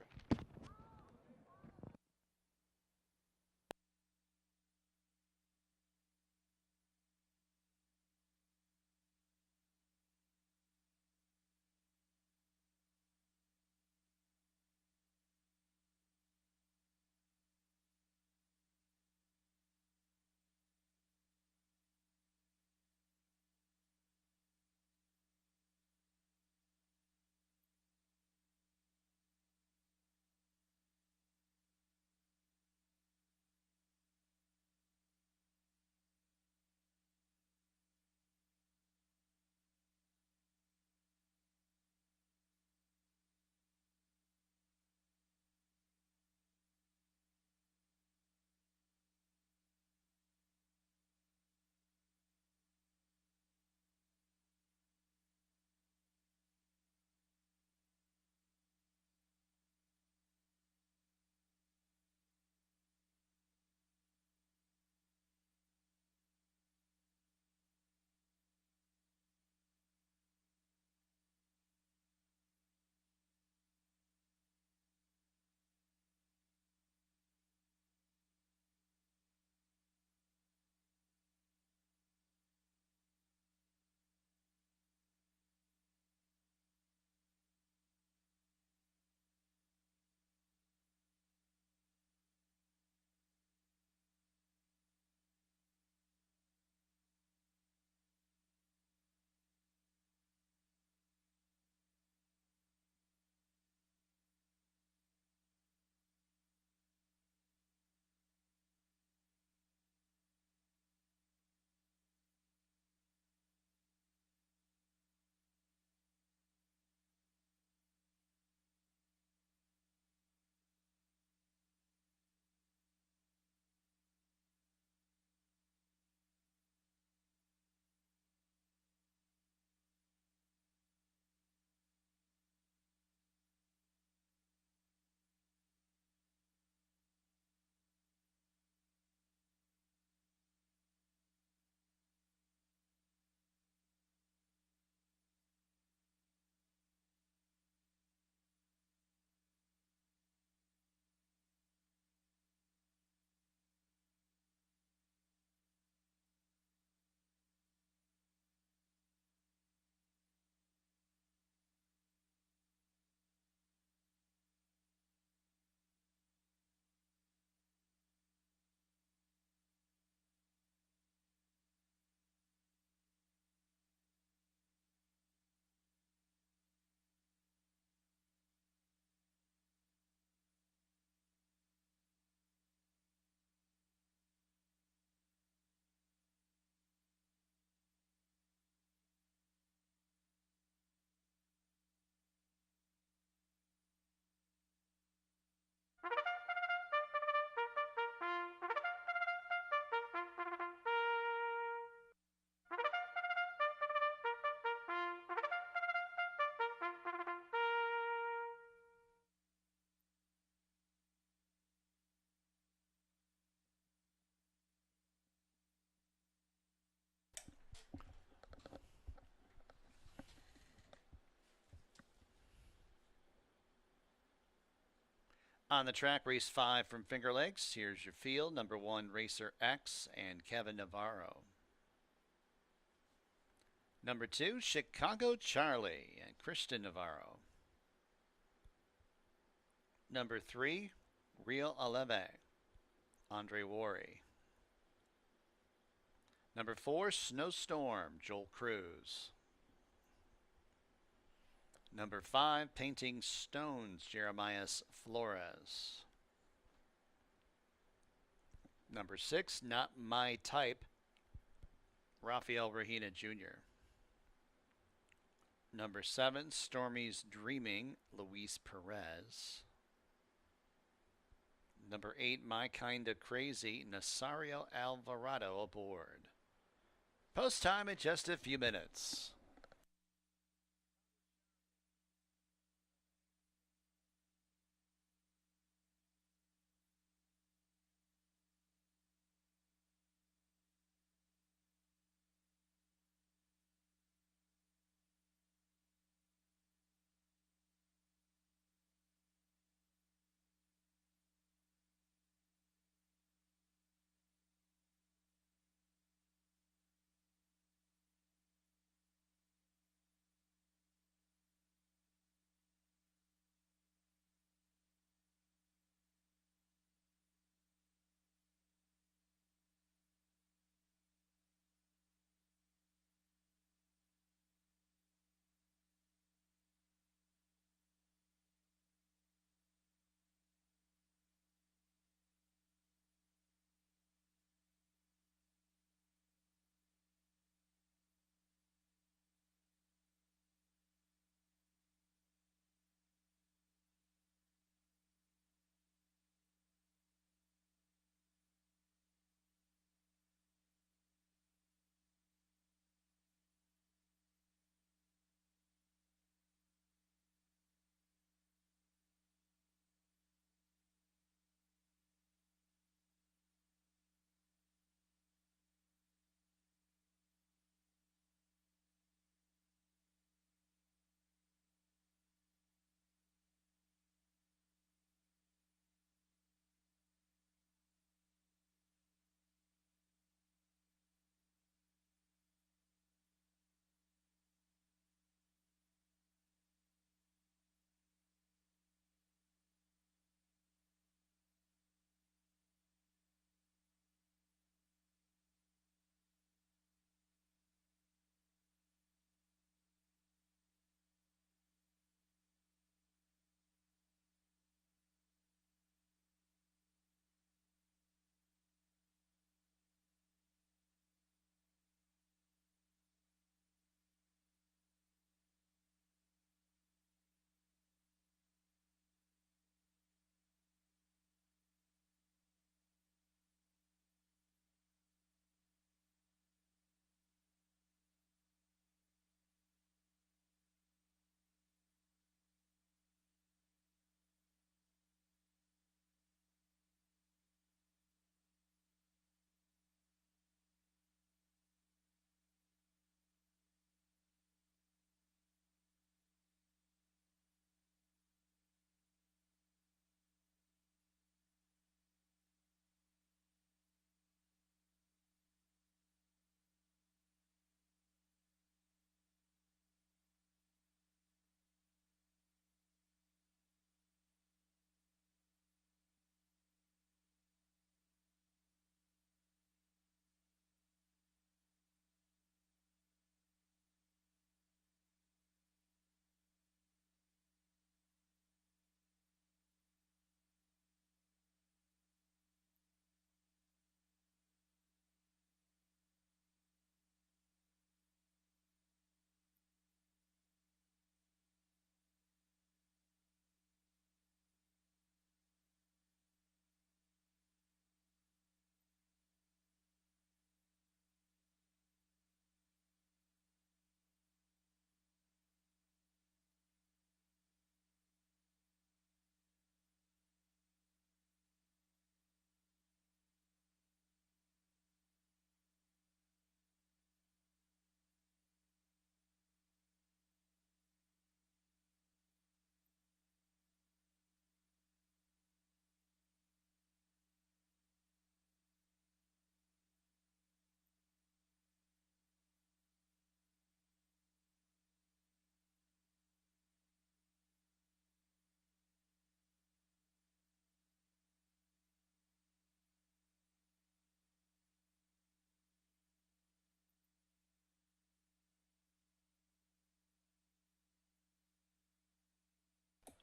On the track, race 5 from Finger Lakes. Here's your field. Number 1, Racer X and Kevin Navarro. Number 2, Chicago Charlie and Christian Navarro. Number 3, Real Aleve, Andre Worry. Number 4, Snowstorm, Joel Cruz. Number 5, Painting Stones, Jeremias Flores. Number 6, Not My Type, Rafael Regina Jr. Number 7, Stormy's Dreaming, Luis Perez. Number 8, My Kinda Crazy, Nasario Alvarado aboard. Post time in just a few minutes.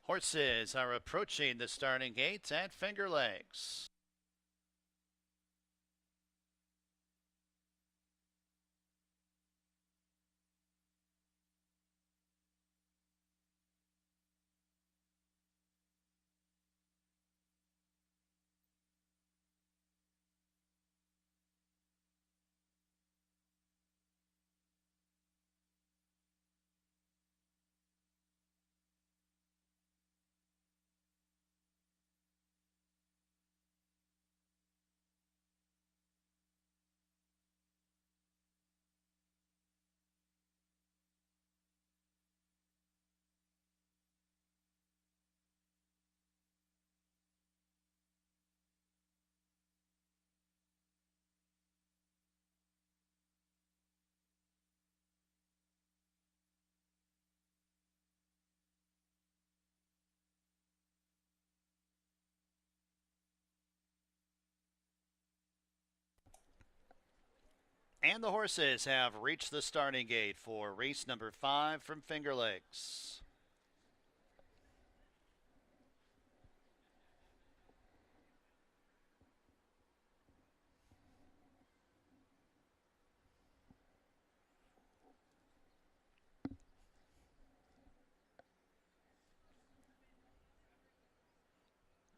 Horses are approaching the starting gate at Finger Lakes. And the horses have reached the starting gate for race number 5 from Finger Lakes.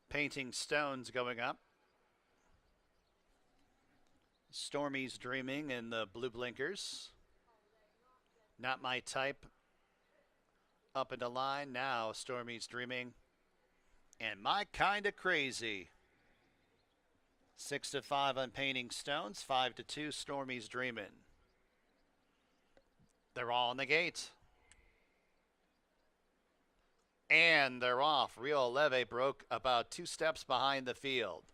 Painting Stones going up. Stormy's Dreaming in the blue blinkers. Not My Type up into line. Now Stormy's Dreaming and My Kinda Crazy. 6-5 on Painting Stones. 5-2 Stormy's Dreaming. They're all in the gate. And they're off. Rio Leve broke about 2 steps behind the field.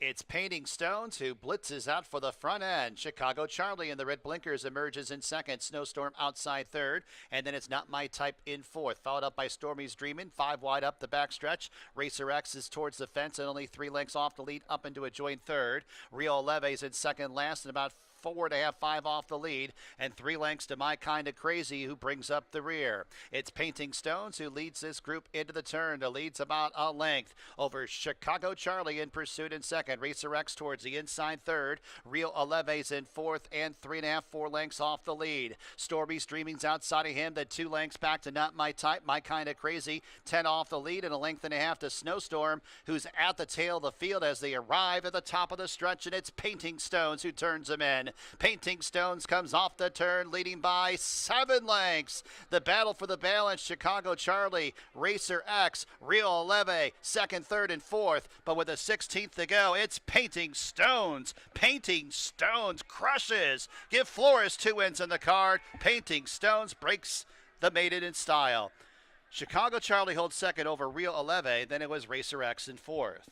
It's Painting Stones who blitzes out for the front end. Chicago Charlie in the red blinkers emerges in second. Snowstorm outside third. And then it's Not My Type in fourth. Followed up by Stormy's Dreamin'. 5 wide up the backstretch. Racer X is towards the fence and only 3 lengths off the lead up into a joint third. Rio Leve's in second last and about 4.5, 5 off the lead, and 3 lengths to My Kinda Crazy, who brings up the rear. It's Painting Stones who leads this group into the turn. The lead's about a length over Chicago Charlie in pursuit in second. Racer X towards the inside third. Rio Aleve's in fourth and 3.5, 4 lengths off the lead. Stormy's Dreaming's outside of him, then 2 lengths back to Not My Type. My Kinda Crazy, 10 off the lead and a length and a half to Snowstorm, who's at the tail of the field as they arrive at the top of the stretch, and it's Painting Stones who turns them in. Painting Stones comes off the turn, leading by 7 lengths. The battle for the balance, Chicago Charlie, Racer X, Rio Leve, second, third, and fourth. But with a 16th to go, it's Painting Stones. Painting Stones crushes. Give Flores 2 wins in the card. Painting Stones breaks the maiden in style. Chicago Charlie holds second over Rio Leve. Then it was Racer X in fourth.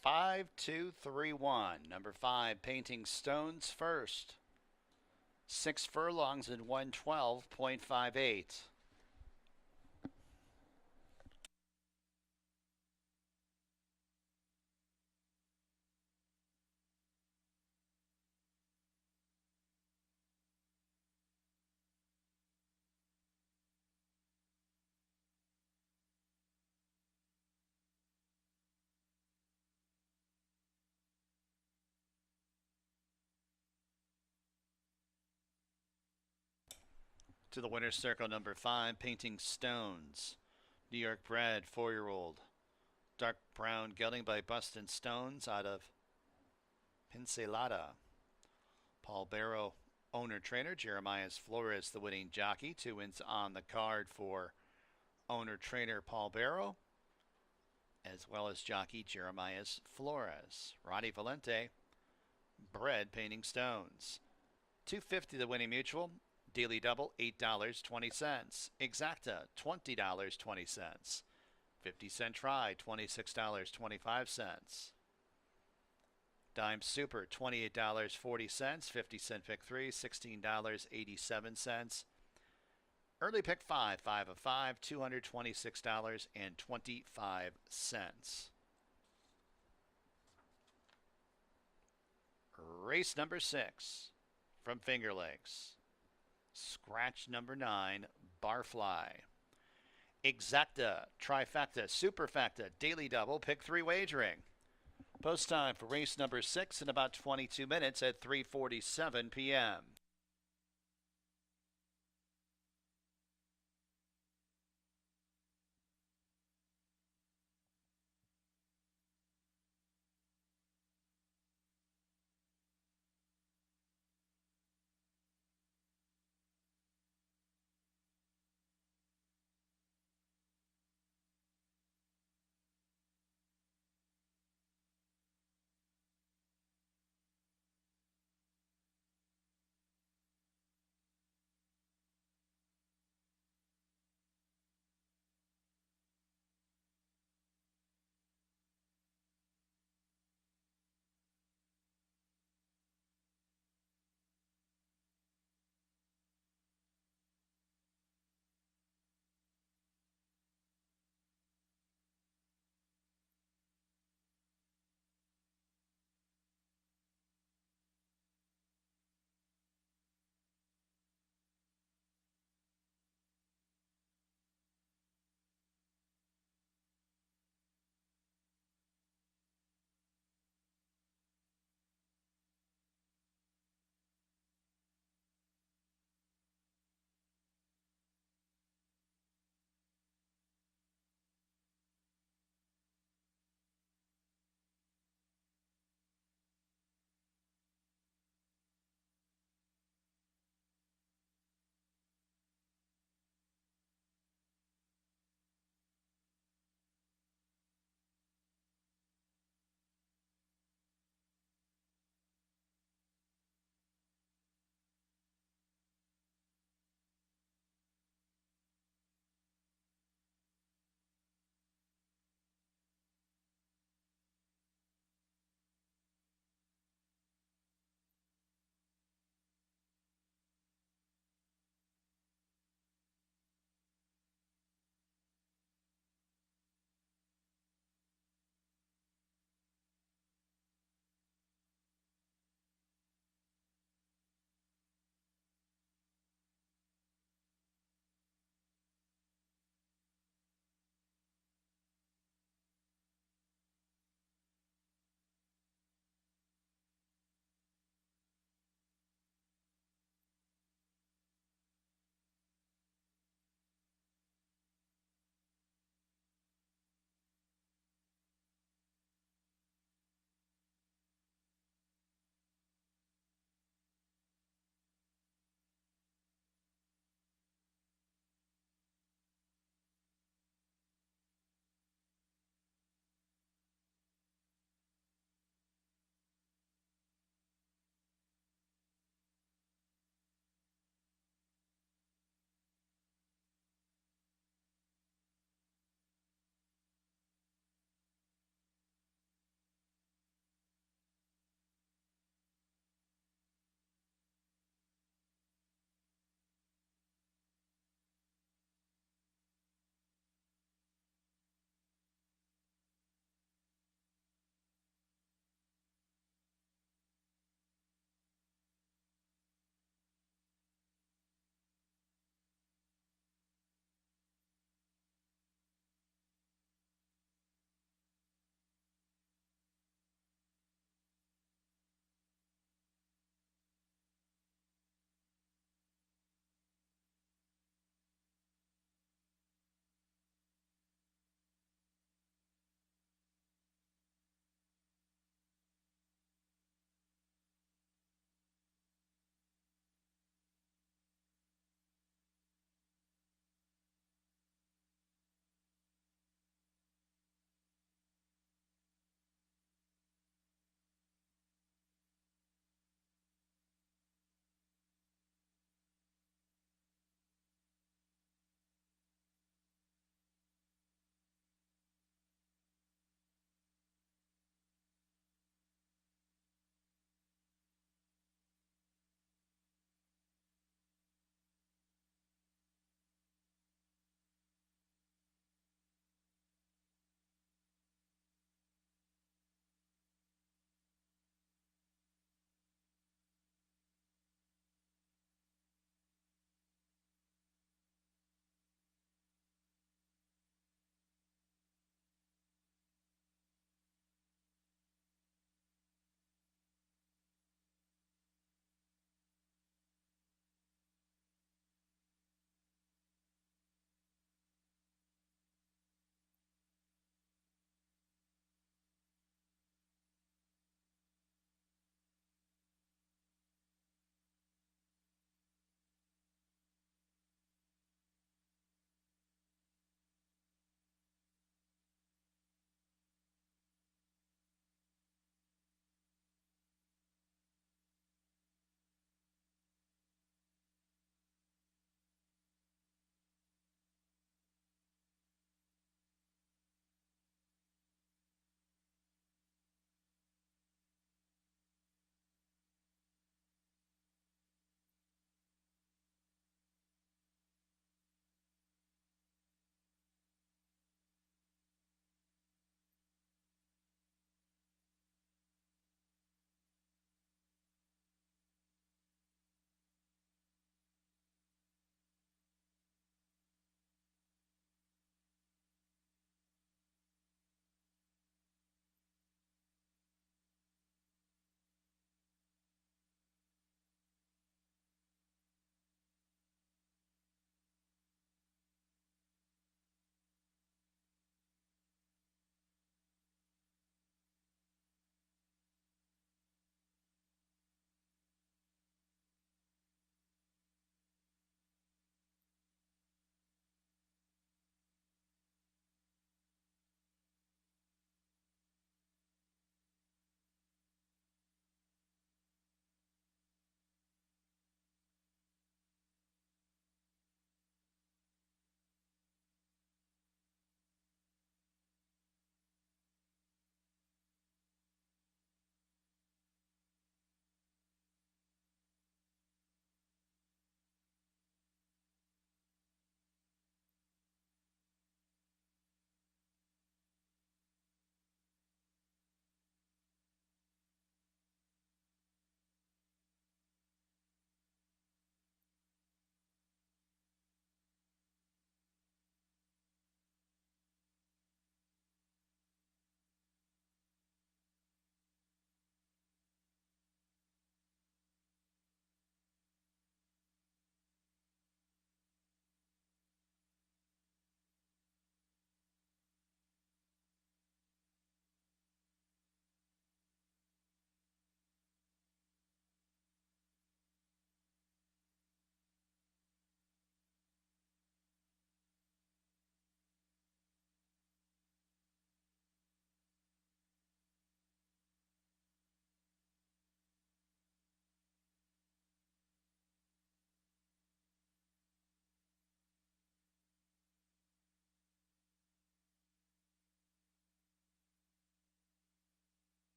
Five, 2, 3, 1. Number 5, Painting Stones first. 6 furlongs and 112.58. To the winner's circle, number 5, Painting Stones. New York bred, 4-year-old. Dark brown gelding by Bustin Stones out of Pincelada. Paul Barrow, owner-trainer. Jeremiah Flores, the winning jockey. 2 wins on the card for owner-trainer Paul Barrow, as well as jockey Jeremiah Flores. Ronnie Valente, bred Painting Stones. $2.50 the winning mutual. Daily double, $8.20. Exacta, $20.20. 50-cent try, $26.25. Dime Super, $28.40. 50-cent pick 3, $16.87. Early pick 5, 5 of 5, $226.25. Race number 6 from Finger Lakes. Scratch number 9, Barfly. Exacta, Trifecta, Superfecta, Daily Double, Pick 3 wagering. Post time for race number 6 in about 22 minutes at 3:47 p.m.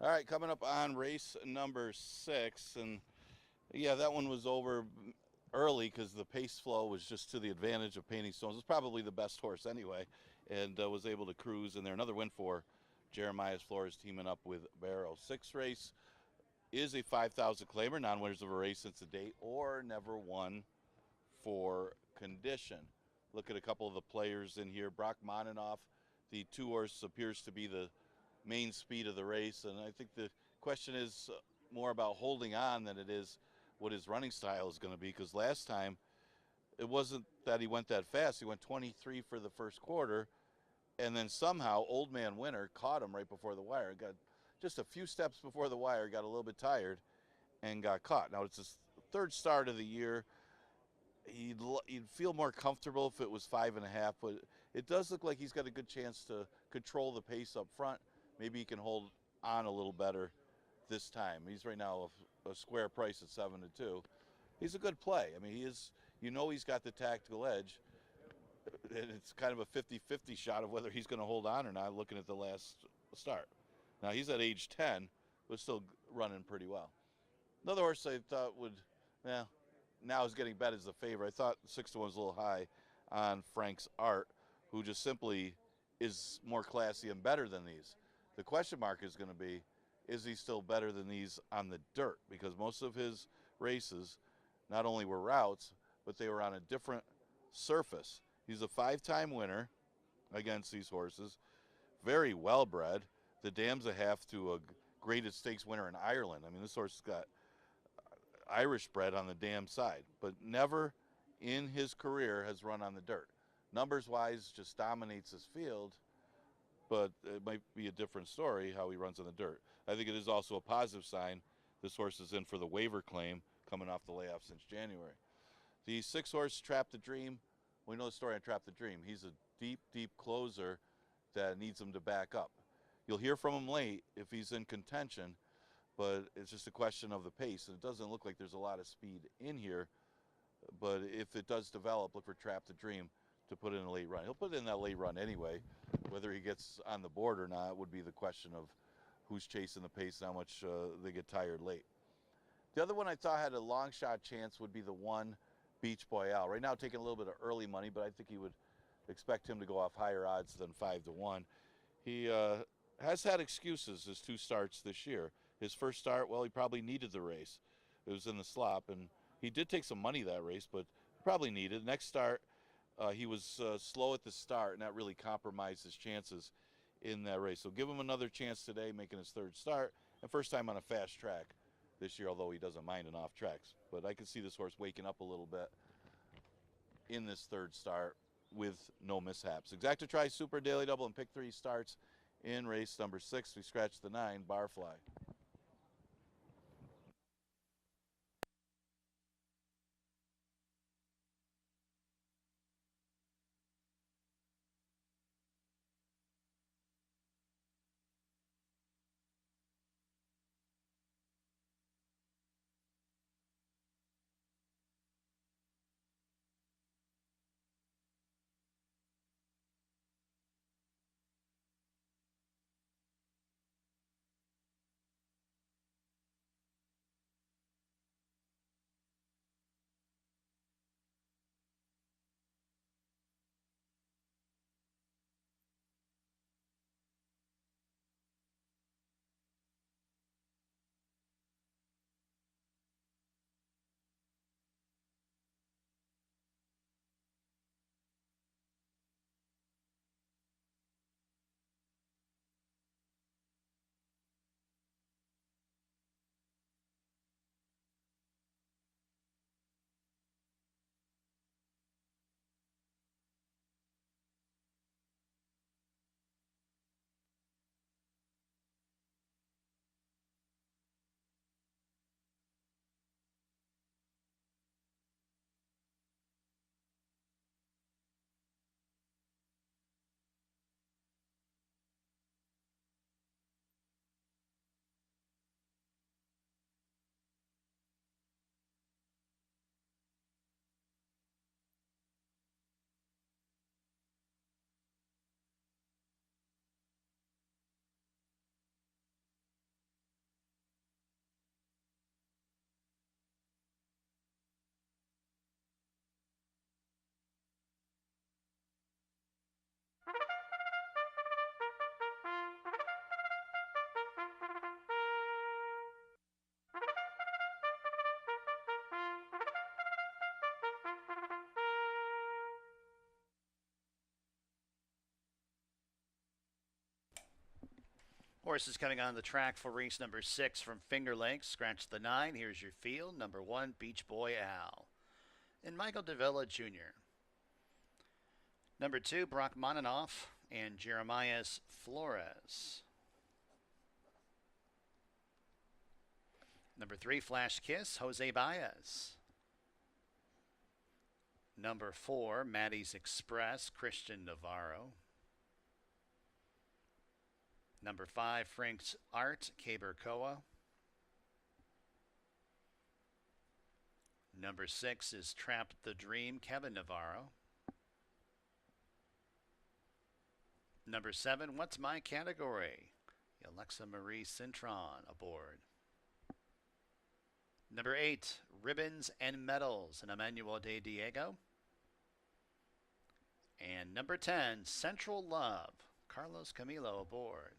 All right, coming up on race number 6, and yeah, that one was over early because the pace flow was just to the advantage of Painting Stones. It's probably the best horse anyway, and was able to cruise in there. Another win for Jeremiah Flores teaming up with Barrow. 6th race is a 5,000 claimer, non-winners of a race since the date, or never won for condition. Look at a couple of the players in here. Brock Moninoff, the 2-horse, appears to be the main speed of the race, and I think the question is more about holding on than it is what his running style is going to be, because last time it wasn't that he went that fast. He went 23 for the first quarter, and then somehow Old Man Winter caught him right before the wire. Got just a few steps before the wire, got a little bit tired, and got caught. Now, it's his 3rd start of the year. You'd feel more comfortable if it was 5.5, but it does look like he's got a good chance to control the pace up front. Maybe he can hold on a little better this time. He's right now a square price at 7-2. He's a good play. I mean, he is. He's got the tactical edge, and it's kind of a 50-50 shot of whether he's going to hold on or not. Looking at the last start, now he's at age 10, but still running pretty well. Another horse I thought would, now is getting bet as the favorite. I thought 6-1 was a little high on Frank's Art, who just simply is more classy and better than these. The question mark is going to be, is he still better than these on the dirt? Because most of his races not only were routes, but they were on a different surface. He's a 5-time winner against these horses, very well bred. The dam's a half to a graded stakes winner in Ireland. I mean, this horse has got Irish bred on the dam side, but never in his career has run on the dirt. Numbers-wise, just dominates his field, but it might be a different story how he runs on the dirt. I think it is also a positive sign. This horse is in for the waiver claim coming off the layoff since January. The 6-horse Trap the Dream, we know the story on Trap the Dream. He's a deep, deep closer that needs him to back up. You'll hear from him late if he's in contention, but it's just a question of the pace. And it doesn't look like there's a lot of speed in here, but if it does develop, look for Trap the Dream to put in a late run. He'll put in that late run anyway. Whether he gets on the board or not would be the question of who's chasing the pace and how much they get tired late. The other one I thought had a long shot chance would be the 1 Beach Boy Al. Right now taking a little bit of early money, but I think he would expect him to go off higher odds than 5-1. He has had excuses his 2 starts this year. His first start, well, he probably needed the race. It was in the slop, and he did take some money that race, but probably needed. Next start, he was slow at the start, and that really compromised his chances in that race. So give him another chance today, making his 3rd start, and first time on a fast track this year, although he doesn't mind an off tracks. But I can see this horse waking up a little bit in this 3rd start with no mishaps. Exacta Tri Super Daily Double and Pick 3 starts in race number 6. We scratched the 9, Barfly. Horses coming on the track for race number 6 from Finger Lakes. Scratch the 9. Here's your field. Number 1, Beach Boy Al. And Michael Davila Jr. Number 2, Brock Monanoff and Jeremias Flores. Number 3, Flash Kiss, Jose Baez. Number 4, Maddie's Express, Christian Navarro. Number 5, Frank's Art, Kaber Koa. Number 6 is Trap the Dream, Kevin Navarro. Number 7, What's My Category? Alexa Marie Cintron aboard. Number 8, Ribbons and Medals, and Emmanuel de Diego. And number 10, Central Love, Carlos Camilo aboard.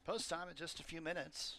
Post time in just a few minutes.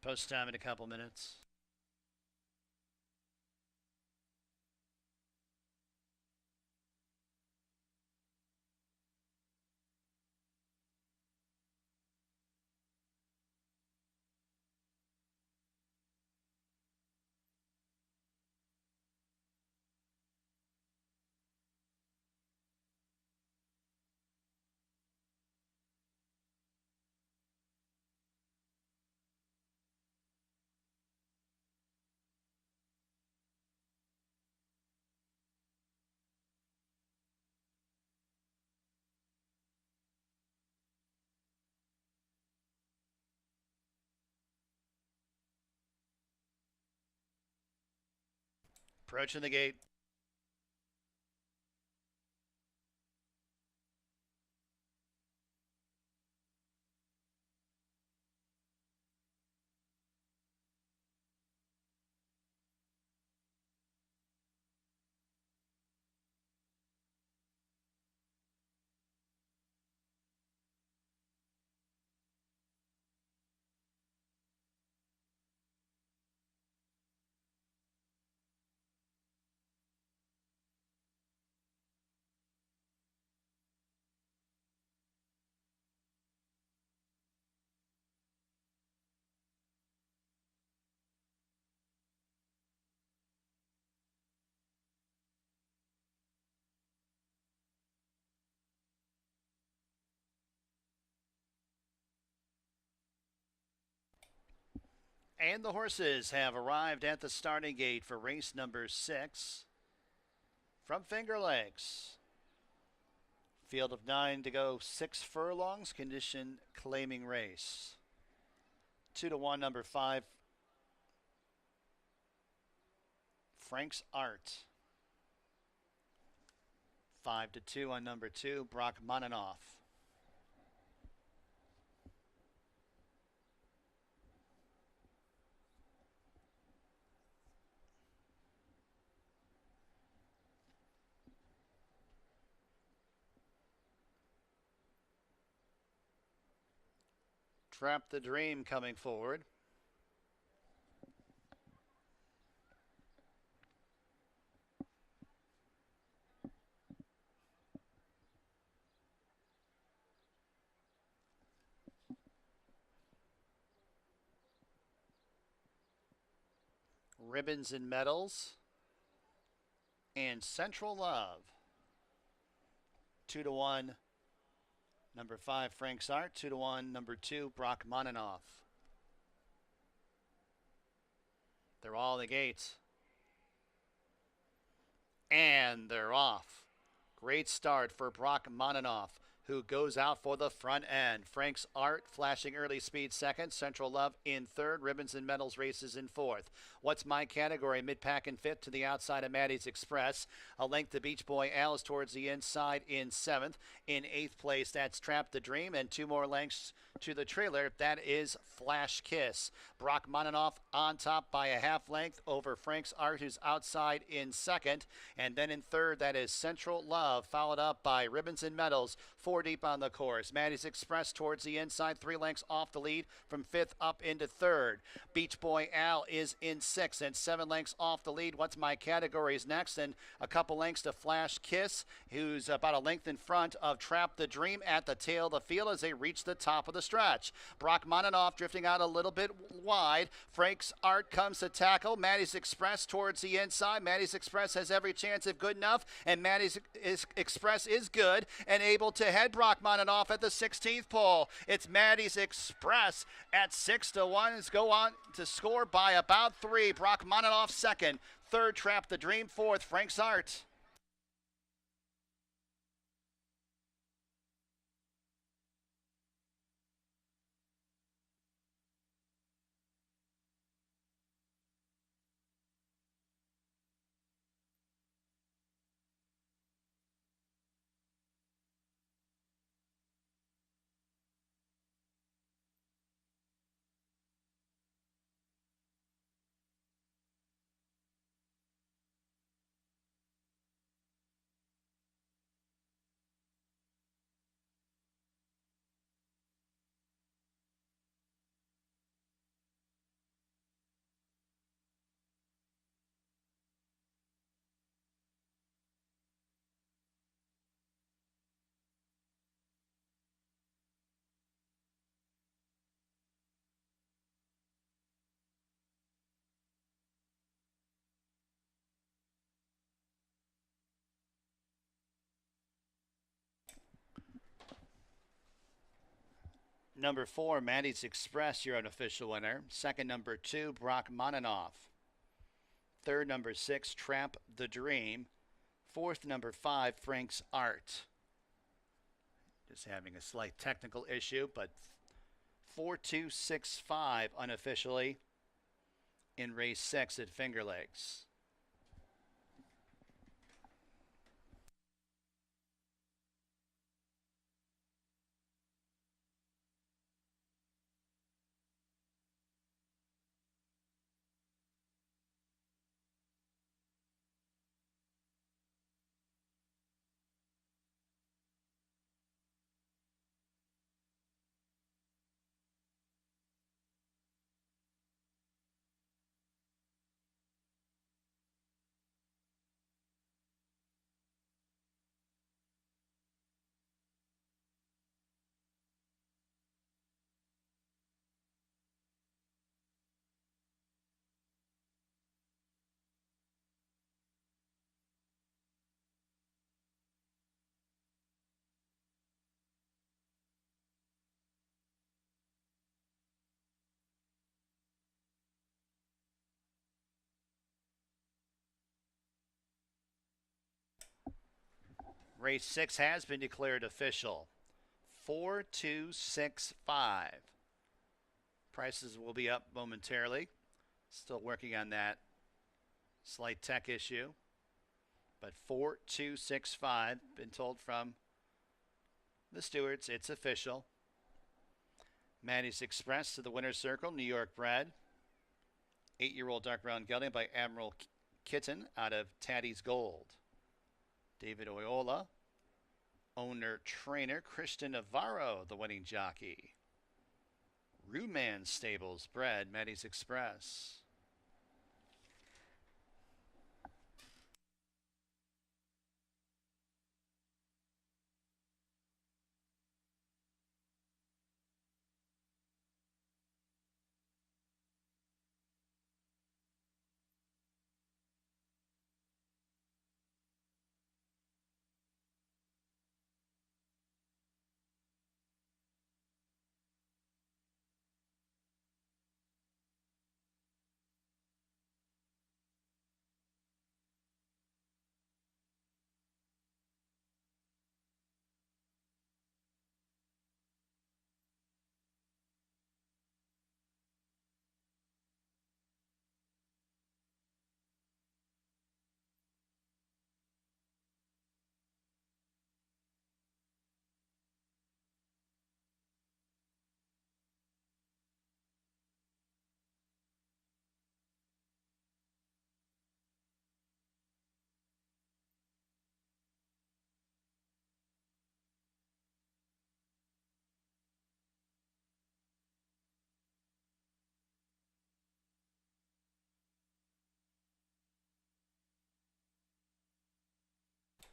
Post time in a couple minutes. Approaching the gate. And the horses have arrived at the starting gate for race number 6 from Finger Lakes. Field of 9 to go, 6 furlongs, condition claiming race. 2-1, number 5, Frank's Art. 5-2 on number 2, Brock Monanoff. Trap the Dream coming forward. Ribbons and Medals and Central Love. 2-1, number 5, Frank's Art. 2-1, number 2, Brock Monanoff. They're all the gates. And they're off. Great start for Brock Monanoff, who goes out for the front end. Frank's Art flashing early speed second. Central Love in third. Ribbons and Medals races in fourth. What's My Category? Mid-pack and fifth to the outside of Maddie's Express. A length to Beach Boy Alice towards the inside in seventh. In eighth place, that's Trap the Dream. And 2 more lengths to the trailer. That is Flash Kiss. Brock Monanoff on top by a half length over Frank's Art, who's outside in second. And then in third, that is Central Love, followed up by Ribbons and Medals, 4 deep on the course. Maddie's Express towards the inside, 3 lengths off the lead from fifth up into third. Beach Boy Al is in sixth and 7 lengths off the lead. What's My Category is next, and a couple lengths to Flash Kiss, who's about a length in front of Trap the Dream at the tail of the field as they reach the top of the stretch. Brock Monanoff drifting out a little bit wide. Frank's Art comes to tackle. Maddie's Express towards the inside. Maddie's Express has every chance if good enough, and Maddie's Express is good and able to head Brock Monanoff at the 16th pole. It's Maddie's Express at 6-1. It's go on to score by about 3. Brock Monanoff second. Third, Trap the Dream. Fourth, Frank's Art. Number 4, Mandy's Express, your unofficial winner. Second, number 2, Brock Monanoff. Third, number 6, Tramp the Dream. Fourth, number 5, Frank's Art. Just having a slight technical issue, but 4-2-6-5 unofficially in race 6 at Finger Lakes. Race 6 has been declared official. 4-2-6-5. Prices will be up momentarily. Still working on that slight tech issue. But 4-2-6-5, been told from the stewards, it's official. Mandy's Express to the winner's circle, New York bred. 8-year-old dark brown gelding by Admiral Kitten out of Taddy's Gold. David Oyola, owner trainer Christian Navarro, the winning jockey. Ruman Stables bred Mandy's Express.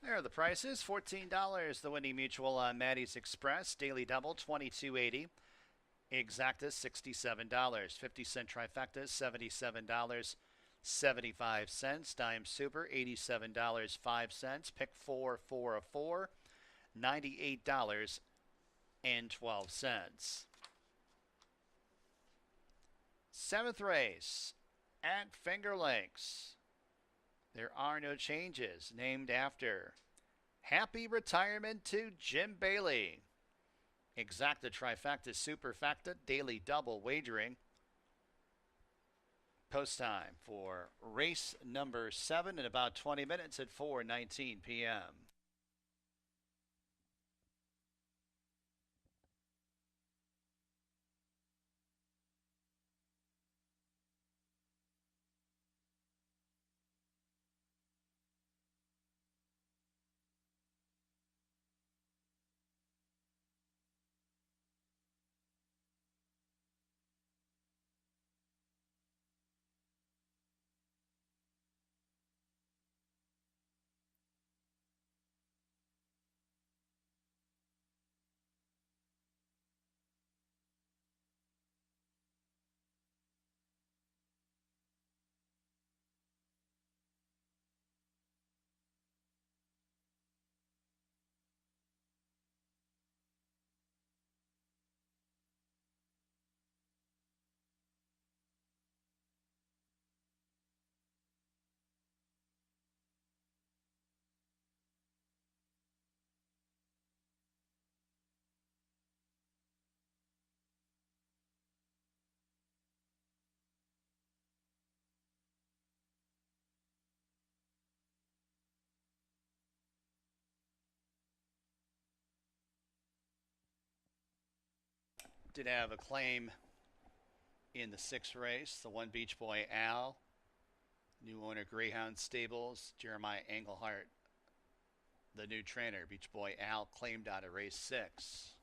There are the prices. $14 the winning mutual on Mandy's Express. Daily double $22.80. Exacta $67. 50-cent trifecta $77.75. Dime Super $87.05. Pick 4 4 of 4 $98.12. Seventh race at Finger Lakes. There are no changes. Named after Happy Retirement to Jim Bailey. Exacta trifecta superfecta daily double wagering. Post time for race number 7 in about 20 minutes at 4:19 p.m. Did have a claim in the 6th race. The one Beach Boy Al, new owner Greyhound Stables, Jeremiah Engelhart, the new trainer. Beach Boy Al claimed out of race 6.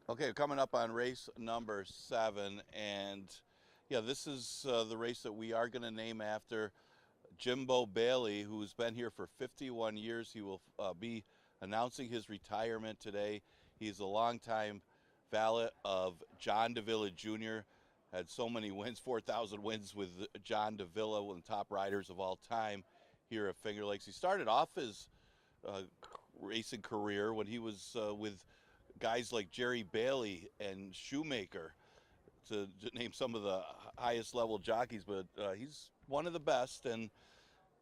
Okay, coming up on race number 7, and yeah, this is the race that we are going to name after Jimbo Bailey, who's been here for 51 years. He will be announcing his retirement today. He's a longtime valet of John Davila Jr., had so many wins, 4,000 wins with John Davila, one of the top riders of all time here at Finger Lakes. He started off his racing career when he was with guys like Jerry Bailey and Shoemaker, to name some of the highest level jockeys, but he's one of the best, and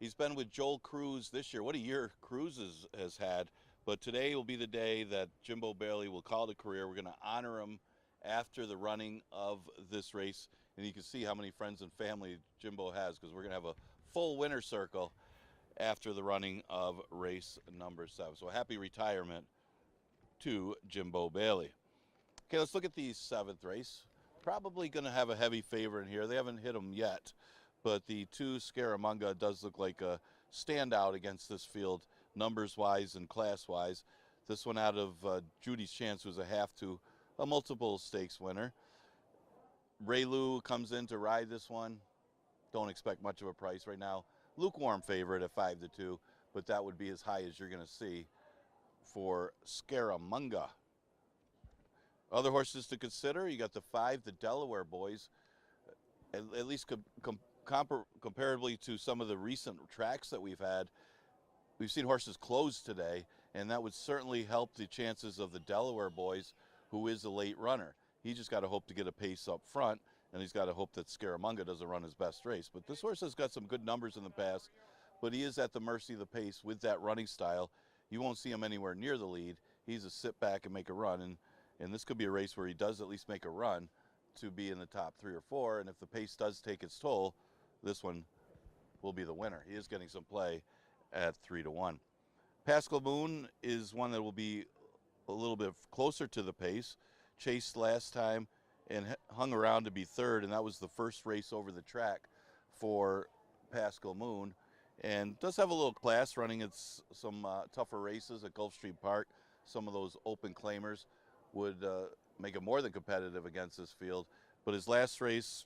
he's been with Joel Cruz this year. What a year Cruz has had. But today will be the day that Jimbo Bailey will call it a career. We're going to honor him after the running of this race. And you can see how many friends and family Jimbo has, because we're going to have a full winner circle after the running of race number 7. So a happy retirement to Jimbo Bailey. Okay, let's look at the 7th race. Probably going to have a heavy favorite in here. They haven't hit them yet, but the 2 Scaramanga does look like a standout against this field, numbers-wise and class-wise. This one out of Judy's Chance, who's a half to a multiple stakes winner. Ray Lou comes in to ride this one. Don't expect much of a price right now. Lukewarm favorite at 5-2, but that would be as high as you're going to see for Scaramanga. Other horses to consider, you got the 5, the Delaware Boys, at least comparably to some of the recent tracks that we've had. We've seen horses close today, and that would certainly help the chances of the Delaware Boys, who is a late runner. He just got to hope to get a pace up front, and he's got to hope that Scaramanga doesn't run his best race. But this horse has got some good numbers in the past, but he is at the mercy of the pace with that running style. You won't see him anywhere near the lead. He's a sit back and make a run, and this could be a race where he does at least make a run to be in the top 3 or 4, and if the pace does take its toll, this one will be the winner. He is getting some play at 3-1. Pascal Moon is one that will be a little bit closer to the pace. Chased last time and hung around to be 3rd, and that was the first race over the track for Pascal Moon, and does have a little class running some tougher races at Gulfstream Park. Some of those open claimers would make it more than competitive against this field, but his last race,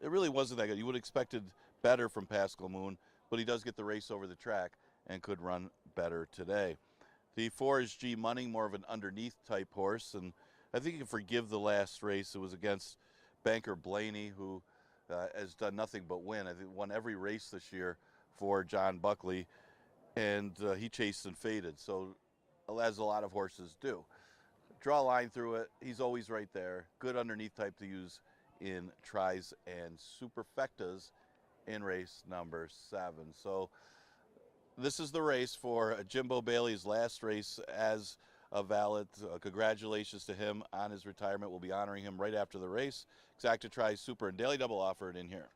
it really wasn't that good. You would have expected better from Pascal Moon, but he does get the race over the track and could run better today. The 4 is G Money, more of an underneath type horse, and I think you can forgive the last race. It was against Banker Blaney, who has done nothing but win. I think won every race this year for John Buckley, and he chased and faded, so as a lot of horses do. Draw a line through it. He's always right there. Good underneath type to use in tries and superfectas in race number 7. So this is the race for Jimbo Bailey's last race as a valet. Congratulations to him on his retirement. We'll be honoring him right after the race. Exacta Tries, Super, and Daily Double offered in here.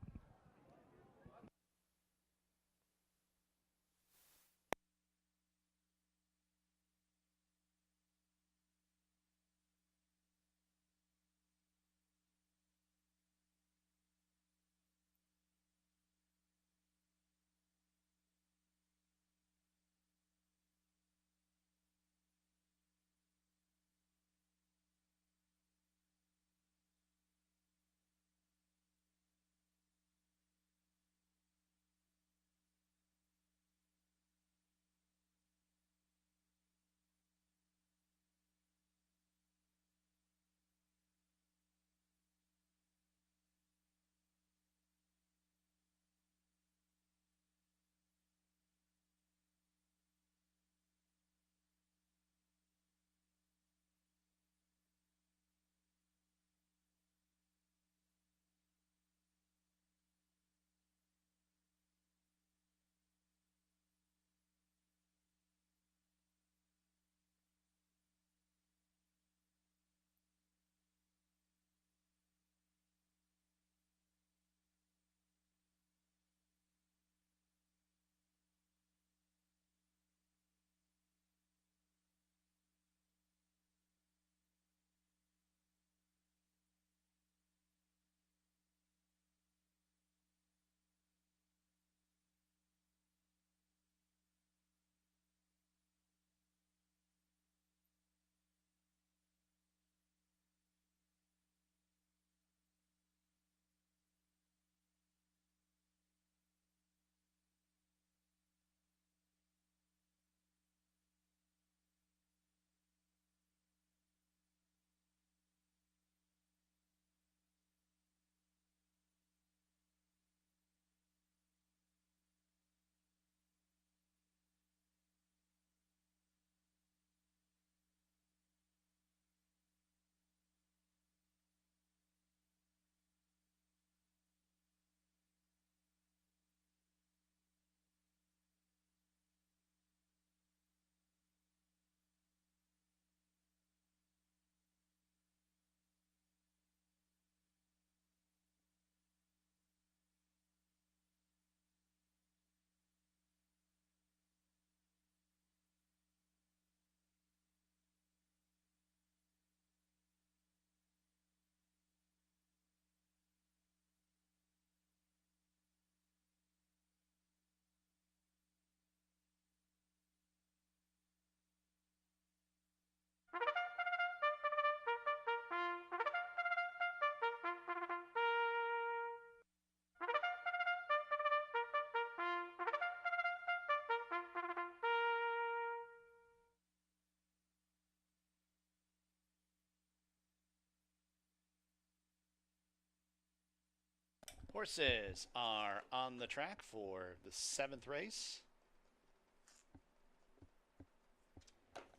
Horses are on the track for the 7th race.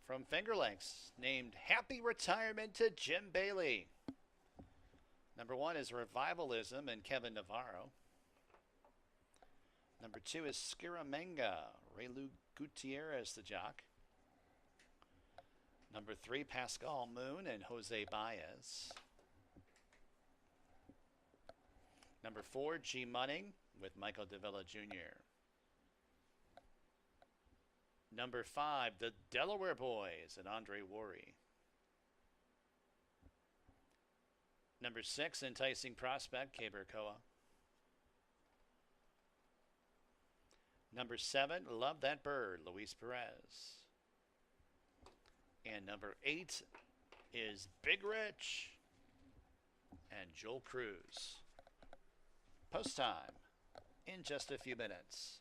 From Finger Lakes, named Happy Retirement to Jim Bailey. Number 1 is Revivalism and Kevin Navarro. Number 2 is Scaramanga, Raylu Gutierrez, the jock. Number 3, Pascal Moon and Jose Baez. Number 4, G Munning with Michael Davila Jr. Number 5, the Delaware Boys and Andre Worry. Number 6, Enticing Prospect, Caber Koa. Number 7, Love That Bird, Luis Perez. And number 8 is Big Rich and Joel Cruz. Post time in just a few minutes.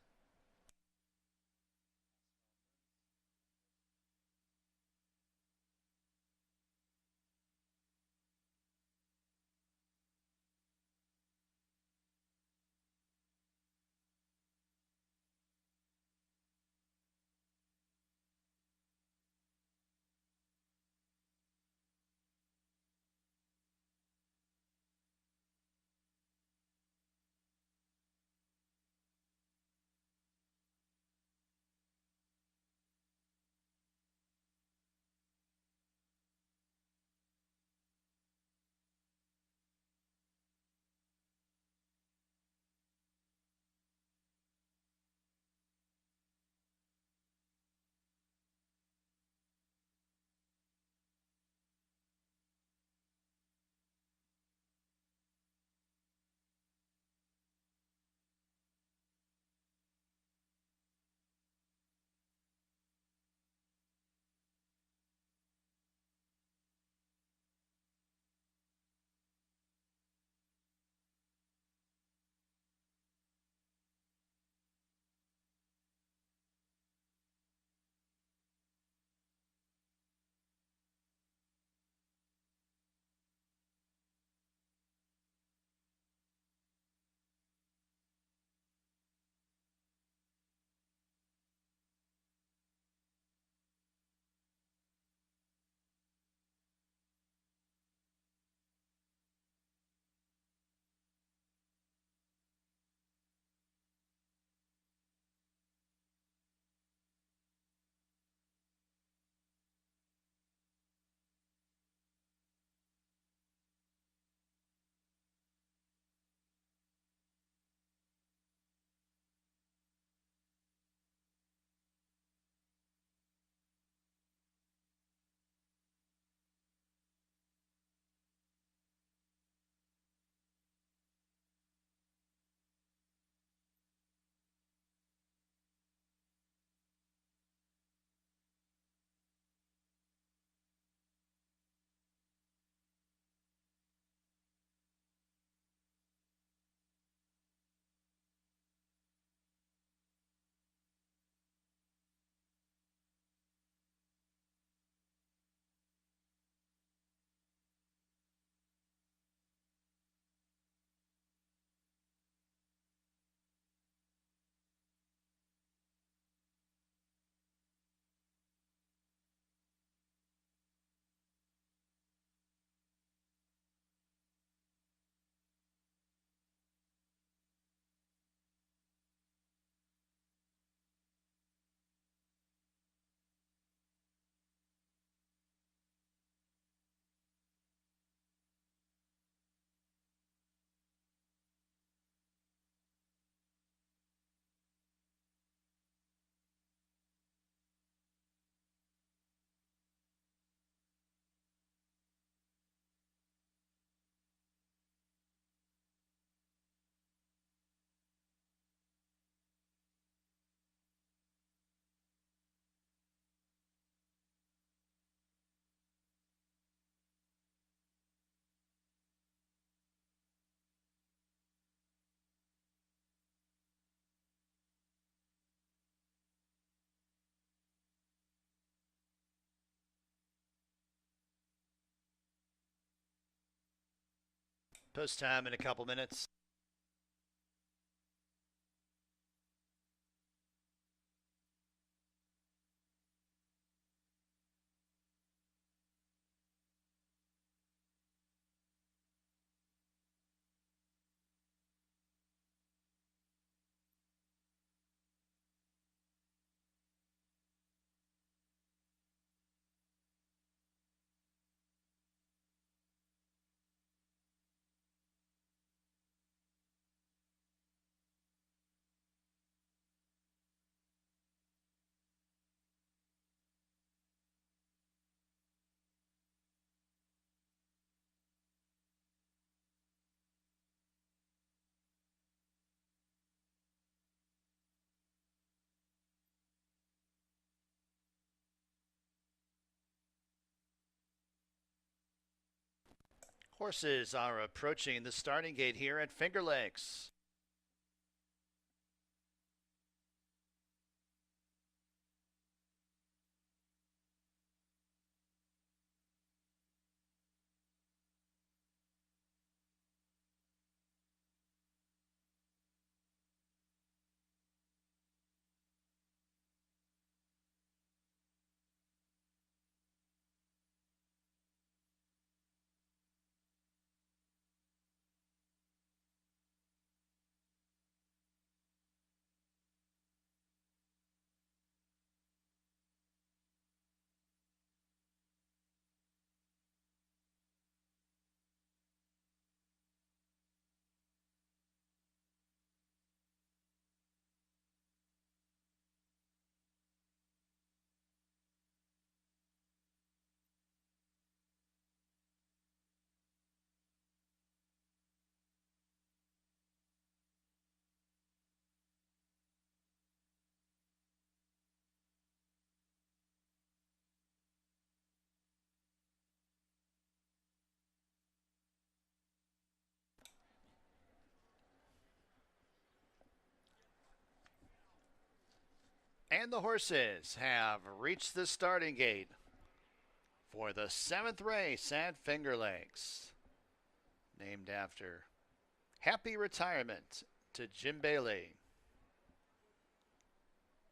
Post time in a couple minutes. Horses are approaching the starting gate here at Finger Lakes. And the horses have reached the starting gate for the 7th race at Finger Lakes, named after happy retirement to Jim Bailey.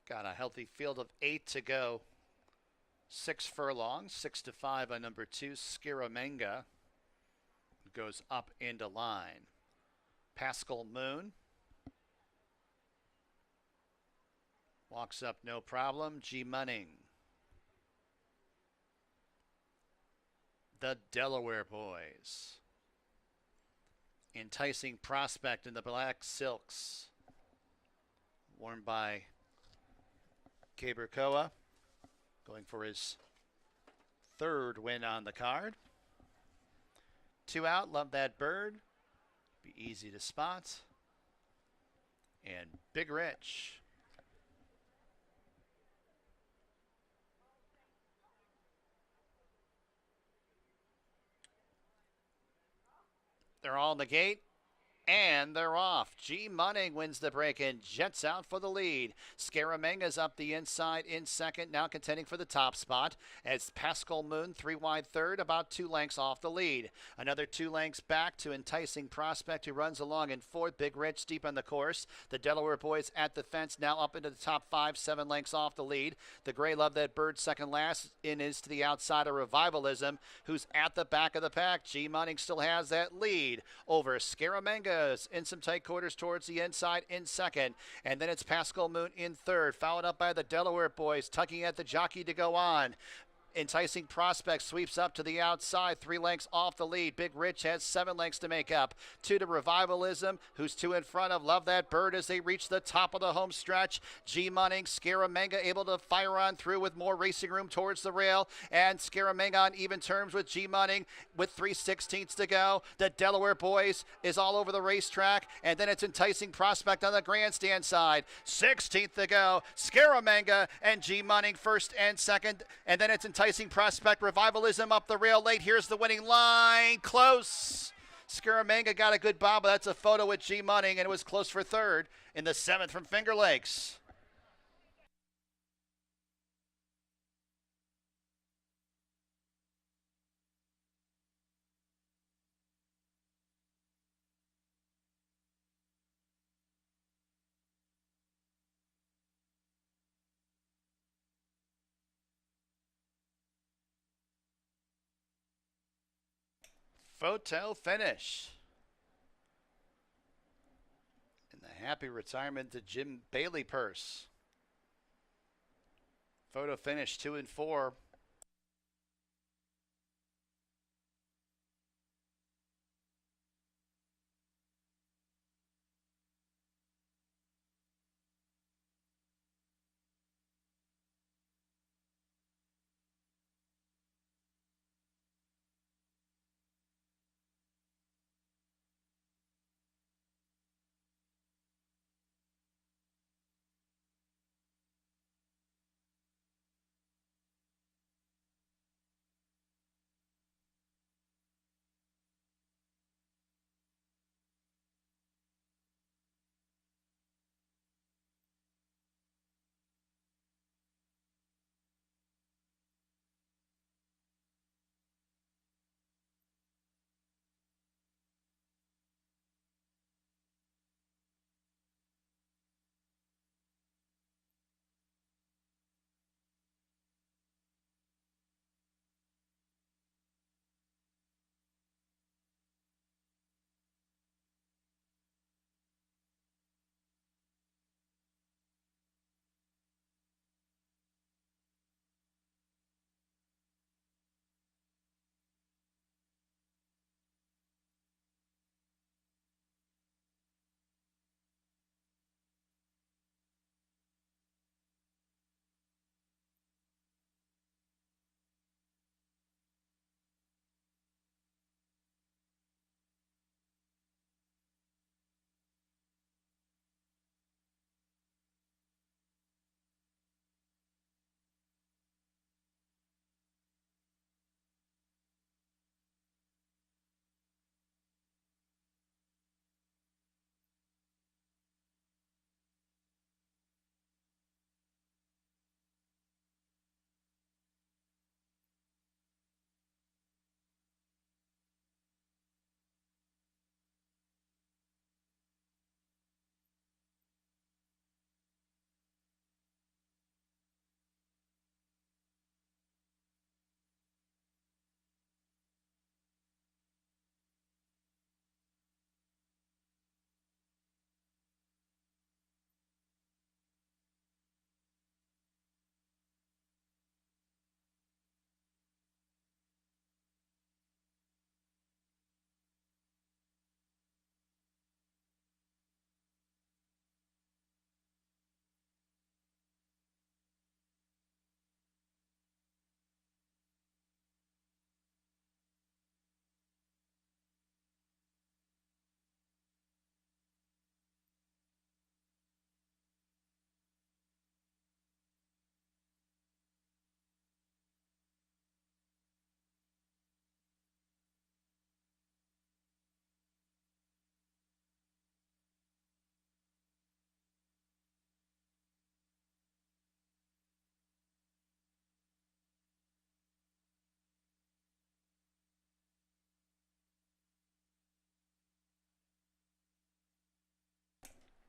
Got a healthy field of 8 to go. 6 furlongs, 6-5 on number 2, Scaramanga. Goes up into line. Pascal Moon walks up no problem. G Munning. The Delaware Boys. Enticing Prospect in the black silks, worn by Cabercoa, going for his 3rd win on the card. 2 out, Love That Bird, be easy to spot. And Big Rich. They're all in the gate. And they're off. G Munning wins the break and jets out for the lead. Scaramanga's up the inside in second, now contending for the top spot. As Pascal Moon, 3 wide third, about 2 lengths off the lead. Another 2 lengths back to Enticing Prospect, who runs along in fourth. Big Rich deep on the course. The Delaware Boys at the fence, now up into the top 5, 7 lengths off the lead. The Gray Love That Bird second last in is to the outside of Revivalism, who's at the back of the pack. G Munning still has that lead over Scaramanga in some tight quarters towards the inside in second, and then it's Pascal Moon in third, followed up by the Delaware Boys tugging at the jockey to go on. Enticing Prospect sweeps up to the outside, 3 lengths off the lead. Big Rich has 7 lengths to make up. 2 to Revivalism, who's 2 in front of Love That Bird as they reach the top of the home stretch. G Munning, Scaramanga able to fire on through with more racing room towards the rail, and Scaramanga on even terms with G Munning with 3/16 to go. The Delaware Boys is all over the racetrack, and then it's Enticing Prospect on the grandstand side. 16th to go. Scaramanga and G Munning first and second, and then it's Enticing Prospect, Revivalism up the rail late. Here's the winning line. Close. Scaramanga got a good bob, but that's a photo with G Munning, and it was close for third in the 7th from Finger Lakes. Photo finish. And the happy retirement to Jim Bailey purse. Photo finish 2 and 4.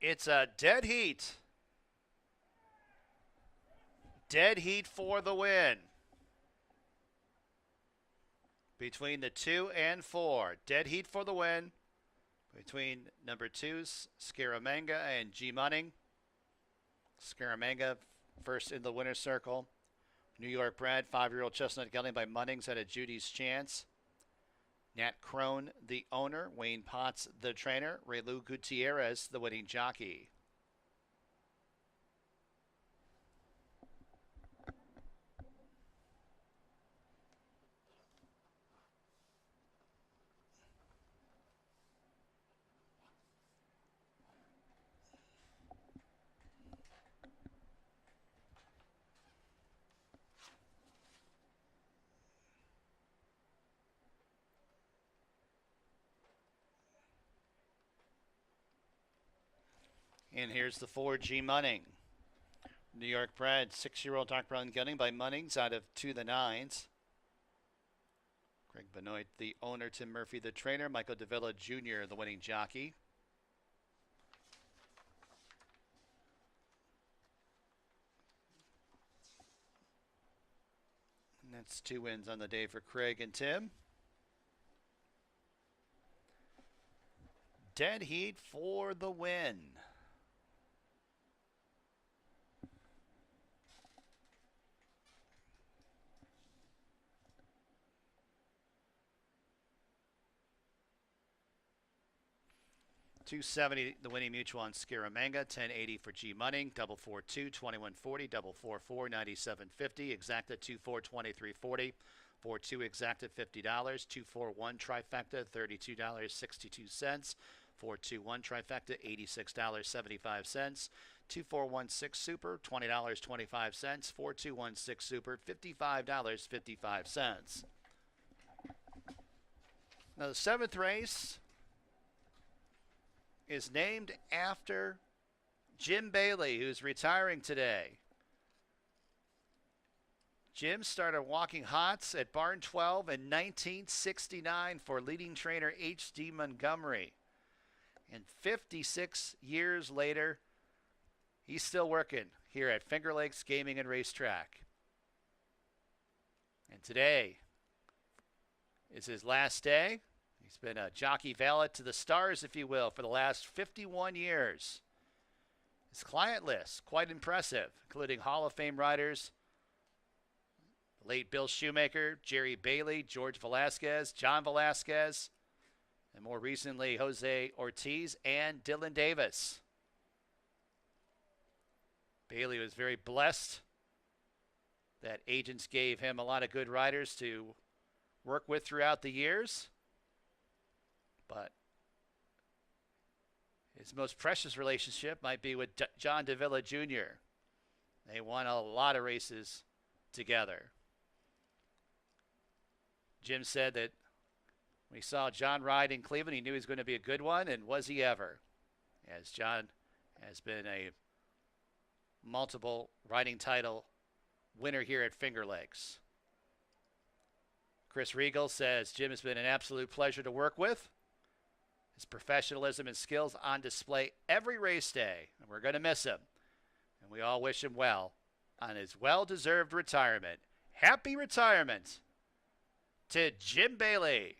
It's a dead heat. Dead heat for the win. Between the 2 and 4. Dead heat for the win. Between number 2's Scaramanga and G Munning. Scaramanga first in the winner's circle. New York bred 5-year-old chestnut gelding by Munnings at a Judy's Chance. Nat Crone, the owner. Wayne Potts, the trainer. Relu Gutierrez, the winning jockey. And here's the 4, G Munning. New York bred 6-year-old dark brown gelding by Munnings out of 2 the 9s. Greg Benoit, the owner. Tim Murphy, the trainer. Michael Davila Jr., the winning jockey. And that's 2 wins on the day for Craig and Tim. Dead heat for the win. $270 the winning mutual on Scaramanga, $10.80 for G Munning, 442 $21.40, 444 $97.50, exacta 24 $23.40, 42 exacta $50, 241 trifecta $32.62, 421 trifecta $86.75, 2416 super $20.25, 4216 super $55.55. Now the 7th race is named after Jim Bailey, who's retiring today. Jim started walking hots at Barn 12 in 1969 for leading trainer H.D. Montgomery. And 56 years later, he's still working here at Finger Lakes Gaming and Racetrack. And today is his last day. He's been a jockey valet to the stars, if you will, for the last 51 years. His client list, quite impressive, including Hall of Fame riders, the late Bill Shoemaker, Jerry Bailey, George Velasquez, John Velasquez, and more recently, Jose Ortiz and Dylan Davis. Bailey was very blessed that agents gave him a lot of good riders to work with throughout the years. But his most precious relationship might be with John Davila Jr. They won a lot of races together. Jim said that when he saw John ride in Cleveland, he knew he was going to be a good one, and was he ever? As John has been a multiple riding title winner here at Finger Lakes. Chris Regal says Jim has been an absolute pleasure to work with. His professionalism and skills on display every race day, and we're going to miss him. And we all wish him well on his well-deserved retirement. Happy retirement to Jim Bailey.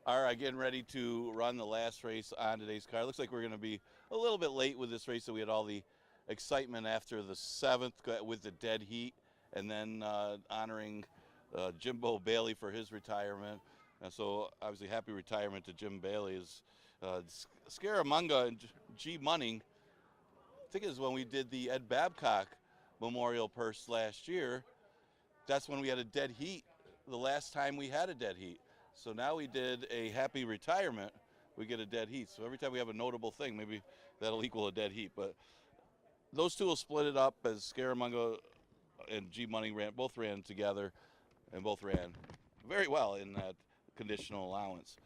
All right, getting ready to run the last race on today's card. Looks like we're going to be a little bit late with this race, so we had all the excitement after the 7th with the dead heat, and then honoring Jimbo Bailey for his retirement. And so, obviously, happy retirement to Jim Bailey. Is Scaramanga and G Munning, I think it was when we did the Ed Babcock Memorial Purse last year. That's when we had a dead heat, the last time we had a dead heat. So now we did a happy retirement, we get a dead heat. So every time we have a notable thing, maybe that'll equal a dead heat. But those two will split it up as Scaramanga and G Munning both ran together and both ran very well in that conditional allowance.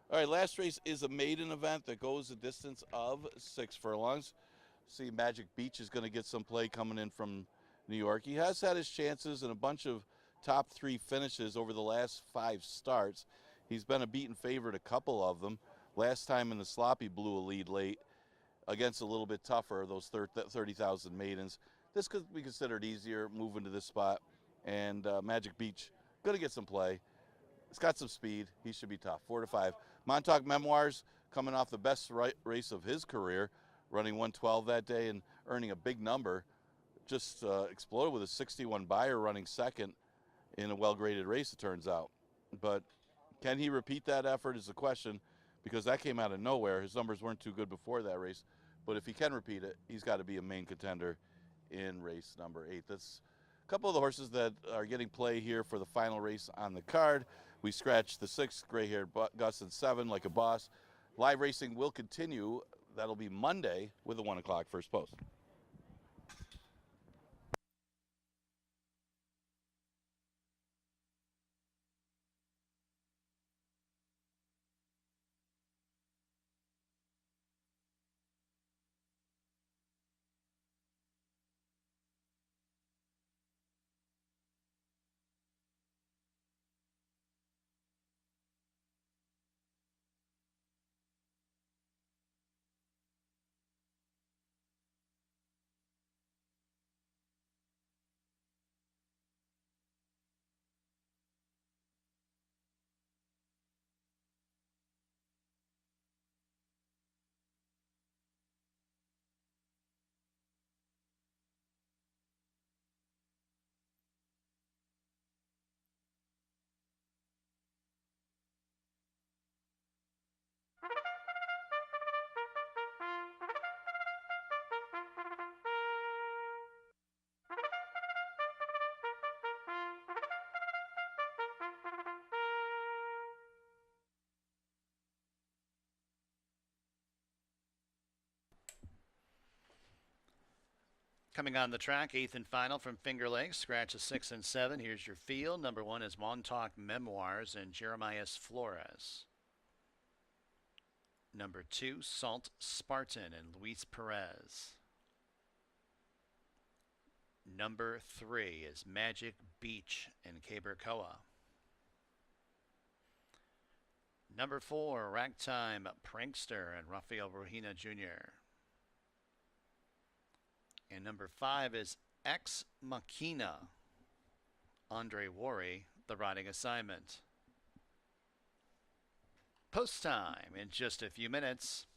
All right, last race is a maiden event that goes a distance of 6 furlongs. See, Magic Beach is going to get some play coming in from New York. He has had his chances in a bunch of top 3 finishes over the last 5 starts. He's been a beaten favorite a couple of them. Last time in the Sloppy blew a lead late against a little bit tougher, those 30,000 maidens. This could be considered easier moving to this spot. And Magic Beach going to get some play. It's got some speed. He should be tough. 4 to 5. Montauk Memoirs coming off the best race of his career, running 112 that day and earning a big number. Just exploded with a 61 buyer running second in a well-graded race, it turns out. But can he repeat that effort is the question, because that came out of nowhere. His numbers weren't too good before that race. But if he can repeat it, he's got to be a main contender in race number 8. That's a couple of the horses that are getting play here for the final race on the card. We scratched the 6th, gray-haired Gus in 7, Like a Boss. Live racing will continue. That'll be Monday with the 1 o'clock first post. Coming on the track, 8th and final from Finger Lakes. Scratch of 6 and 7. Here's your field. Number 1 is Montauk Memoirs and Jeremias Flores. Number 2, Salt Spartan and Luis Perez. Number 3 is Magic Beach and Cabercoa. Number 4, Ragtime Prankster and Rafael Rohina Jr. And number 5 is Ex Machina, Andre Worry, The Riding Assignment. Post time in just a few minutes.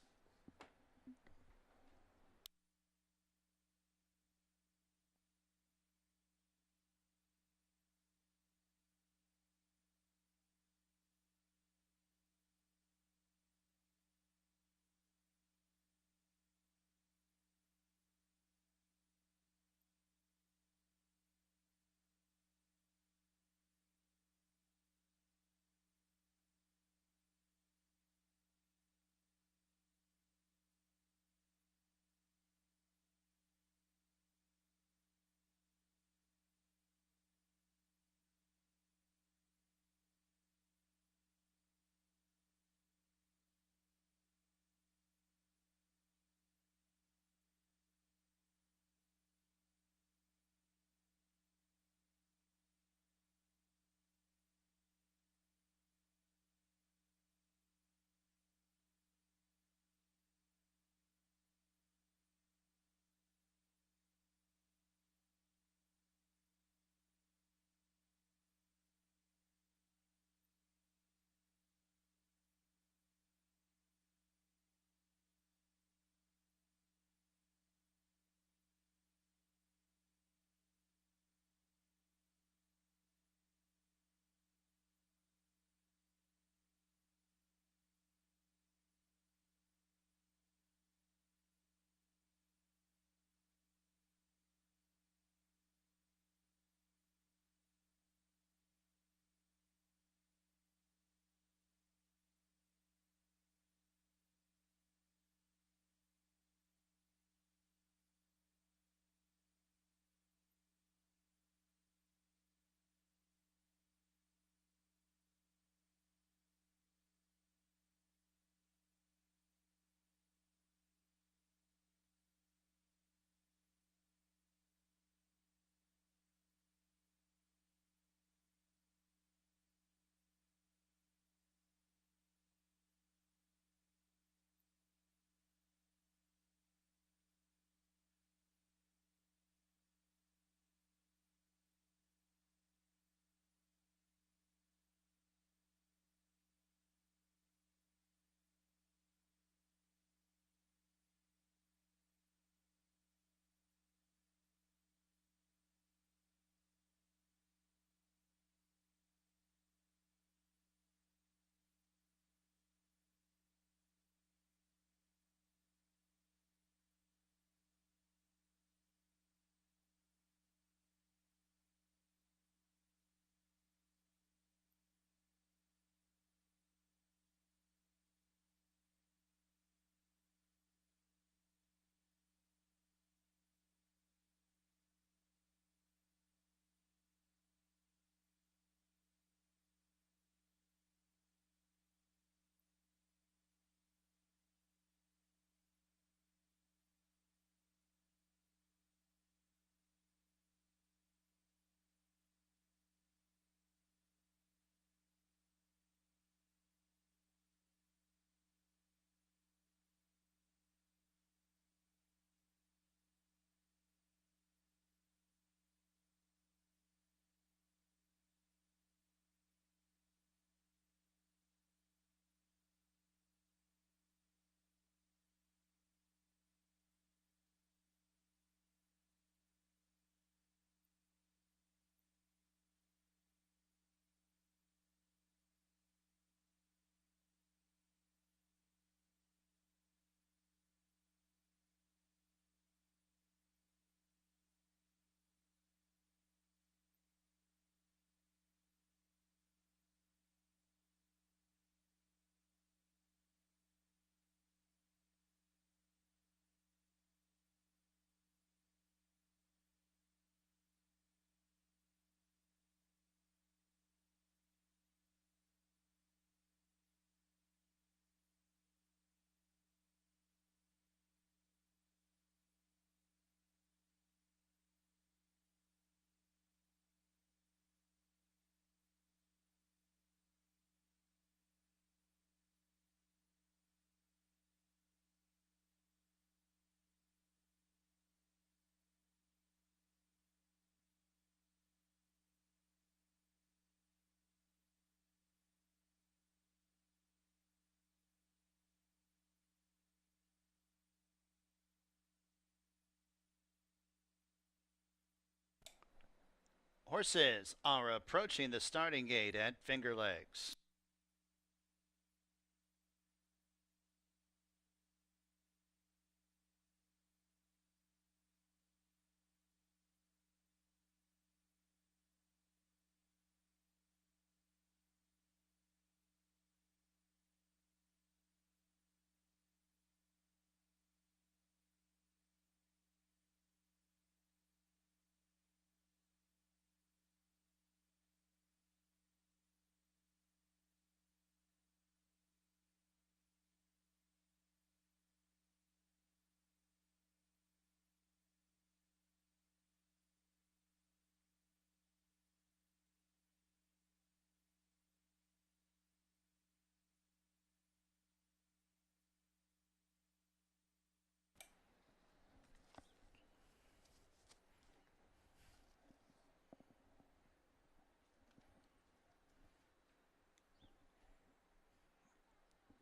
Horses are approaching the starting gate at Finger Lakes.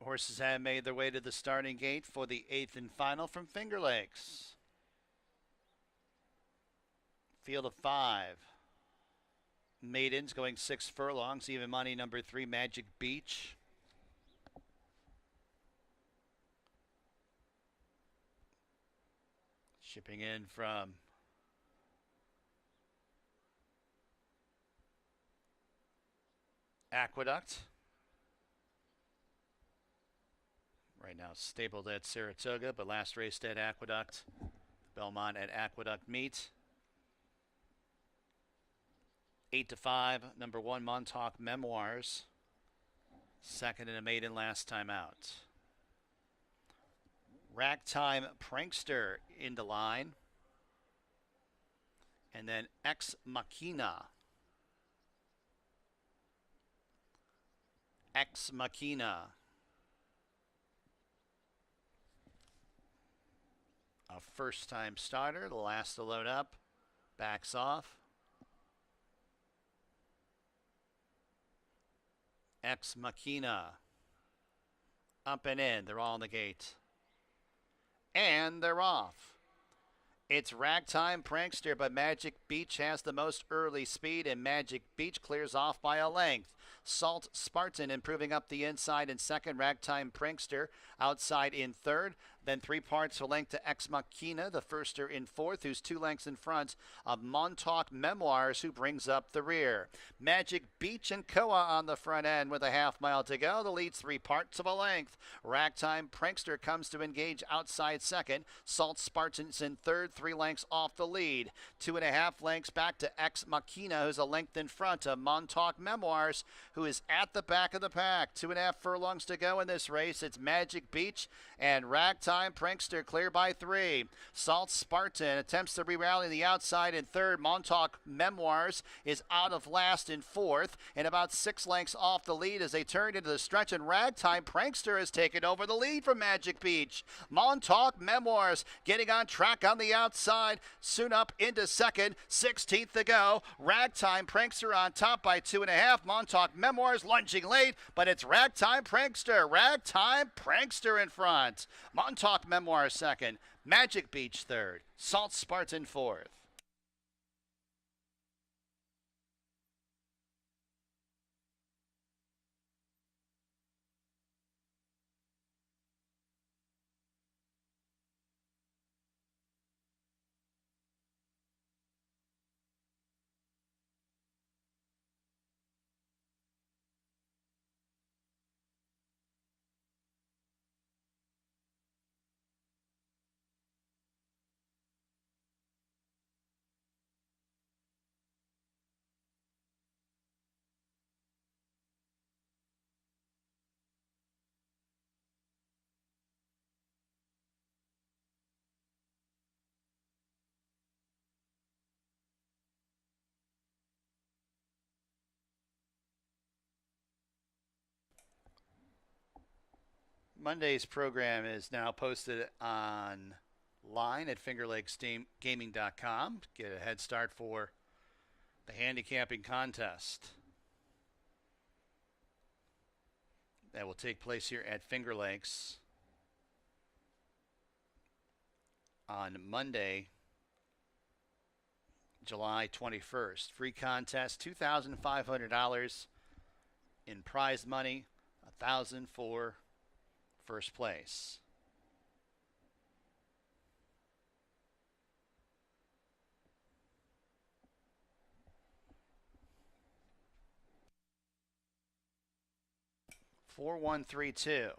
Horses have made their way to the starting gate for the 8th and final from Finger Lakes. Field of 5. Maidens going 6 furlongs. Even money number 3, Magic Beach. Shipping in from Aqueduct. Right now stabled at Saratoga, but last raced at Aqueduct. Belmont at Aqueduct meet. 8 to 5, number 1 Montauk Memoirs. Second in a maiden last time out. Ragtime Prankster into line. And then Ex Machina. Ex Machina. A first-time starter, the last to load up, backs off. Ex Machina, up and in, they're all in the gate. And they're off. It's Ragtime Prankster, but Magic Beach has the most early speed, and Magic Beach clears off by a length. Salt Spartan improving up the inside in second. Ragtime Prankster outside in third. Then 3 parts a length to Ex Machina, the firster in fourth, who's 2 lengths in front of Montauk Memoirs, who brings up the rear. Magic Beach and Koa on the front end with a half mile to go. The lead's 3 parts of a length. Ragtime Prankster comes to engage outside second. Salt Spartan's in third, 3 lengths off the lead. 2.5 lengths back to Ex Machina, who's a length in front of Montauk Memoirs, who is at the back of the pack. 2.5 furlongs to go in this race. It's Magic Beach and Ragtime Prankster clear by 3. Salt Spartan attempts to re-rally the outside in third. Montauk Memoirs is out of last in fourth, and about 6 lengths off the lead as they turn into the stretch, and Ragtime Prankster has taken over the lead from Magic Beach. Montauk Memoirs getting on track on the outside, soon up into second, 16th to go. Ragtime Prankster on top by 2.5. Montauk Memoirs lunging late, but it's Ragtime Prankster. Ragtime Prankster in front. Montauk Memoirs second. Magic Beach third. Salt Spartan fourth. Monday's program is now posted online at fingerlakesgaming.com. Get a head start for the handicapping contest that will take place here at Finger Lakes on Monday, July 21st. Free contest, $2,500 in prize money, $1,000 for first place. Four, 1, 3, 2.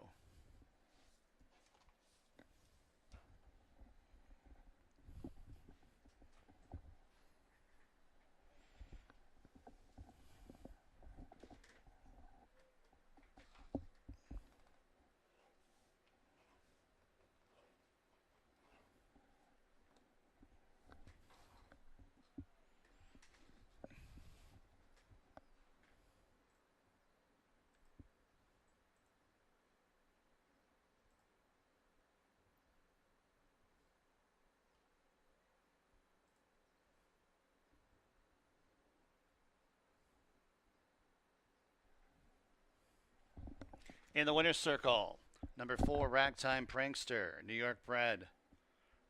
In the winner's circle, number 4, Ragtime Prankster, New York bred.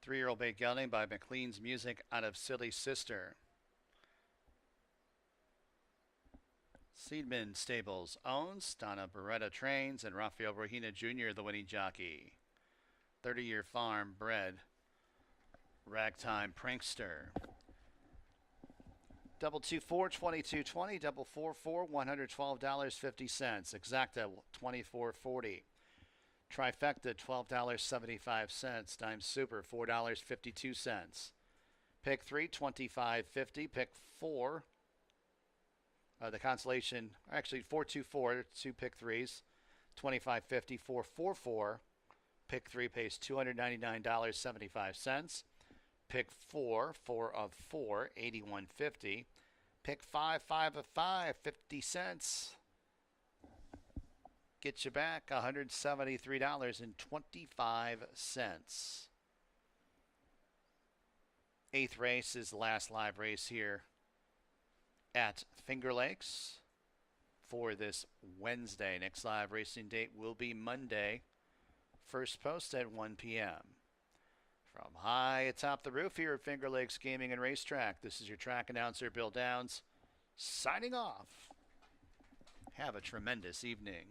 3-year-old bait gelding by McLean's Music out of Silly Sister. Seedman Stables owns, Donna Beretta trains, and Rafael Rohina Jr., the winning jockey. 30-year farm bred, Ragtime Prankster. Double 2-4, 22.20. Double 4-4, $112.50. Exacta, $24.40. Trifecta, $12.75. Dime Super, $4.52. Pick 3, $25.50. Pick 4, the consolation, actually 4-2-4, 2 pick 3s, $25.50. 4-4-4. Pick 3 pays $299.75. Pick 4, 4 of 4, $81.50. Pick 5, 5 of 5, 50 cents. Get you back $173.25. Eighth race is the last live race here at Finger Lakes for this Wednesday. Next live racing date will be Monday. First post at 1 p.m. From high atop the roof here at Finger Lakes Gaming and Racetrack, this is your track announcer, Bill Downs, signing off. Have a tremendous evening.